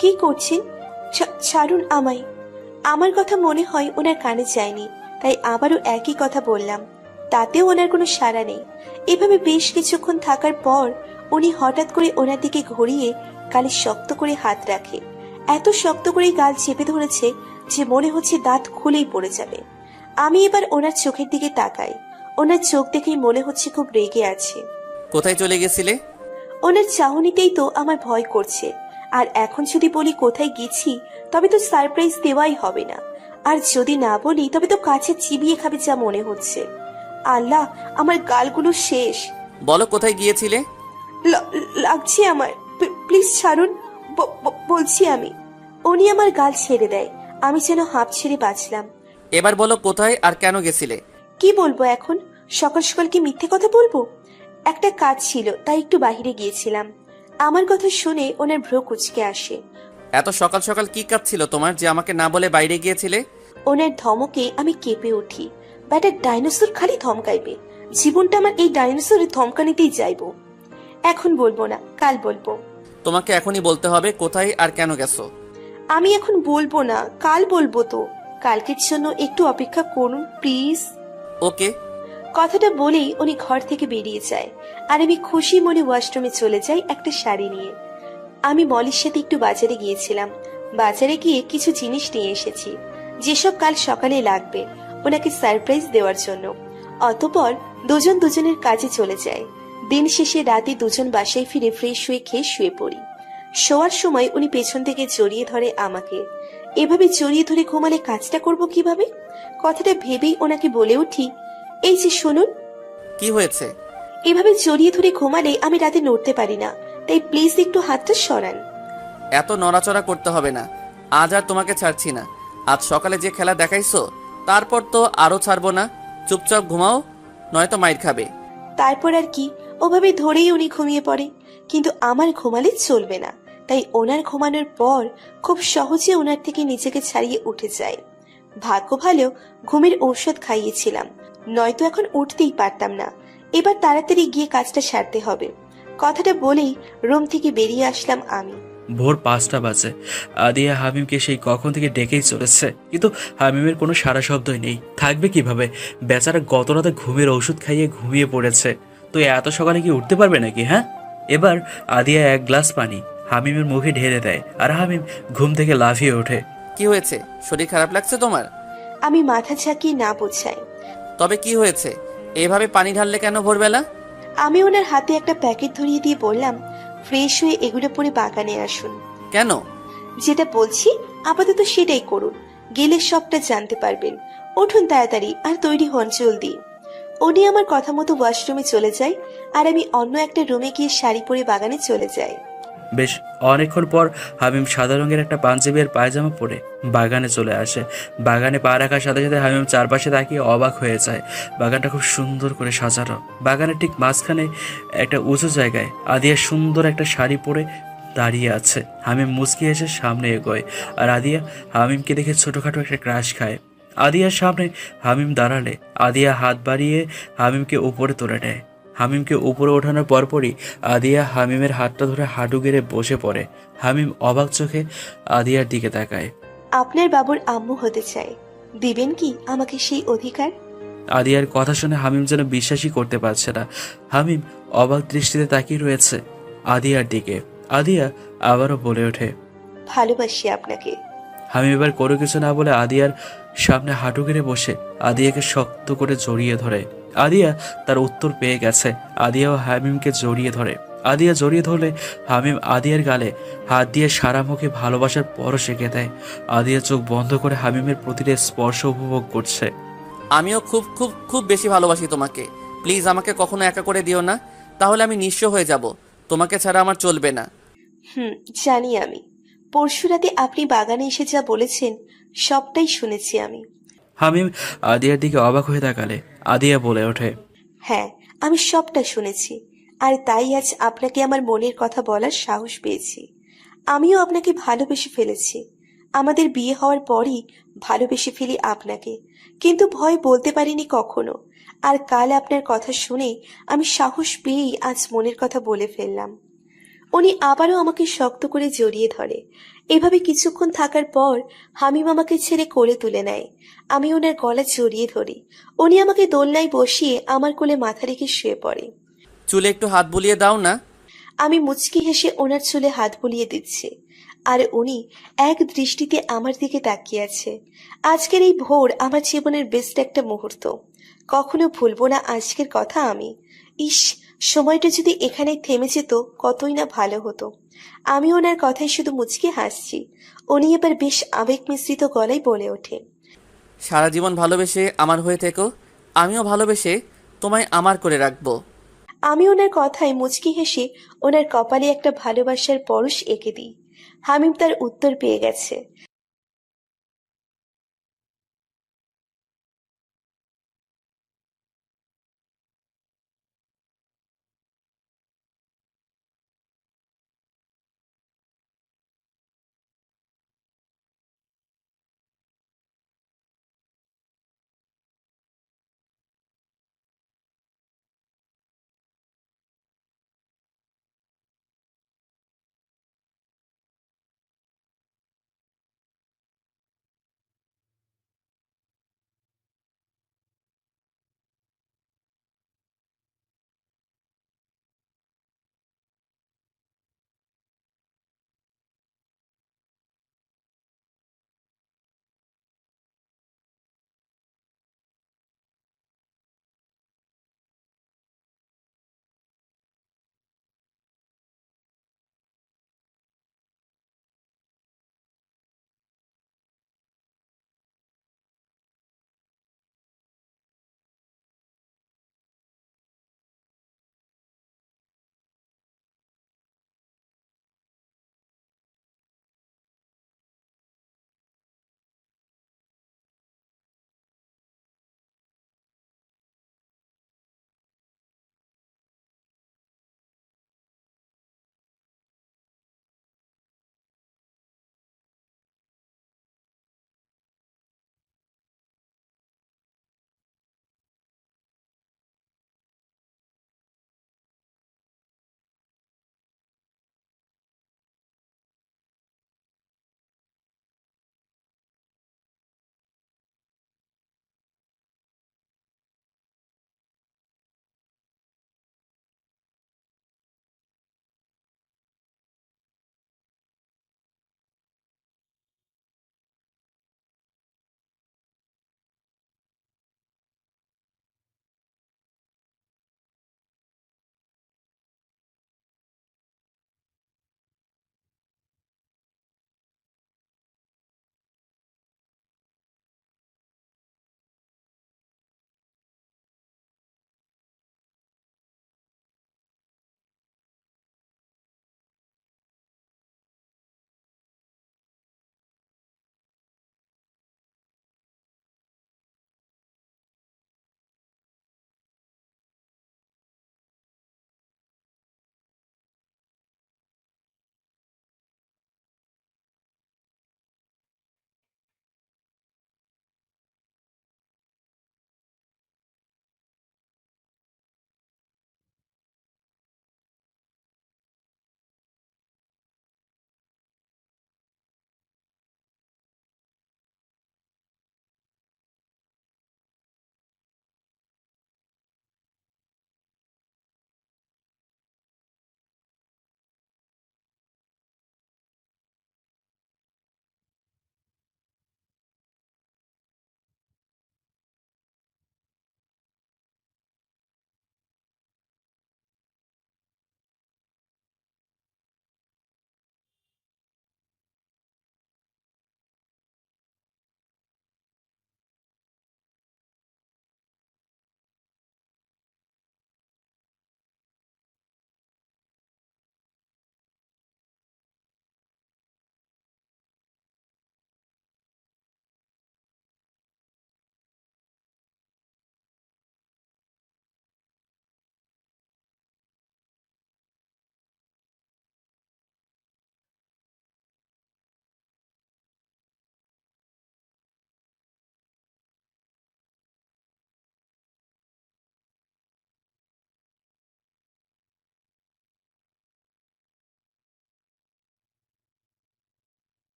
কি করছেন? ছাড়ুন আমায়। আমার কথা মনে হয় ওনার কানে যায়নি, তাই আবারও একই কথা বললাম। তাতেও ওনার কোনো সাড়া নেই। এভাবে বেশ কিছুক্ষণ থাকার পর উনি হঠাৎ করে ওনার দিকে ঘুরিয়ে গালে শক্ত করে হাত রাখে। এত শক্ত করে গাল চেপে ধরেছে যে মনে হচ্ছে দাঁত খুলেই পড়ে যাবে। আমি এবার ওনার চোখের দিকে তাকাই। ওনার চোখ দেখেই মনে হচ্ছে খুব রেগে আছে। কোথায় চলে গেছিলে? ওনার চাহনিতেই তো আমার ভয় করছে। আর এখন যদি বলি কোথায় গেছি তবে তো সারপ্রাইজ দেওয়াই হবে না, আর যদি না বলি তবে তো কাছে চিবিয়ে খাবে যা মনে হচ্ছে। আল্লাহ, আমার গালগুলো শেষ। বলো কোথায় গিয়েছিলে? লাগছে আমার, প্লিজ ছাড়ুন, বলছি আমি। উনি আমার গাল ছেড়ে দেয়। আমি যেন হাঁপ ছেড়ে বাঁচলাম। এবার বলো কোথায় আর কেন গেছিলে? কি বলবো এখন? সকাল সকাল কি মিথ্যে কথা বলবো? একটা কাজ ছিল তাই একটু বাইরে গিয়েছিলাম। আমার কথা শুনে ওনার ভ্রু কুঁচকে আসে। এত সকাল সকাল কি কাজ ছিল তোমার যে আমাকে না বলে বাইরে গিয়েছিলে? ওনার ধমকে আমি কেঁপে উঠি। ব্যাটা ডাইনোসর খালি ধমকাইবে। জীবনটা আমার এই ডাইনোসরের ধমকানিতেই যাইবো। এখন বলবো না, কাল বলবো। তোমাকে এখনই বলতে হবে কোথায় আর কেন গেছো। আমি এখন বলবো না, কাল বলবো তো। কালকের জন্য একটু অপেক্ষা করুন প্লিজ। ওকে। কথাটা বলেই উনি ঘর থেকে বেরিয়ে যায় আর আমি খুশি মনে ওয়াশরুমে চলে যাই একটা শাড়ি নিয়ে। আমি মলির সাথে একটু বাজারে গিয়েছিলাম। বাজারে গিয়ে কিছু জিনিস নিয়ে এসেছি যেসব কাল সকালে লাগবে ওনাকে সারপ্রাইজ দেওয়ার জন্য। অতঃপর দুজন দুজনের কাজে চলে যায়। দিন শেষে রাতে দুজন বাসায় ফিরে ফ্রেশ হয়ে খেয়ে শুয়ে পড়ি। শোয়ার সময় উনি পেছন থেকে জড়িয়ে ধরে আমাকে। এভাবে জড়িয়ে ধরে ঘুমালে কাজটা করব কিভাবে? কথাটা ভেবেই ওনাকে বলে উঠি, এই যে শুনুন। কি হয়েছে? এভাবে জড়িয়ে ধরে ঘুমালে আমি রাতে নড়তে পারি না, তাই প্লিজ একটু হাতটা সরান। এত নড়াচড়া করতে হবে না, আজ আর তোমাকে ছাড়ছি না। আজ সকালে যে খেলা দেখাইছো তারপর তো আরো ছাড়বো না। চুপচাপ ঘুমাও, নয়তো মাইর খাবে। তারপর আর কি, ওভাবে ধরেই উনি ঘুমিয়ে পড়ে। কিন্তু আমার ঘুমালে চলবে না, তাই ওনার ঘুমানোর পর খুব সহজে ওনার থেকে নিজেকে ছাড়িয়ে উঠে যায়। ভাগ্য ভালো ঘুমের ঔষধ খাইয়েছিলাম, নয়তো এখন উঠতেই পারতাম না। এবার তাড়াতাড়ি গিয়ে কাজটা সারতে হবে। কথাটা বলেই রুম থেকে বেরিয়ে আসলাম আমি। ভোর 5টা বাজে। আদিয়া হামিমকে সেই কখন থেকে ডেকেই চলেছে, কিন্তু হামিমের কোনো সারা শব্দই নেই। থাকবে কিভাবে? বেচারা গত রাতে ঘুমের ওষুধ খাইয়ে ঘুমিয়ে পড়েছে। তো এত সকালে কি উঠতে পারবে নাকি? হ্যাঁ। এবার আদিয়া এক গ্লাস পানি হামিমের মুখে ঢেলে দেয় আর হামিম ঘুম থেকে লাফিয়ে ওঠে। কি হয়েছে? শরীর খারাপ লাগছে তোমার? আমি মাথা ঝাঁকিয়ে না বোঝাই। তবে কি হয়েছে? এভাবে পানি ঢাললে কেন ভোরবেলা? আমি ওনার হাতে একটা প্যাকেট ধরিয়ে দিয়ে বললাম, ফ্রেশ হয়ে এগুলো পরে বাগানে আসুন। কেন? যেটা বলছি আপাতত সেটাই করুন, গেলে সবটা জানতে পারবেন। উঠুন তাড়াতাড়ি আর তৈরি হন জলদি। উনি আমার কথা মতো ওয়াশরুমে চলে যায় আর আমি অন্য একটা রুমে গিয়ে শাড়ি পরে বাগানে চলে যাই। বেশ অনেকক্ষণ পর হামিম সাদা রঙের একটা পাঞ্জাবি আর পায়জামা পরে বাগানে চলে আসে। বাগানে পা রাখার সাথে সাথে হামিম চারপাশে তাকিয়ে অবাক হয়ে যায়। বাগানটা খুব সুন্দর করে সাজানো। বাগানের ঠিক মাঝখানে একটা উঁচু জায়গায় আদিয়া সুন্দর একটা শাড়ি পরে দাঁড়িয়ে আছে। হামিম মুচকি এসে সামনে এগোয় আর আদিয়া হামিমকে দেখে ছোটখাটো একটা ক্রাশ খায়। আদিয়ার সামনে হামিম দাঁড়ালে আদিয়া হাত বাড়িয়ে হামিমকে উপরে তুলে নেয়। হামিমকে উপরে ওঠানোর পরপরই আদিয়া হামিমের হাতটা ধরে হাঁটু গেড়ে বসে পড়ে। হামিম অবাক চোখে আদিয়ার দিকে তাকায়। আপনার বাবুর আম্মু হতে চাই, দিবেন কি আমাকে সেই অধিকার? আদিয়ার কথা শুনে হামিম যেন বিশ্বাসই করতে পারছে না। হামিম অবাক দৃষ্টিতে তাকিয়ে রয়েছে আদিয়ার দিকে। আদিয়া আবারও বলে ওঠে, ভালোবাসি আপনাকে। হামিম এবার কোনো কিছু না বলে আদিয়ার সামনে হাঁটু গেড়ে বসে আদিয়াকে শক্ত করে জড়িয়ে ধরে। আদিয়া তার উত্তর পেয়ে গেছে। আদিয়াও হামিমকে জড়িয়ে ধরে। আদিয়া জড়িয়ে ধরলে হামিম আদিয়ার গালে হাত দিয়ে সারা মুখে ভালোবাসার পরশ এঁকে দেয়। আদিয়া চোখ বন্ধ করে হামিমের প্রতিটা স্পর্শ উপভোগ করছে। আমিও খুব খুব খুব বেশি ভালোবাসি তোমাকে। প্লিজ আমাকে কখনো একা করে দিও না, তাহলে আমি নিঃস্ব হয়ে যাব। তোমাকে ছাড়া আমার চলবে না। জানি আমি। পরশু রাতে আপনি বাগানে এসে যা বলেছেন সবটাই শুনেছি আমি। হামিম আদিয়ার দিকে অবাক হয়ে তাকালে আদিয়া বলে ওঠে, হ্যাঁ, আমি সবটা শুনেছি। আর তাই আজ আপনাকে আমার মনের কথা বলার সাহস পেয়েছি। আমিও আপনাকে ভালোবেসে ফেলেছি। আমাদের বিয়ে হওয়ার পরই ভালোবেসে ফেলি আপনাকে, কিন্তু ভয় বলতে পারিনি কখনো। আর কাল আপনার কথা শুনে আমি সাহস পেয়েই আজ মনের কথা বলে ফেললাম। উনি আবারও আমাকে শক্ত করে জড়িয়ে ধরে। এভাবে কিছুক্ষণ থাকার পর হামিম আমাকে ছেড়ে কোলে তুলে নেয়। আমি ওনার গলা জড়িয়ে ধরি। উনি আমাকে দোলনায় বসিয়ে আমার কোলে মাথা রেখে শুয়ে পড়ে। চুলে একটু হাত বুলিয়ে দাও না। আমি মুচকি হেসে ওনার চুলে হাত বুলিয়ে দিচ্ছি, আর উনি এক দৃষ্টিতে আমার দিকে তাকিয়ে আছে। আজকের এই ভোর আমার জীবনের বেস্ট একটা মুহূর্ত। কখনো ভুলবো না আজকের কথা আমি। ইস, সময়টা যদি এখানে থেমে যেত কতই না ভালো হতো। আমি ওনার কথায় শুধু মুচকি হাসছি। উনি এবার বেশ আবেগ মিশ্রিত গলায় বলে ওঠে, সারা জীবন ভালোবেসে আমার হয়ে থেকো, আমিও ভালোবেসে তোমায় আমার করে রাখবো। আমি ওনার কথায় মুচকি হেসে ওনার কপালে একটা ভালোবাসার পরশ এঁকে দিই। হামিম তার উত্তর পেয়ে গেছে।